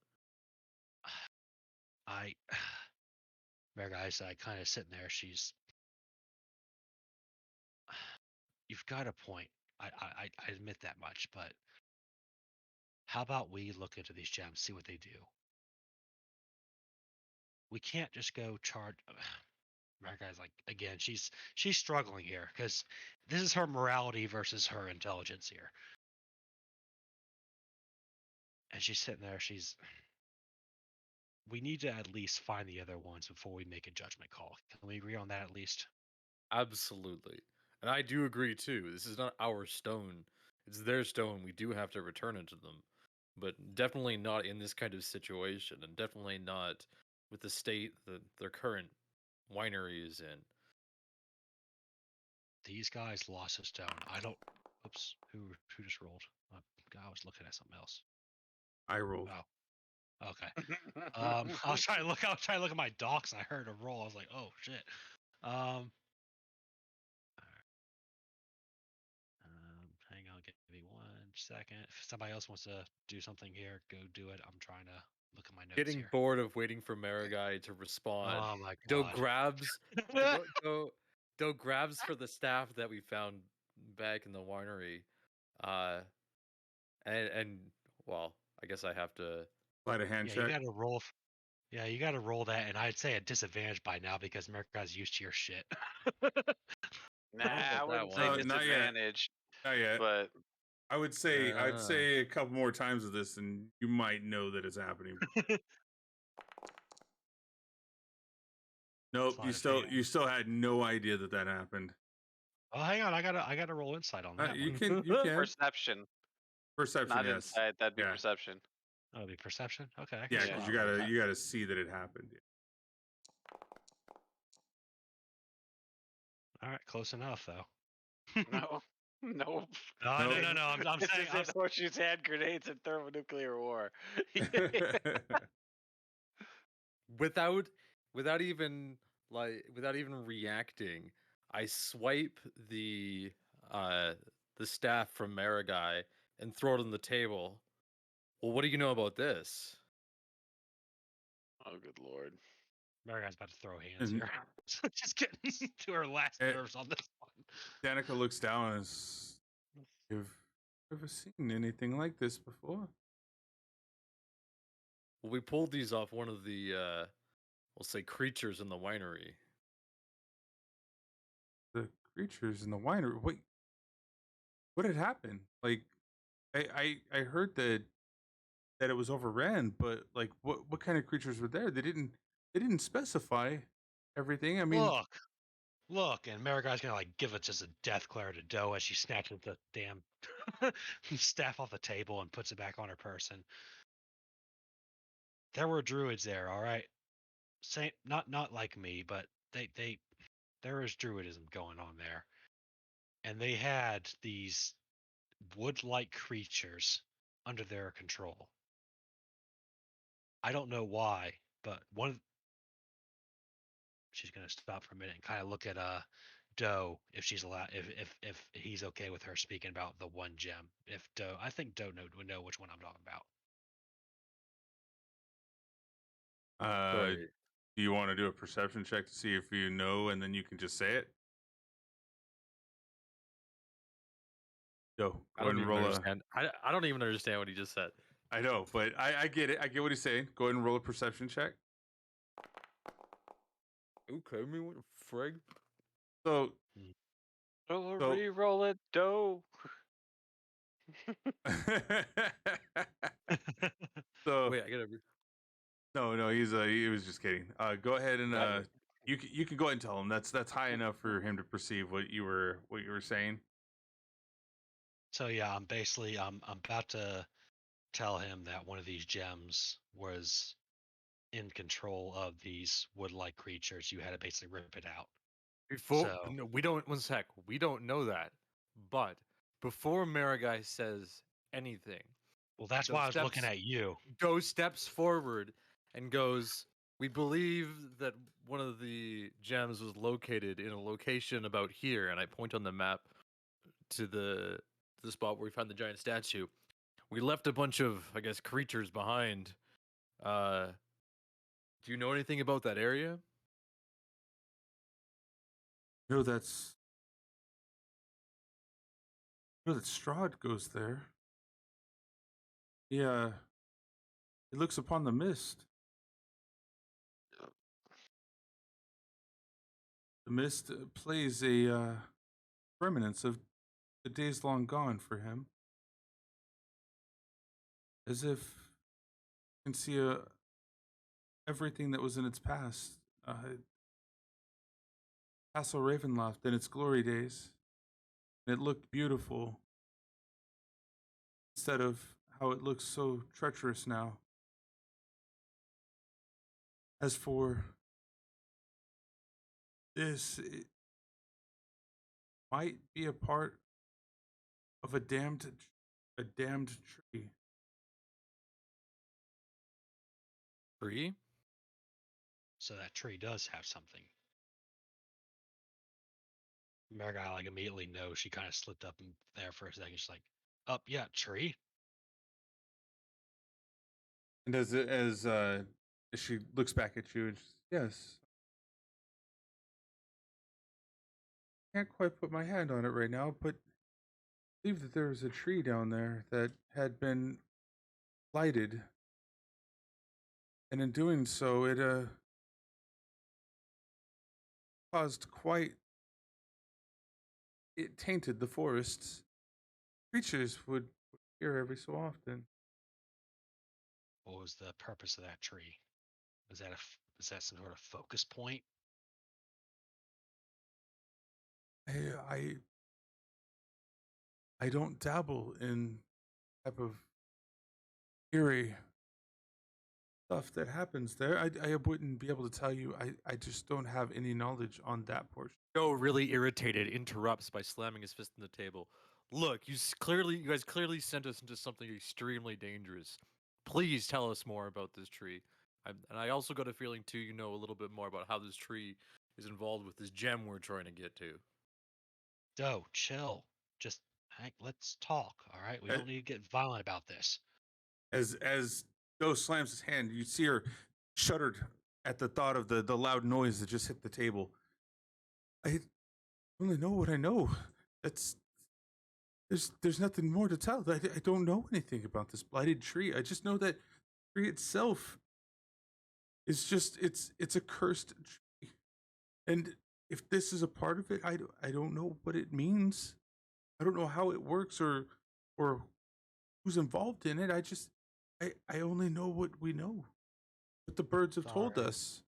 Mergai's kind of sitting there. You've got a point. I admit that much, but how about we look into these gems, see what they do? We can't just go charge. Mergai's like, again, she's struggling here because this is her morality versus her intelligence here. And she's sitting there. We need to at least find the other ones before we make a judgment call. Can we agree on that at least? Absolutely. And I do agree too. This is not our stone. It's their stone. We do have to return it to them. But definitely not in this kind of situation, and definitely not with the state that their current winery is in. These guys lost a stone. I don't. Oops. Who just rolled? I was looking at something else. I rolled. Oh. Okay. I was trying to look at my docs and I heard a roll. I was like, oh shit. Hang on, give me 1 second. If somebody else wants to do something here, go do it. I'm trying to look at my notes Getting here. bored of waiting for Marigai to respond. Oh my Doe god. grabs Doe grabs for the staff that we found back in the winery. And well, I guess I have to Slide a hand Yeah, check. you gotta roll. Yeah, you gotta roll that, and I'd say a disadvantage by now because America's used to your shit. Nah, I that wouldn't one. say Not yet. disadvantage, Not yet. but I'd say a couple more times of this, and you might know that it's happening. Nope, Sleight of hand. you still had no idea that happened. Oh, hang on, I gotta roll insight on that You one. can perception, perception, not yes. insight. That'd be Yeah. perception. Oh, it'd be perception. Okay. I can Yeah, see because that. you gotta see that it happened. All right, close enough though. No, nope. No. Nope. I'm This saying. isn't horseshoes, hand grenades, and thermonuclear war. without even reacting, I swipe the staff from Marigai and throw it on the table. Well, what do you know about this? Oh, good lord. Mariguy's about to throw hands And- here. Just getting to her last Eh, nerves on this one. Danica looks down and says, "You've ever seen anything like this before?" Well, we pulled these off one of the we'll say creatures in the winery. The creatures in the winery. What had happened? Like, I heard that it was overran, but like, what kind of creatures were there? They didn't they didn't specify everything. I mean, Look, and Mariguy's gonna like give it just a death glare to Doe as she snatches the damn staff off the table and puts it back on her person. There were druids there, all right. Same, not like me, but there was druidism going on there, and they had these wood-like creatures under their control. I don't know why, but she's gonna stop for a minute and kind of look at Doe if she's allowed, if he's okay with her speaking about the one gem. If Doe, I think Doe would know which one I'm talking about. do you want to do a perception check to see if you know, and then you can just say it? Go I ahead don't and even roll a. understand. I don't even understand what he just said. I know, but I get it. I get what he's saying. Go ahead and roll a perception check. Okay, me what frig? So, Oh, So- re-roll it, Doe. so Wait, I gotta. no, he was just kidding. Go ahead and Got it. you can go ahead and tell him that's high enough for him to perceive what you were saying. So yeah, I'm about to tell him that one of these gems was in control of these wood-like creatures. You had to basically rip it out. Before So- no, we don't. One sec. We don't know that. But before Marigai says anything, Well, that's Those why I was looking steps- at you. Doe steps forward and goes, "We believe that one of the gems was located in a location about here." And I point on the map to the spot where we found the giant statue. We left a bunch of, I guess, creatures behind. Do you know anything about that area? No, that's. No, that Strahd goes there. Yeah. It looks upon the mist. The mist plays a remnants of the days long gone for him. As if you can see everything that was in its past. Castle Ravenloft in its glory days. And it looked beautiful instead of how it looks so treacherous now. As for this, it might be a part of a damned tree. Tree? So that tree does have something. Marigai like immediately knows. She kind of slipped up in there for a second. She's like, "Up, yeah, tree." And as she looks back at you and she says, yes. Can't quite put my hand on it right now, but I believe that there was a tree down there that had been lighted. And in doing so, it caused it tainted the forests. Creatures would appear every so often. What was the purpose of that tree? Is that some sort of focus point? I don't dabble in type of eerie stuff that happens there. I wouldn't be able to tell you. I just don't have any knowledge on that portion. Joe, really irritated, interrupts by slamming his fist on the table. Look, you guys clearly sent us into something extremely dangerous. Please tell us more about this tree. And I also got a feeling too, you know a little bit more about how this tree is involved with this gem we're trying to get to. Doe, chill. Just let's talk. All right, we Uh, don't need to get violent about this. As Joe slams his hand, you see her shuddered at the thought of the loud noise that just hit the table. I only know what I know. There's nothing more to tell. I don't know anything about this blighted tree. I just know that the tree itself is just it's a cursed tree. And if this is a part of it, I don't know what it means. I don't know how it works or who's involved in it. I only know what we know. What the birds have told Alright. us.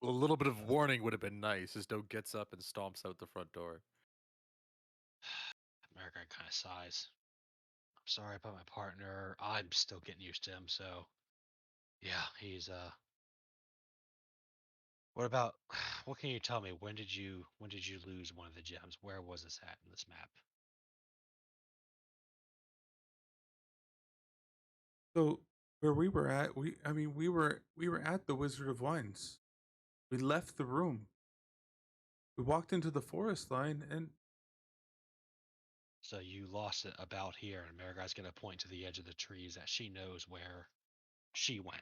A little bit of warning would have been nice as Doe gets up and stomps out the front door. America kind of sighs. I'm sorry about my partner. I'm still getting used to him, so yeah, he's What about what can you tell me? When did you lose one of the gems? Where was this at in this map? So where we were at, we were at the Wizard of Wines. We left the room. We walked into the forest line, and So you lost it about here, and Mariguy's gonna point to the edge of the trees that she knows where she went.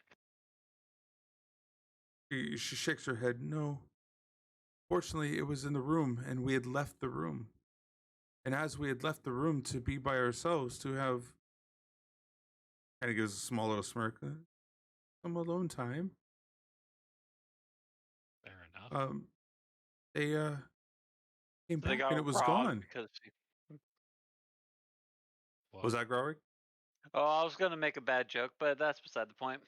she shakes her head. No, fortunately, it was in the room, and we had left the room. And as we had left the room to be by ourselves, to have, kind of gives a small little smirk, some alone time. Fair enough. They came They back got and it was robbed gone. because she... Was that Growing? Oh, I was gonna make a bad joke, but that's beside the point.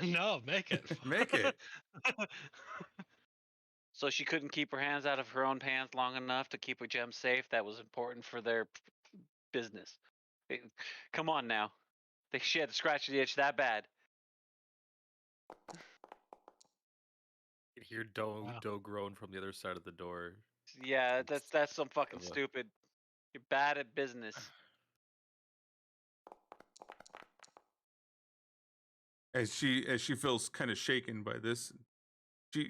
No, make it. Make it. So she couldn't keep her hands out of her own pants long enough to keep her gems safe. That was important for their business. Come on now, she had to scratch the itch that bad. You hear Doe Wow. groan from the other side of the door. Yeah, that's some fucking Yeah. stupid. You're bad at business. As she feels kind of shaken by this,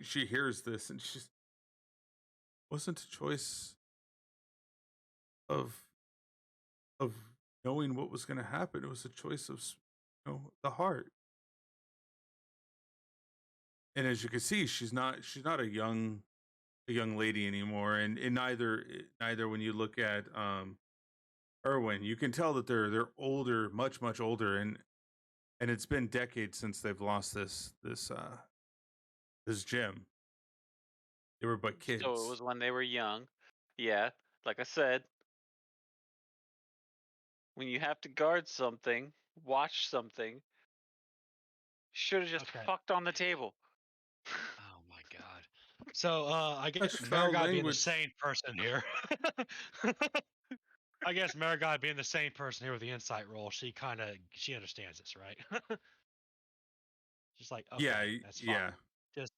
she hears this and she's, wasn't a choice of knowing what was going to happen. It was a choice of the heart. And as you can see, she's not a young lady anymore, and neither when you look at Erwin, you can tell that they're older, much older, and it's been decades since they've lost this gem. They were but kids. So it was when they were young. Yeah, like I said, when you have to guard something, watch something, should have just Okay. fucked on the table. Oh my god. So I guess That's foul Marigai being the language. sane person here. I guess Marigai being the sane person here with the insight roll, she understands this, right? Just like, okay, Yeah, that's fine. yeah. Just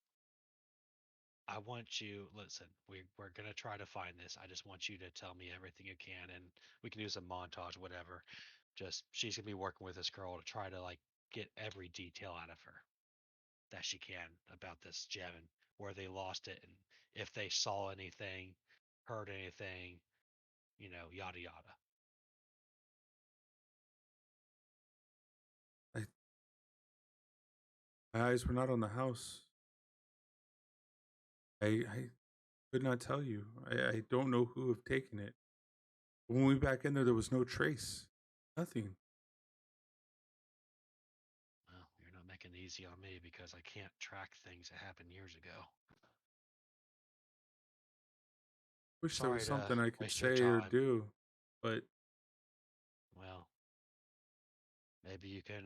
I want you listen, we're gonna try to find this. I just want you to tell me everything you can, and we can do some montage, whatever. Just she's gonna be working with this girl to try to like get every detail out of her that she can about this gem and where they lost it and if they saw anything, heard anything, yada yada. My eyes were not on the house. I could not tell you. I don't know who have taken it. When we back in there was no trace. Nothing. Well, you're not making it easy on me because I can't track things that happened years ago. Wish there was Sorry to something I could waste your say or time. do, but Well, maybe you can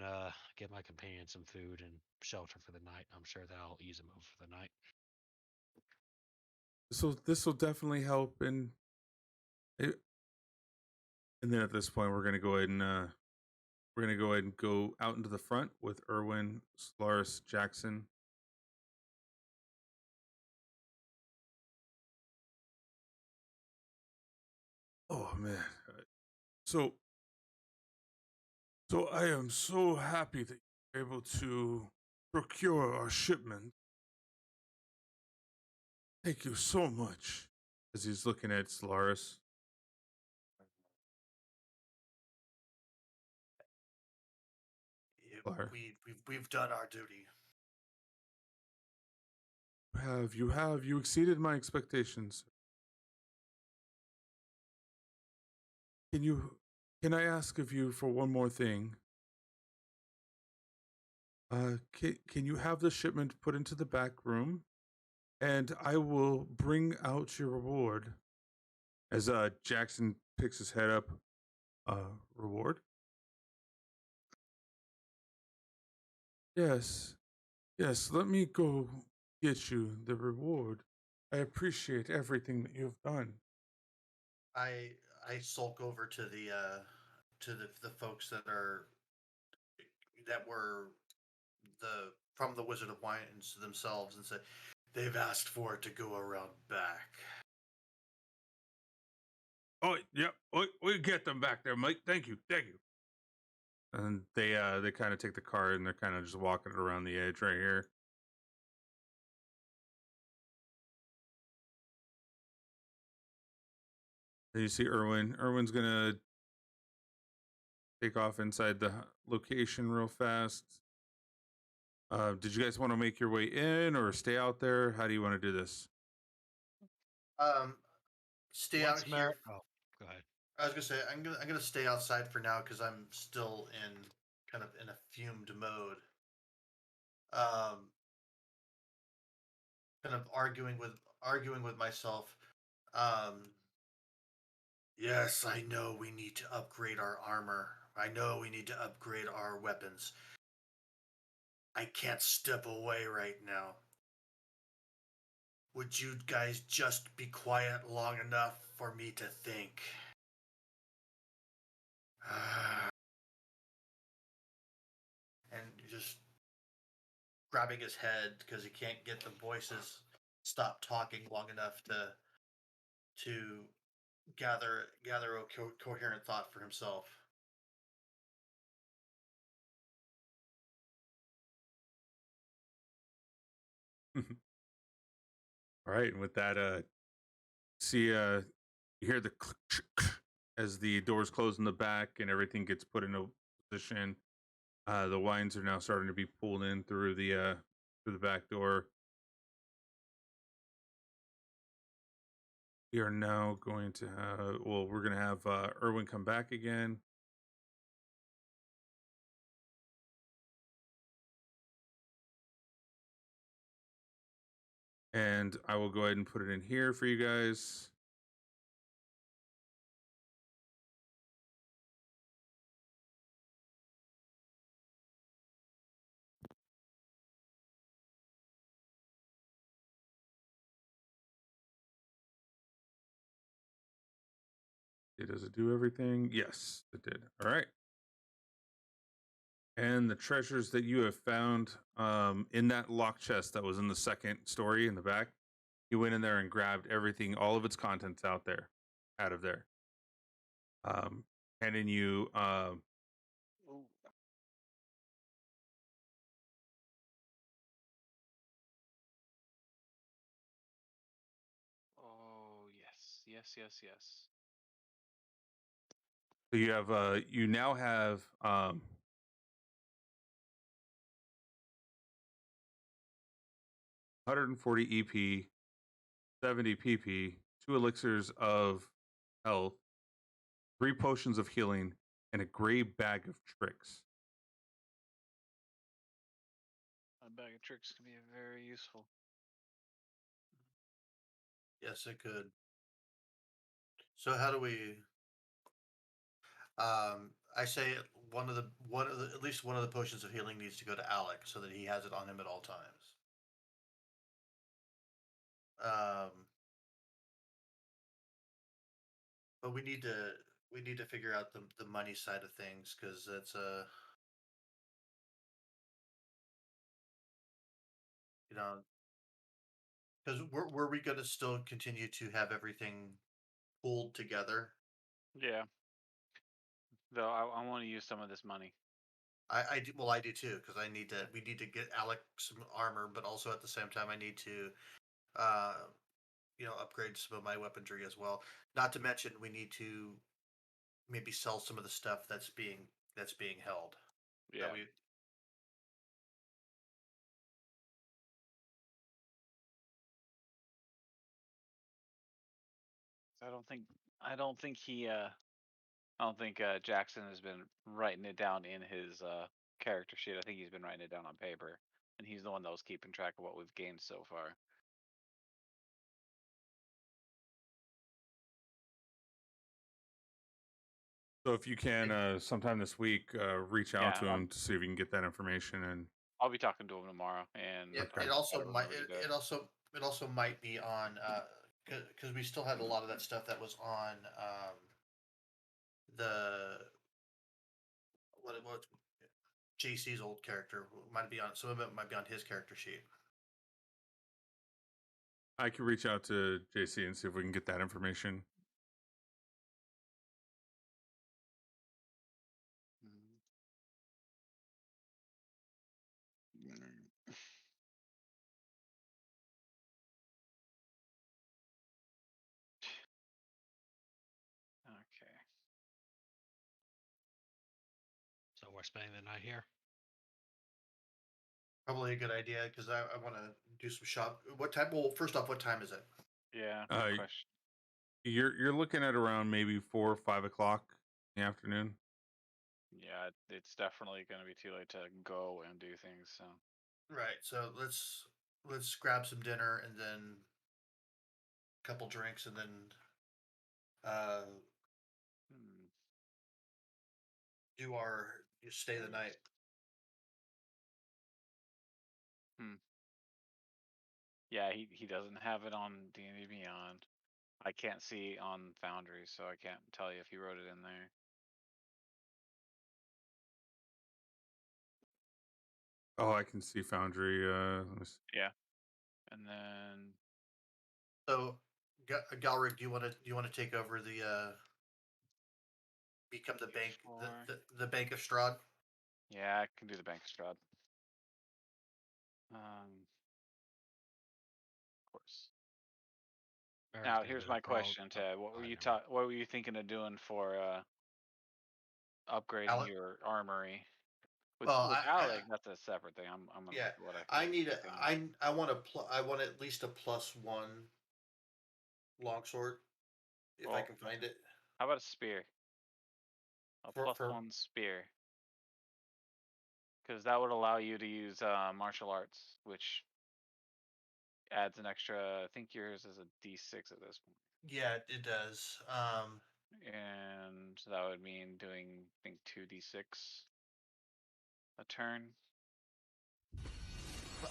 get my companion some food and shelter for the night. I'm sure that'll ease him over for the night. this will definitely help. And then at this point, we're gonna go ahead and go out into the front with Erwin, Solaris, Jackson. Oh man, so I am so happy that you're able to procure our shipment. Thank you so much. As he's looking at Solaris. Fire. We've done our duty. You exceeded my expectations. Can I ask of you for one more thing? Can you have the shipment put into the back room, and I will bring out your reward. As Jackson picks his head up, reward. Yes. Let me go get you the reward. I appreciate everything that you've done. I sulk over to the folks that were from the Wizard of Wines themselves and say they've asked for it to go around back. Oh, yeah, we get them back there, Mike. Thank you. And they kind of take the cart and they're kind of just walking it around the edge right here. Then you see Erwin. Erwin's gonna take off inside the location real fast. Did you guys want to make your way in or stay out there? How do you want to do this? Stay Once out Mar- here. Oh, go ahead. I was gonna say I'm gonna stay outside for now because I'm still kind of in a fumed mode. Kind of arguing with myself. Yes, I know we need to upgrade our armor. I know we need to upgrade our weapons. I can't step away right now. Would you guys just be quiet long enough for me to think? And just grabbing his head because he can't get the voices stop talking long enough to gather a coherent thought for himself. All right, and with that, see, you hear the click as the doors close in the back and everything gets put into position. The wines are now starting to be pulled in through the back door. We are now going to have, we're going to have Erwin come back again. And I will go ahead and put it in here for you guys. Does it do everything? Yes, it did. All right. And the treasures that you have found in that locked chest that was in the second story in the back, you went in there and grabbed everything, all of its contents out of there. Handing you Oh yes. so you now have 140 EP, 70 PP, 2 elixirs of health, 3 potions of healing, and a gray bag of tricks. A bag of tricks can be very useful. Yes, it could. So how do we? I say at least one of the potions of healing needs to go to Alec so that he has it on him at all times. But we need to figure out the money side of things because it's you know because were we going to still continue to have everything pulled together? Yeah. Though I want to use some of this money. I do, well, I do too because we need to get Alec some armor, but also at the same time I need to upgrade some of my weaponry as well. Not to mention we need to maybe sell some of the stuff that's being held. Yeah. I don't think Jackson has been writing it down in his character sheet. I think he's been writing it down on paper, and he's the one that was keeping track of what we've gained so far. So if you can, sometime this week, reach out Yeah, to him to see if you can get that information and I'll be talking to him tomorrow, and It, Okay. it also I'll might. remember to do It also might be on because we still had a lot of that stuff that was on the what JC's old character might be on. Some of it might be on his character sheet. I can reach out to JC and see if we can get that information. Okay. So we're spending the night here. Probably a good idea because I want to do some shop. What time? Well, first off, what time is it? Yeah. Good Uh, question. You're looking at around maybe 4 or 5 o'clock in the afternoon. Yeah, it's definitely going to be too late to go and do things. So Right. So let's grab some dinner and then a couple drinks and then hmm. do our stay the night. Yeah, he doesn't have it on D&D Beyond. I can't see on Foundry, so I can't tell you if he wrote it in there. Oh, I can see Foundry. Let me see. Yeah, and then So, Galric, do you want to take over the become the bank Sure. the bank of Strahd? Yeah, I can do the Bank of Strahd. Of course. Now, Everything here's is my wrong. question, Ted. What were I you never- What were you thinking of doing for upgrading Alec? your armory? With Well, Alec, that's a separate thing. I'm gonna yeah, look at what I can I need get things. I want I want at least a +1 longsword if I Well, can find it. how about a spear? A For +1 spear. Because that would allow you to use martial arts, which adds an extra. I think yours is a D6 at this point, yeah, it does. and that would mean doing I think 2d6 a turn.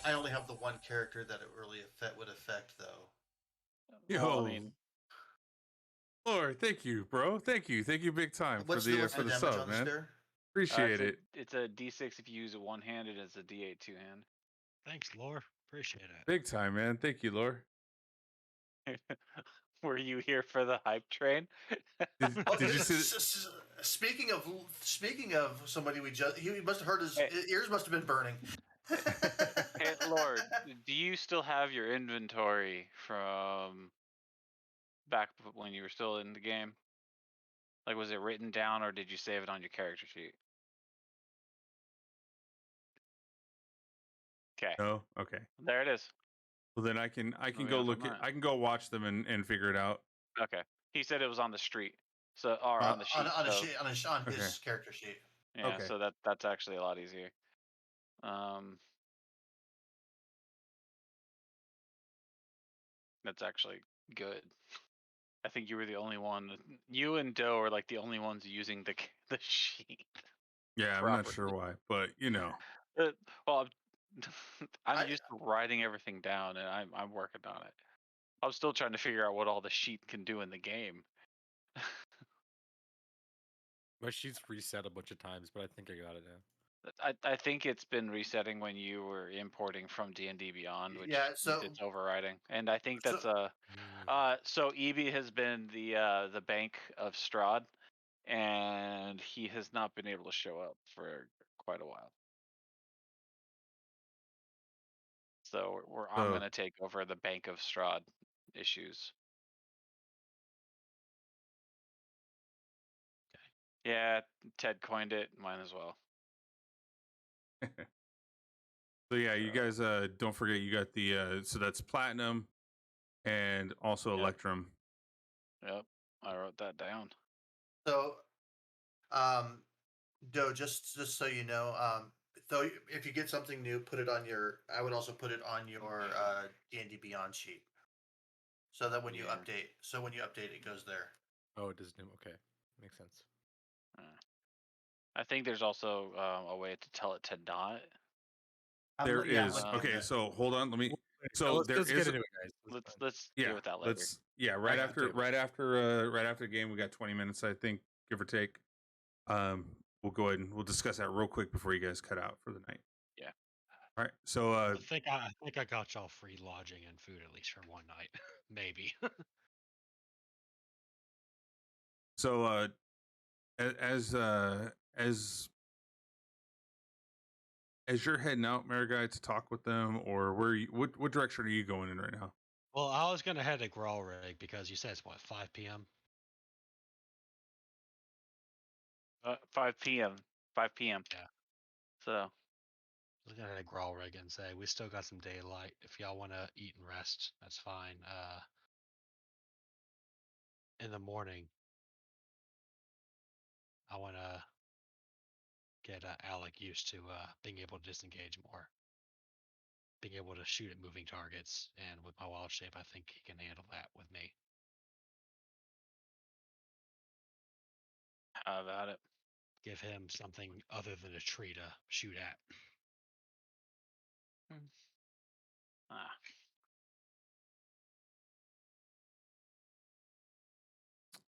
I only have the one character that it really would affect though. Yo, Well, I mean, Lord, thank you, bro. Thank you big time What's for the the what's for the the damage sub, on the man. spear? Appreciate it. it's a D6 if you use it one-handed. It's a D8 two-hand. Thanks, Lore. Appreciate it. Big time, man. Thank you, Lore. Were you here for the hype train? Did you see? Speaking of somebody he must have heard his Hey. ears must have been burning. Hey, Lord, do you still have your inventory from back when you were still in the game? Like, was it written down or did you save it on your character sheet? Okay, No. Okay. there it is. Well, then I can Moving go on from look at. that. I can go watch them and figure it out. Okay, he said it was on the street, so or on the sheet. on Okay. his character sheet. Yeah, Okay. so that's actually a lot easier. That's actually good. I think you were the only one. You and Doe are like the only ones using the sheet. Yeah, I'm not sure why, but you know. Well, I'm I- used to writing everything down, and I'm working on it. I'm still trying to figure out what all the sheet can do in the game. My sheet's reset a bunch of times, but I think I got it now. I think it's been resetting when you were importing from D&D Beyond, which Yeah, so- it's overriding, and I think So- that's so EB has been the bank of Strahd, and he has not been able to show up for quite a while. So I'm So- gonna take over the bank of Strahd issues. Yeah, Ted coined it. Mine as well. So yeah, you guys don't forget you got the so that's platinum and also Yep. electrum. Yep, I wrote that down. So, Doe, just so you know, though, if you get something new, put it on your. I would also put it on your D&D Beyond sheet, so that when you Yeah. update, it goes there. Oh, it does new. Okay, makes sense. I think there's also a way to tell it to not. There is. Yeah, let me Okay, know. so hold on. Let me. So let's there just is. get into it, guys. Let's Yeah, deal with that later. let's. Yeah, right got after, you. right after the game, we got 20 minutes, I think, give or take. We'll go ahead and we'll discuss that real quick before you guys cut out for the night. Yeah. All right. So I think I got y'all free lodging and food at least for one night, maybe. so as you're heading out, Marigai, to talk with them, or what direction are you going in right now? Well, I was gonna head to Gralrig because you said it's what 5 p.m. 5 p.m. 5 p.m. Yeah. So I was gonna head to Gralrig and say we still got some daylight. If y'all want to eat and rest, that's fine. In the morning, I want to get Alec used to being able to disengage more, being able to shoot at moving targets, and with my wild shape, I think he can handle that with me. how about it? Give him something other than a tree to shoot at. Ah,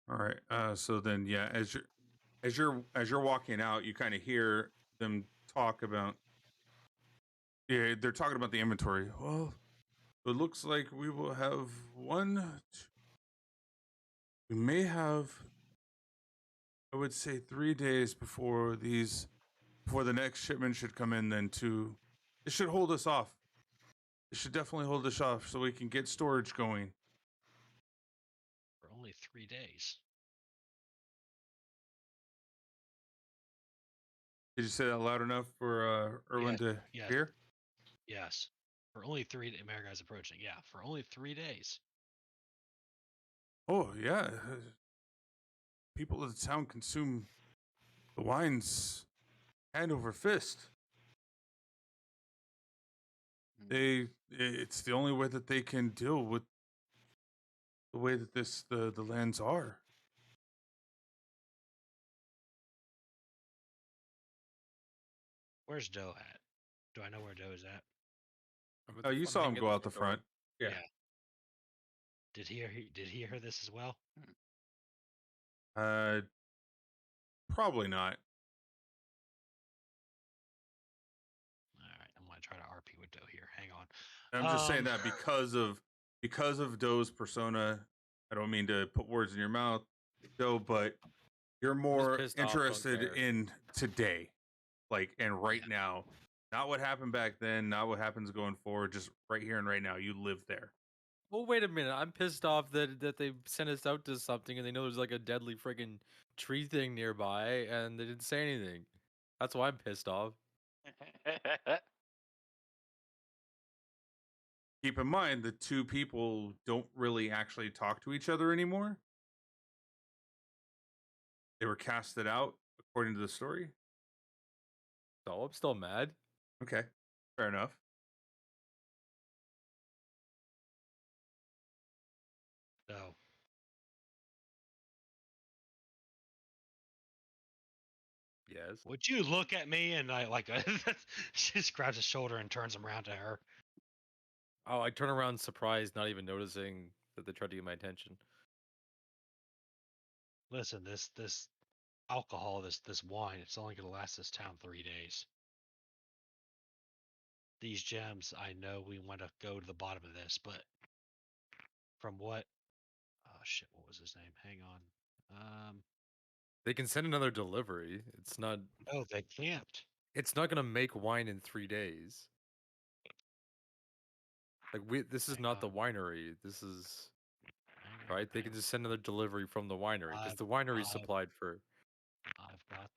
All right. So then, yeah, as you're walking out, you kind of hear them talk about. Yeah, they're talking about the inventory. Well, it looks like we will have we may have, I would say, 3 days before the next shipment should come in. Then it should hold us off. It should definitely hold us off so we can get storage going. For only 3 days. Did you say that loud enough for Erwin to yes. hear? Yes. For only 3 America's approaching. Yeah, for only 3 days. Oh yeah, people of the town consume the wines hand over fist. It's the only way that they can deal with the way that the lands are. Where's Doe at? Do I know where Doe is at? Oh, you saw him go out the front. Yeah. Did he hear this as well? Probably not. All right, I'm gonna try to RP with Doe here. Hang on. I'm just saying that because of Doe's persona. I don't mean to put words in your mouth, Doe, but you're more pissed off, don't interested care. in today, and right now. Not what happened back then, not what happens going forward, just right here and right now. You live there. Well, wait a minute. I'm pissed off that they sent us out to something and they know there's like a deadly friggin' tree thing nearby and they didn't say anything. That's why I'm pissed off. Keep in mind, the two people don't really actually talk to each other anymore. They were casted out, according to the story. So I'm still mad. Okay, fair enough. No. Yes. Would you look at me and I she just grabs his shoulder and turns him around to her. Oh, I turn around surprised, not even noticing that they tried to get my attention. Listen, this alcohol, this wine, it's only gonna last this town 3 days. These gems, I know we want to go to the bottom of this, but from what? Oh shit, what was his name? Hang on. They can send another delivery. It's not. No, they can't. It's not gonna make wine in 3 days. This is Hang not the on. winery. This is Hang on, right. They hang can on. just send another delivery from the winery because I've- the winery I've- supplied for. I've got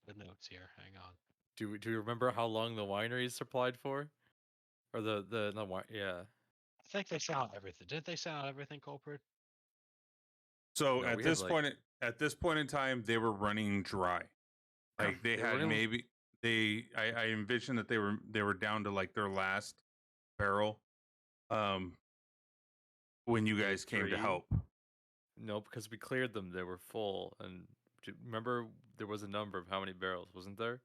the notes here. Hang on. Do you remember how long the winery is supplied for? Or the wine? Yeah. I think they sent out everything. Did they send out everything, Kulprid? So No, at we had, this point in time, they were running dry. Like they They had were gonna- maybe I envisioned that they were down to like their last barrel. When you There were guys came to 3. help. No, because we cleared them. They were full. And remember, there was a number of how many barrels, wasn't there?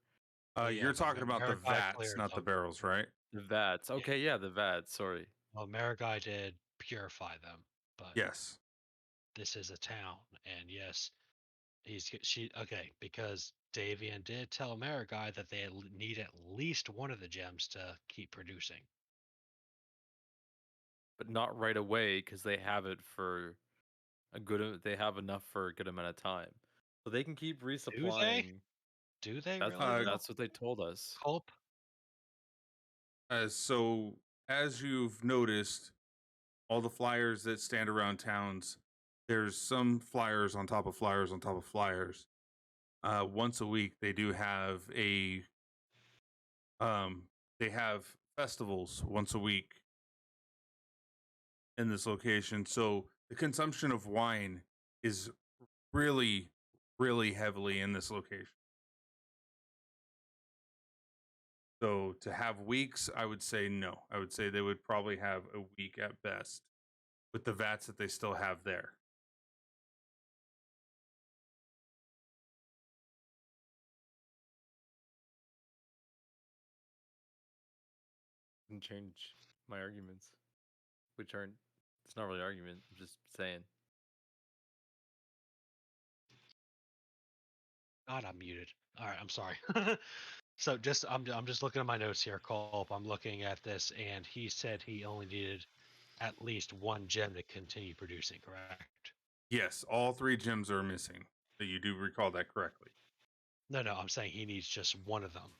Well, You're but talking about the Marigai vats, cleared not the them. barrels, right? The vats. Yeah. Okay, yeah, the vats. Sorry. Well, Marigai did purify them, but Yes. this is a town, and yes, because Davian did tell Marigai that they need at least one of the gems to keep producing. But not right away because they have it for they have enough for a good amount of time. So they can keep resupplying. Do they That's really? though? that's what they told us. Culp? So as you've noticed, all the flyers that stand around towns, there's some flyers on top of flyers on top of flyers. Once a week, they do have they have festivals once a week in this location. So the consumption of wine is really, really heavily in this location. So to have weeks, I would say no. I would say they would probably have a week at best with the vats that they still have there. And change my arguments, which aren't. It's not really argument. I'm just saying. God, I'm muted. All right, I'm sorry. So I'm just looking at my notes here, Culp. I'm looking at this, and he said he only needed at least one gem to continue producing. Correct? Yes, all 3 gems are missing. So you do recall that correctly. No, I'm saying he needs just one of them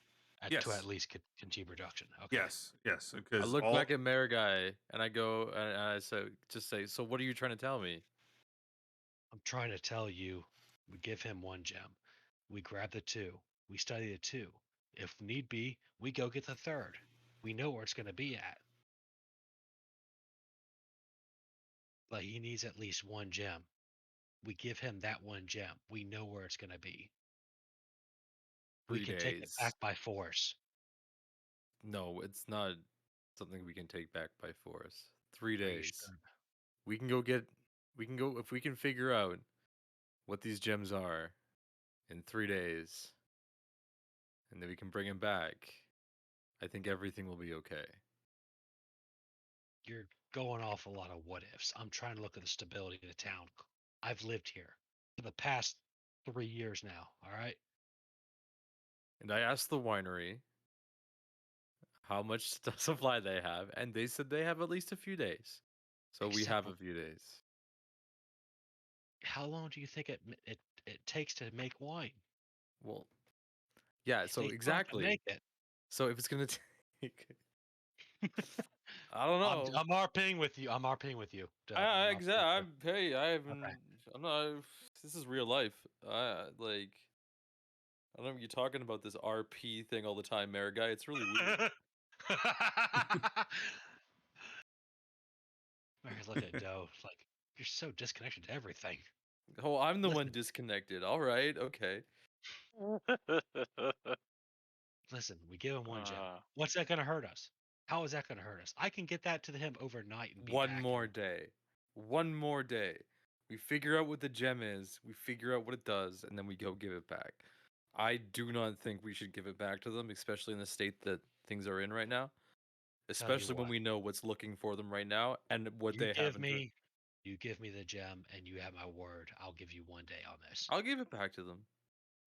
to Yes. at least continue production. Okay. Yes, yes. I Because look back at Marigai and I go and I say, so what are you trying to tell me? I'm trying to tell you, we give him one gem. We grab the 2. We study the 2. If need be, we go get the 3rd. We know where it's going to be at. But he needs at least one gem. We give him that one gem. We know where it's going to be. We 3 can take it days. back by force. No, it's not something we can take back by force. 3 Are you days. sure? We can go if we can figure out what these gems are in 3 days, and then we can bring them back. I think everything will be okay. You're going off a lot of what ifs. I'm trying to look at the stability of the town. I've lived here for the past 3 years now. All right. And I asked the winery how much supply they have, and they said they have at least a few days. So we have a few days. How long do you think it takes to make wine? Well, yeah. It So takes time to exactly. make it. So if it's gonna take, I don't know. I'm RPing with you. I'm RPing with you. Hey, I haven't. Okay. I'm not. This is real life. Like, I don't know. You're talking about this RP thing all the time, Mayor guy. It's really weird. Mary's looking at Doe. It's like, you're so disconnected to everything. Oh, I'm the one Listen. disconnected. All right, okay. Listen, we give him one gem. What's that going to hurt us? How is that going to hurt us? I can get that to him overnight and be One back more here. day. One more day. We figure out what the gem is. We figure out what it does, and then we go give it back. I do not think we should give it back to them, especially in the state that things are in right now. Especially when what. we know what's looking for them right now and what You they have. You give me the gem, and you have my word. I'll give you one day on this. I'll give it back to them.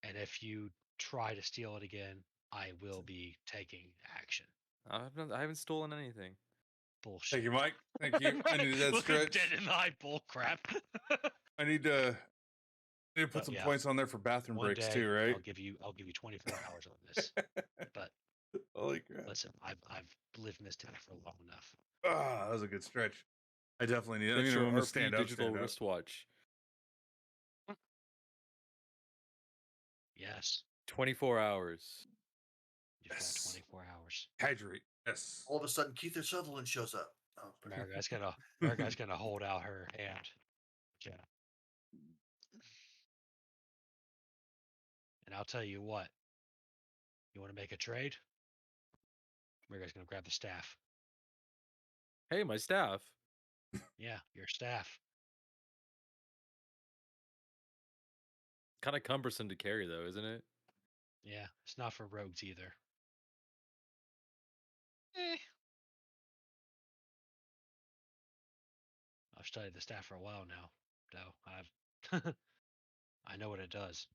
And if you try to steal it again, I will be taking action. I haven't stolen anything. Bullshit. Thank you, Mike. Thank you. I needed that stretch. Dead in the eye, bull crap. I need to put some points on there for bathroom One breaks day, too, right? I'll give you 24 hours on this. But Holy crap! listen, I've lived in this town for long enough. Ah, that was a good stretch. I definitely need. That's your I'm gonna RP stand up. digital Stand up. wristwatch. Yes. 24 hours. You've got 24 hours. Hydrate. Yes. All of a sudden, Keith Sutherland shows up. Oh, Mariguy's gonna hold out her hand. Yeah. And I'll tell you what. You want to make a trade? Mariguy's gonna grab the staff. Hey, my staff. Yeah, your staff. Kind of cumbersome to carry, though, isn't it? Yeah, it's not for rogues either. Eh. I've studied the staff for a while now, though. I've I know what it does.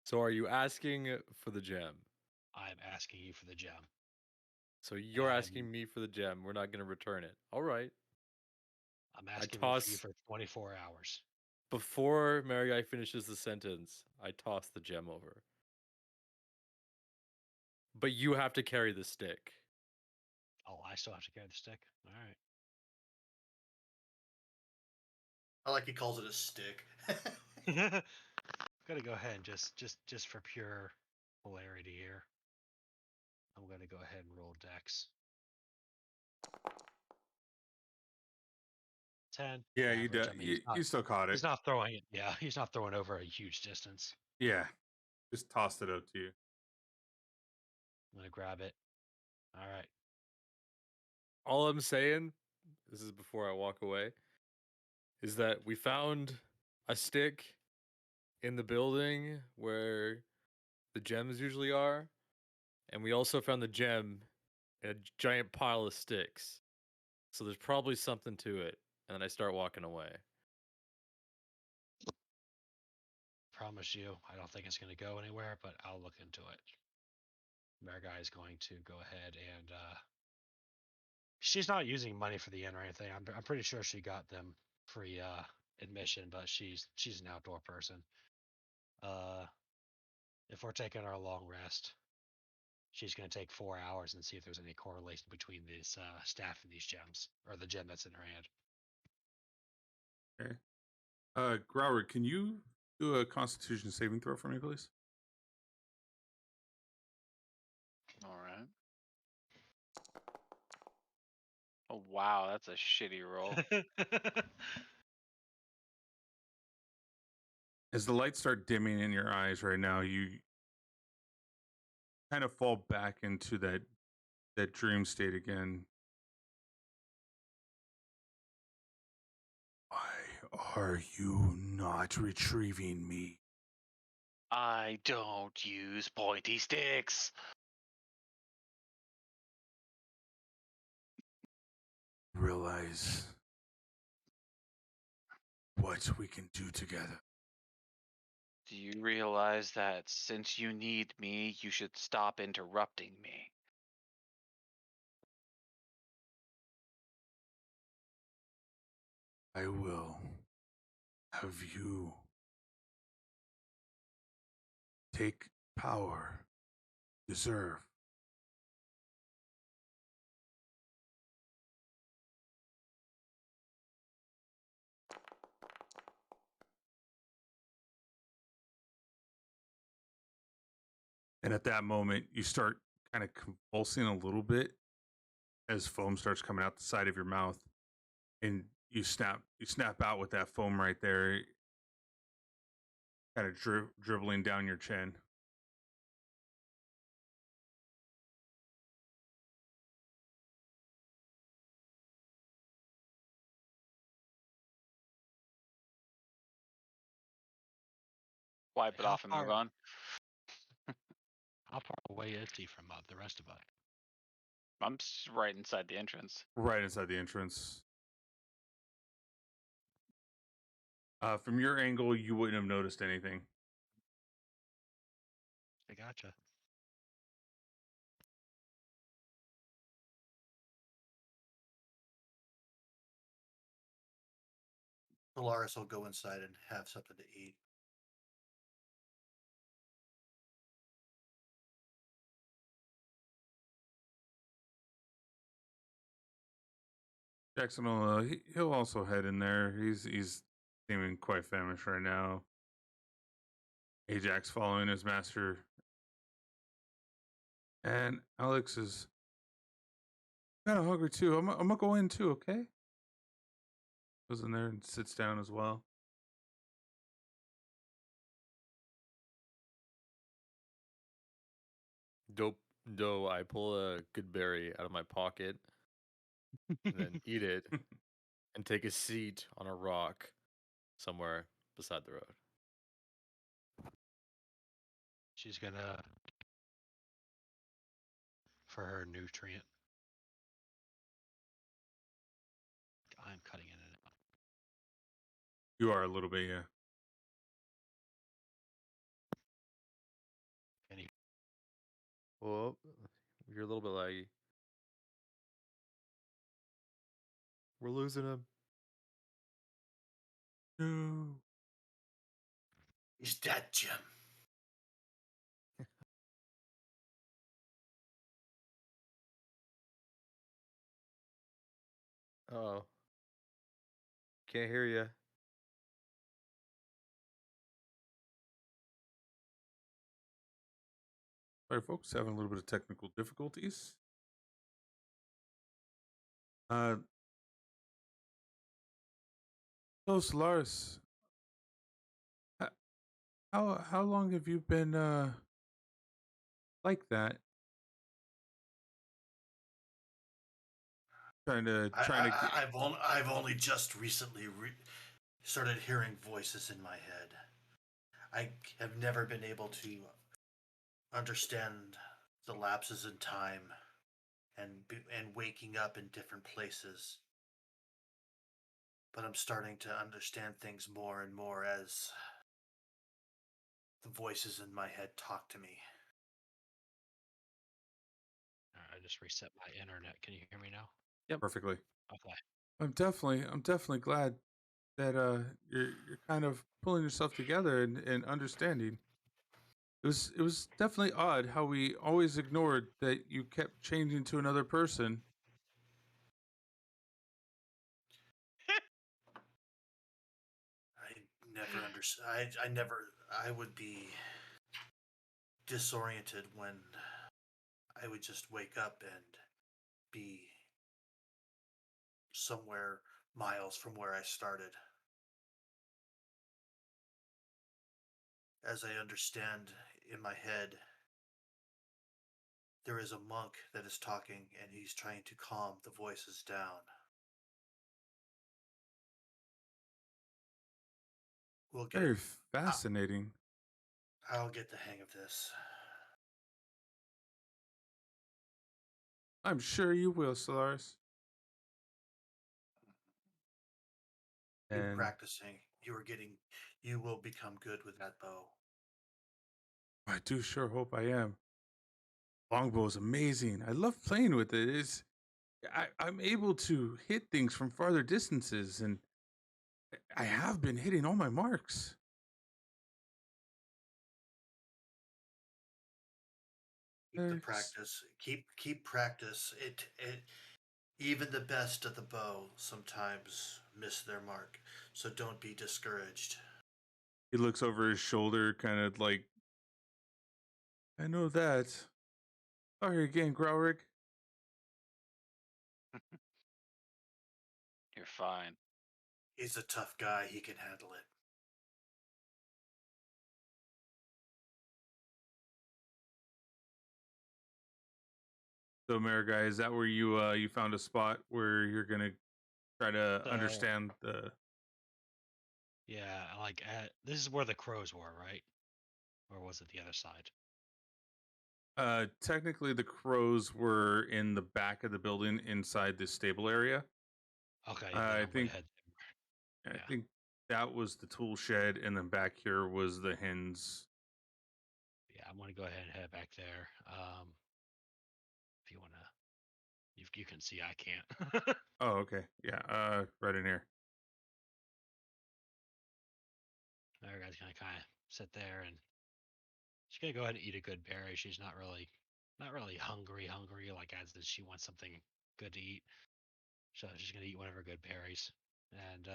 So are you asking for the gem? I'm asking you for the gem. So you're asking And me for the gem. We're not going to return it. All right. I'm I asking for you toss for 24 hours. before Mary Guy finishes the sentence. I toss the gem over. But you have to carry the stick. Oh, I still have to carry the stick. All right. I like he calls it a stick. Gotta go ahead and just for pure hilarity here. I'm gonna go ahead and roll Dex. 10. Yeah, you average. do. I mean, You still caught it. he's not throwing it. Yeah, he's not throwing over a huge distance. Yeah, just tossed it out to you. I'm gonna grab it. All right. All I'm saying, this is before I walk away, is that we found a stick in the building where the gems usually are, and we also found the gem in a giant pile of sticks. So there's probably something to it. And then I start walking away. Promise you, I don't think it's gonna go anywhere, but I'll look into it. Margai is going to go ahead and she's not using money for the inn or anything. I'm pretty sure she got them free admission, but she's an outdoor person. If we're taking our long rest, she's going to take 4 hours and see if there's any correlation between this staff and these gems, or the gem that's in her hand. Okay. Grower, can you do a Constitution saving throw for me, please? All right. Oh wow, that's a shitty roll. As the lights start dimming in your eyes right now, you kind of fall back into that dream state again. Why are you not retrieving me? I don't use pointy sticks. Realize what we can do together. Do you realize that since you need me, you should stop interrupting me? I will have you take power, deserve. And at that moment, you start kind of convulsing a little bit as foam starts coming out the side of your mouth, and you snap out with that foam right there, kind of dribbling down your chin. Wipe it How off and move far- on. How far away is he from the rest of us? I'm right inside the entrance. Right inside the entrance. From your angle, you wouldn't have noticed anything. I gotcha. Polaris will go inside and have something to eat. Jackson will he'll also head in there. He's seeming quite famished right now. Ajax following his master, and Alex is kind of hungry too. I'm gonna go in too. Okay. Goes in there and sits down as well. Dope. No, I pull a good berry out of my pocket and then eat it and take a seat on a rock somewhere beside the road. She's gonna for her nutrient. I'm cutting in and out. You are a little bit, yeah. Any Well, you're a little bit laggy. We're losing him. No. He's dead, Jim. Oh. Can't hear you. Sorry, folks, having a little bit of technical difficulties. So Solaris, how long have you been like that? Trying to get. I've only just recently started hearing voices in my head. I have never been able to understand the lapses in time and waking up in different places. But I'm starting to understand things more and more as the voices in my head talk to me. I just reset my internet. Can you hear me now? Yep. Perfectly. Okay. I'm definitely glad that you're kind of pulling yourself together and understanding. It was definitely odd how we always ignored that you kept changing to another person. I never understood. I would be disoriented when I would just wake up and be somewhere miles from where I started. As I understand in my head, there is a monk that is talking and he's trying to calm the voices down. We'll get. Very fascinating. I'll get the hang of this. I'm sure you will, Solaris. You're And practicing. You will become good with that bow. I do sure hope I am. Longbow is amazing. I love playing with it. I'm able to hit things from farther distances, and I have been hitting all my marks. Keep the practice. Keep practice. It even the best of the bow sometimes miss their mark. So don't be discouraged. He looks over his shoulder, kind of like, I know that. Sorry again, Growrick. You're fine. He's a tough guy. He can handle it. So, Marigai, is that where you found a spot where you're gonna try to understand the? Yeah, like this is where the crows were, right? Or was it the other side? Technically, the crows were in the back of the building, inside the stable area. Okay, I think Yeah. I think that was the tool shed, and then back here was the hens. Yeah, I'm gonna go ahead and head back there. If you wanna, you can see I can't. Oh, okay, yeah, right in here. Our guy's gonna kind of sit there and she's gonna go ahead and eat a good berry. She's not really hungry like as if she wants something good to eat. So she's gonna eat one of her good berries and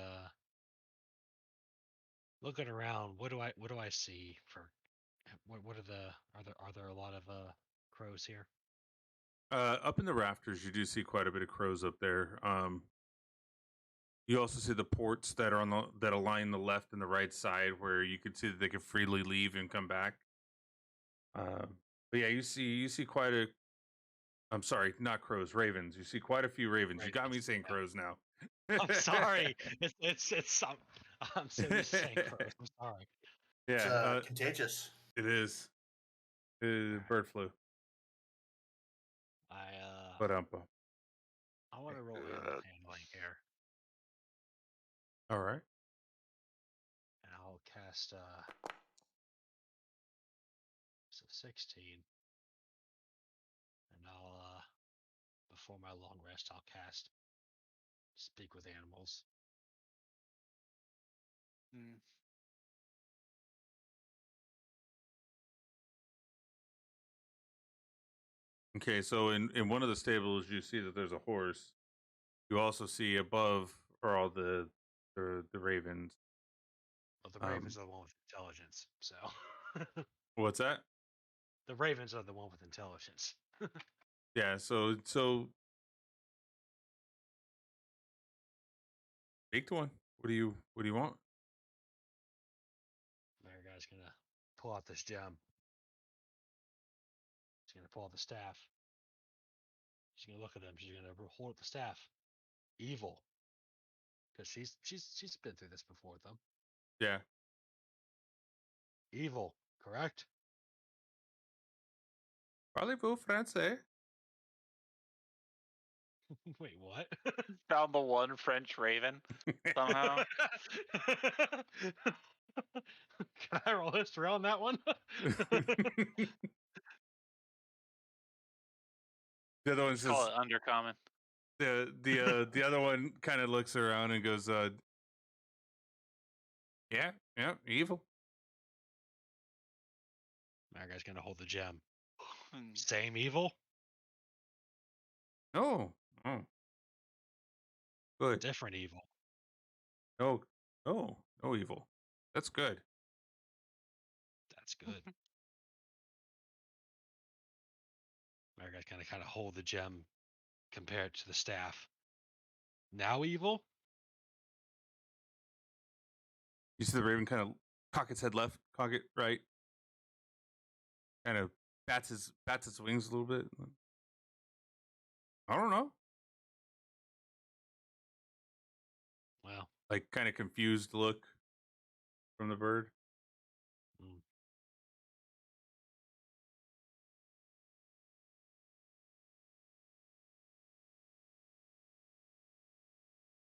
looking around. What do I see for? What are the are there a lot of crows here? Up in the rafters, you do see quite a bit of crows up there. You also see the ports that are that align the left and the right side, where you can see that they can freely leave and come back. But yeah, you see quite a. I'm sorry, not crows, ravens. You see quite a few ravens. You got me saying crows now. I'm sorry. It's I'm so used to saying crows. I'm sorry. It's Yeah, contagious. it is. Alright. Bird flu. I But want to roll animal handling here, all right. and I'll cast so 16, and I'll before my long rest I'll cast speak with animals. Mm. Okay, so in one of the stables, you see that there's a horse. You also see above are all the ravens. But the ravens are the one with intelligence, so What's that? the ravens are the one with intelligence. Yeah, so baked one. What do you want? Mayor guy's gonna pull out this gem. She's gonna pull out the staff. She's gonna look at him. She's gonna hold up the staff. Evil, because she's been through this before with them. Yeah. Evil, correct? Parlez-vous français? Wait, what? Found the one French raven somehow. Can I roll history on that one? The other one says Call it undercommon. the other one kind of looks around and goes, yeah, evil. Mayor guy's gonna hold the gem. Hmm. Same evil, Oh, good. different evil. No, no evil. That's good. That's good. Mayor guy's gonna kind of hold the gem, compare it to the staff. Now evil. You see the raven kind of cock its head left, cock it right, kind of bats its wings a little bit. I don't know, Well, like kind of confused look from the bird. mm.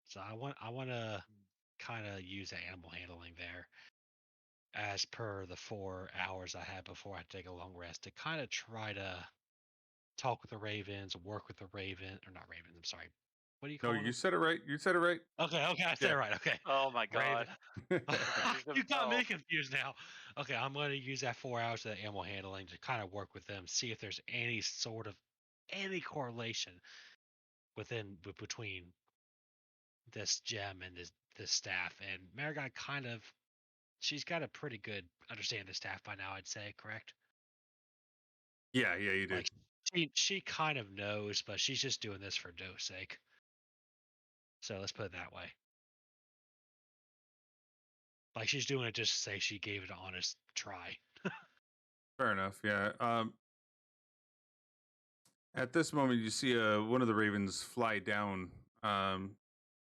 So I want to kind of use animal handling there, as per the 4 hours I had before I had to take a long rest, to kind of try to talk with the ravens, work with the raven, or not ravens. I'm sorry. What do you No, call you them? said it right. You said it right. Okay, I said Yeah. it right. Okay. Oh my god. Raven. Confused You got me himself. confused now. Okay, I'm going to use that 4 hours of the animal handling to kind of work with them, see if there's any sort of any correlation between this gem and this staff. And Marigon kind of, she's got a pretty good understanding of the staff by now, I'd say, correct? Yeah, you did. Like she kind of knows, but she's just doing this for do's sake. So let's put it that way. Like she's doing it just to say she gave it an honest try. Fair enough. Yeah. At this moment, you see one of the ravens fly down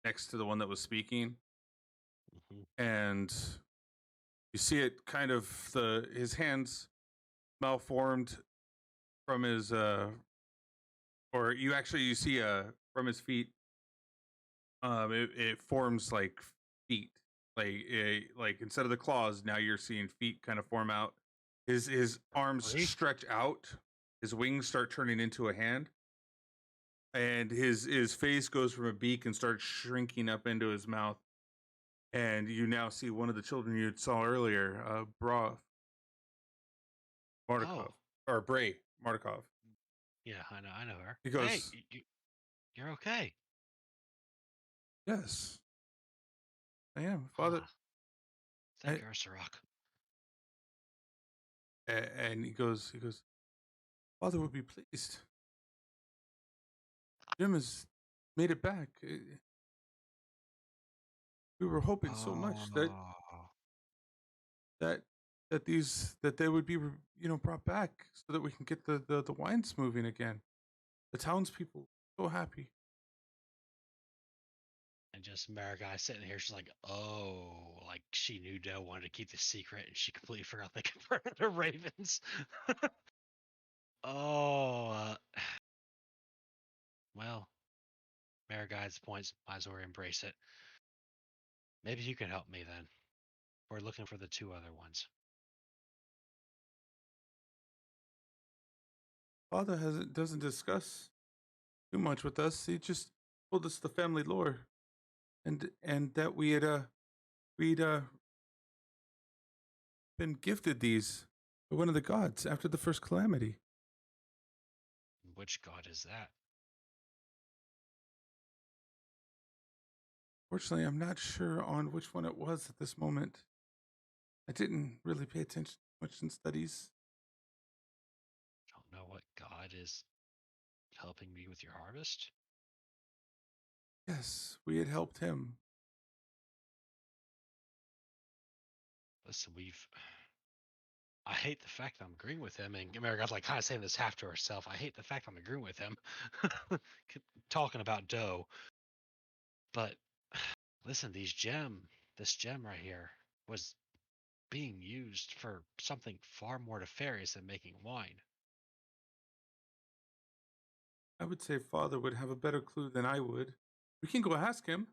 next to the one that was speaking, and you see it kind of his hands malformed from his or you see from his feet. It forms like feet, like instead of the claws, now you're seeing feet kind of form out. His arms Really? stretch out. His wings start turning into a hand, and his face goes from a beak and starts shrinking up into his mouth. And you now see one of the children you saw earlier, Mardukov, or Bray Mardukov. Yeah, I know her. He goes, hey, you're okay. "Yes, I am, Father." Ah, thank I- you, Ursarock. And he goes, "Father would be pleased. Jim has made it back. We were hoping so much that they would be brought back so that we can get the wines moving again. The townspeople so happy." And just Marigai sitting here, she's like, oh, like she knew Doe wanted to keep the secret and she completely forgot they converted to ravens. Oh, well, Marigai's points, might as well embrace it. Maybe you can help me then. We're looking for the two other ones. Father doesn't discuss too much with us. He just told us the family lore, and that we'd been gifted these by one of the gods after the first calamity. Which god is that? Fortunately, I'm not sure on which one it was at this moment. I didn't really pay attention much in studies. Don't know what god is helping me with your harvest. Yes, we had helped him. Listen, I hate the fact that I'm agreeing with him, and Marigai's like kind of saying this half to herself. I hate the fact I'm agreeing with him, talking about Doe. But listen, this gem right here was being used for something far more nefarious than making wine. I would say Father would have a better clue than I would. We can go ask him.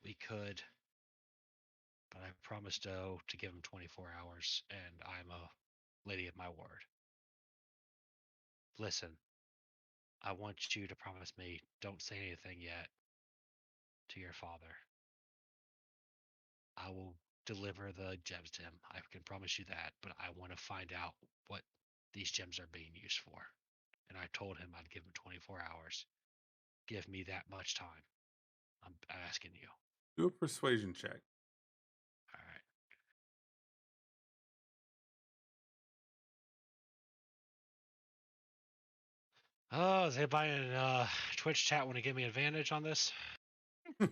We could, but I promised Doe to give him 24 hours, and I'm a lady of my word. Listen, I want you to promise me don't say anything yet to your father. I will deliver the gems to him. I can promise you that, but I want to find out what these gems are being used for. And I told him I'd give him 24 hours. Give me that much time. I'm asking you. Do a persuasion check. All right. Oh, is anybody in Twitch chat want to give me advantage on this? I'm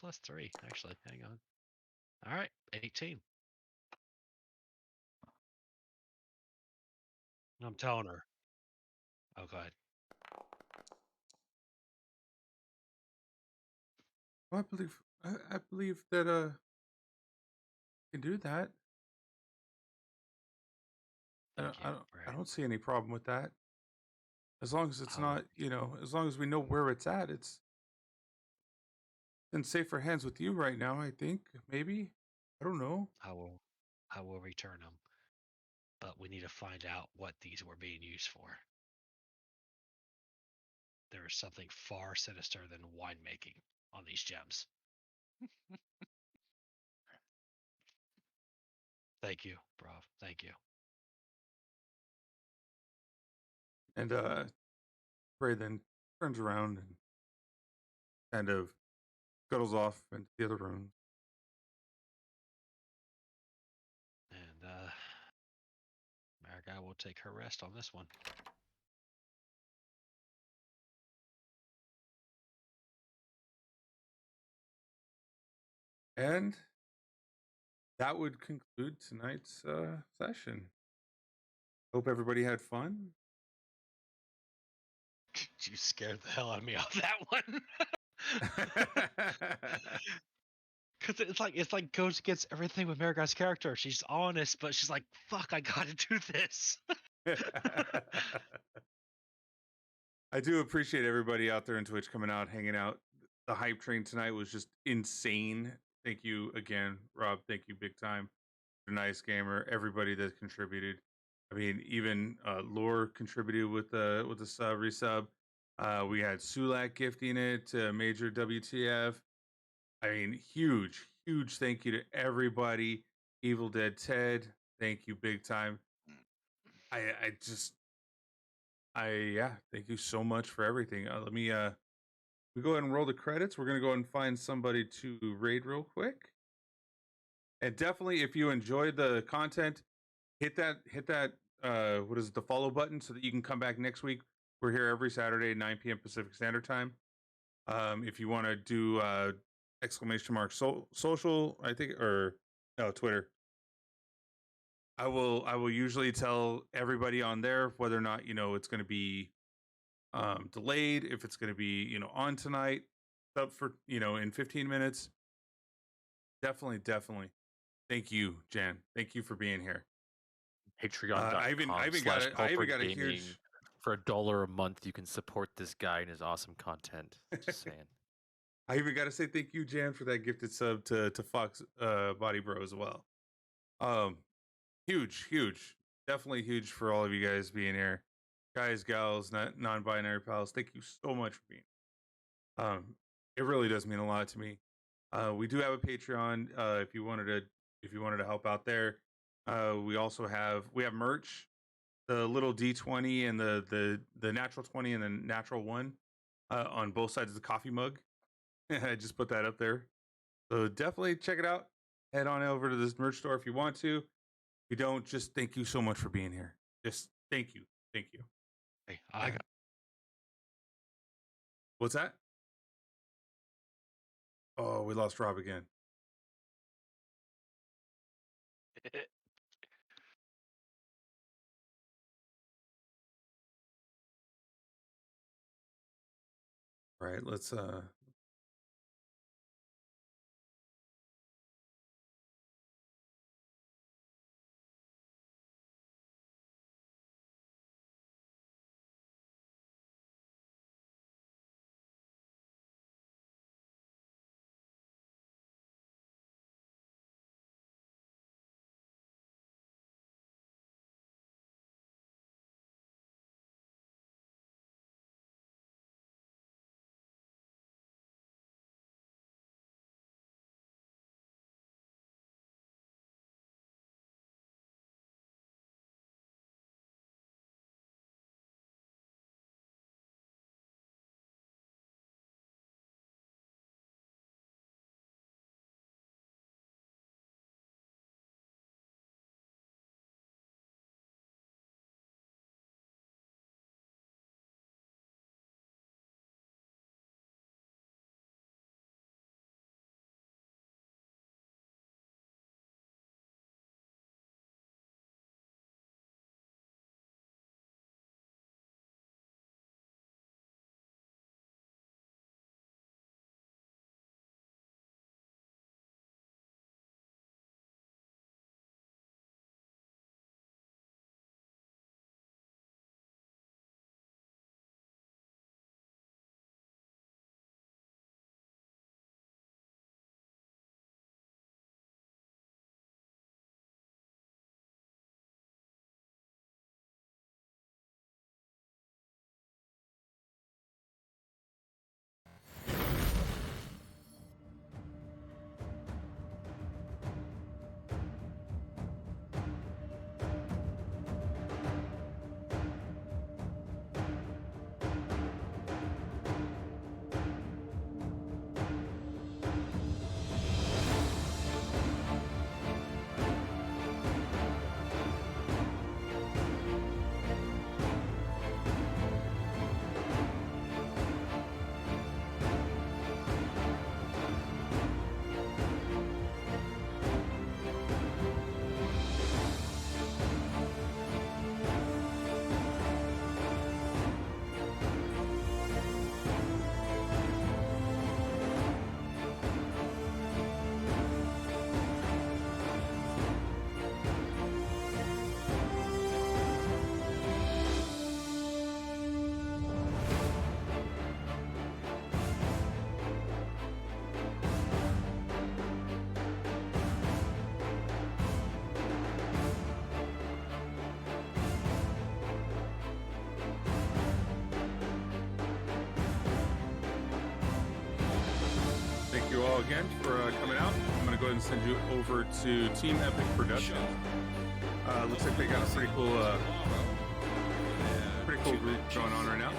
+3, actually. Hang on. All right, 18. I'm telling her. Oh, go ahead. Well, I believe that can do that. Thank you, I Brad. don't see any problem with that. As long as it's Oh. not, as long as we know where it's at, it's in safer hands with you right now, I think. Maybe. I don't know. I will return them. But we need to find out what these were being used for. There is something far sinister than winemaking on these gems. Thank you, Brav. Thank you. And Bray then turns around and kind of scuttles off into the other room. And Marigai will take her rest on this one. And that would conclude tonight's session. Hope everybody had fun. You scared the hell out of me off that one. Because it's like goes against everything with Marigai's character. She's honest, but she's like, "Fuck, I gotta do this." I do appreciate everybody out there in Twitch coming out, hanging out. The hype train tonight was just insane. Thank you again, Rob. Thank you big time. Nice gamer. Everybody that contributed. I mean, even Lore contributed with the resub. We had Sulak gifting it to Major WTF. I mean, huge thank you to everybody. Evil Dead Ted, thank you big time. Yeah, thank you so much for everything. Let me we go ahead and roll the credits. We're gonna go ahead and find somebody to raid real quick. And definitely, if you enjoyed the content, hit that what is it, the follow button, so that you can come back next week. We're here every Saturday, 9 p.m. Pacific Standard Time. If you want to do !social, I think, or no, Twitter. I will usually tell everybody on there whether or not it's going to be delayed, if it's going to be on tonight, up for in 15 minutes. Definitely. Thank you, Jan. Thank you for being here. Patreon.com I even got a huge. For $1 a month, you can support this guy and his awesome content. Just saying. I even got to say thank you, Jan, for that gifted sub to Fox Body Bro as well. Huge, definitely huge for all of you guys being here, guys, gals, non-binary pals. Thank you so much for being. It really does mean a lot to me. We do have a Patreon. If you wanted to help out there, we have merch. The little D20 and the natural 20 and the natural 1 on both sides of the coffee mug. I just put that up there. So definitely check it out. Head on over to this merch store if you want to. If you don't, just thank you so much for being here. Just thank you. Hey, I got What's that? Oh, we lost Rob again. Right, let's thank you all again for coming out. I'm going to go ahead and send you over to Team Epic Productions. Looks like they got a pretty cool group going on right now.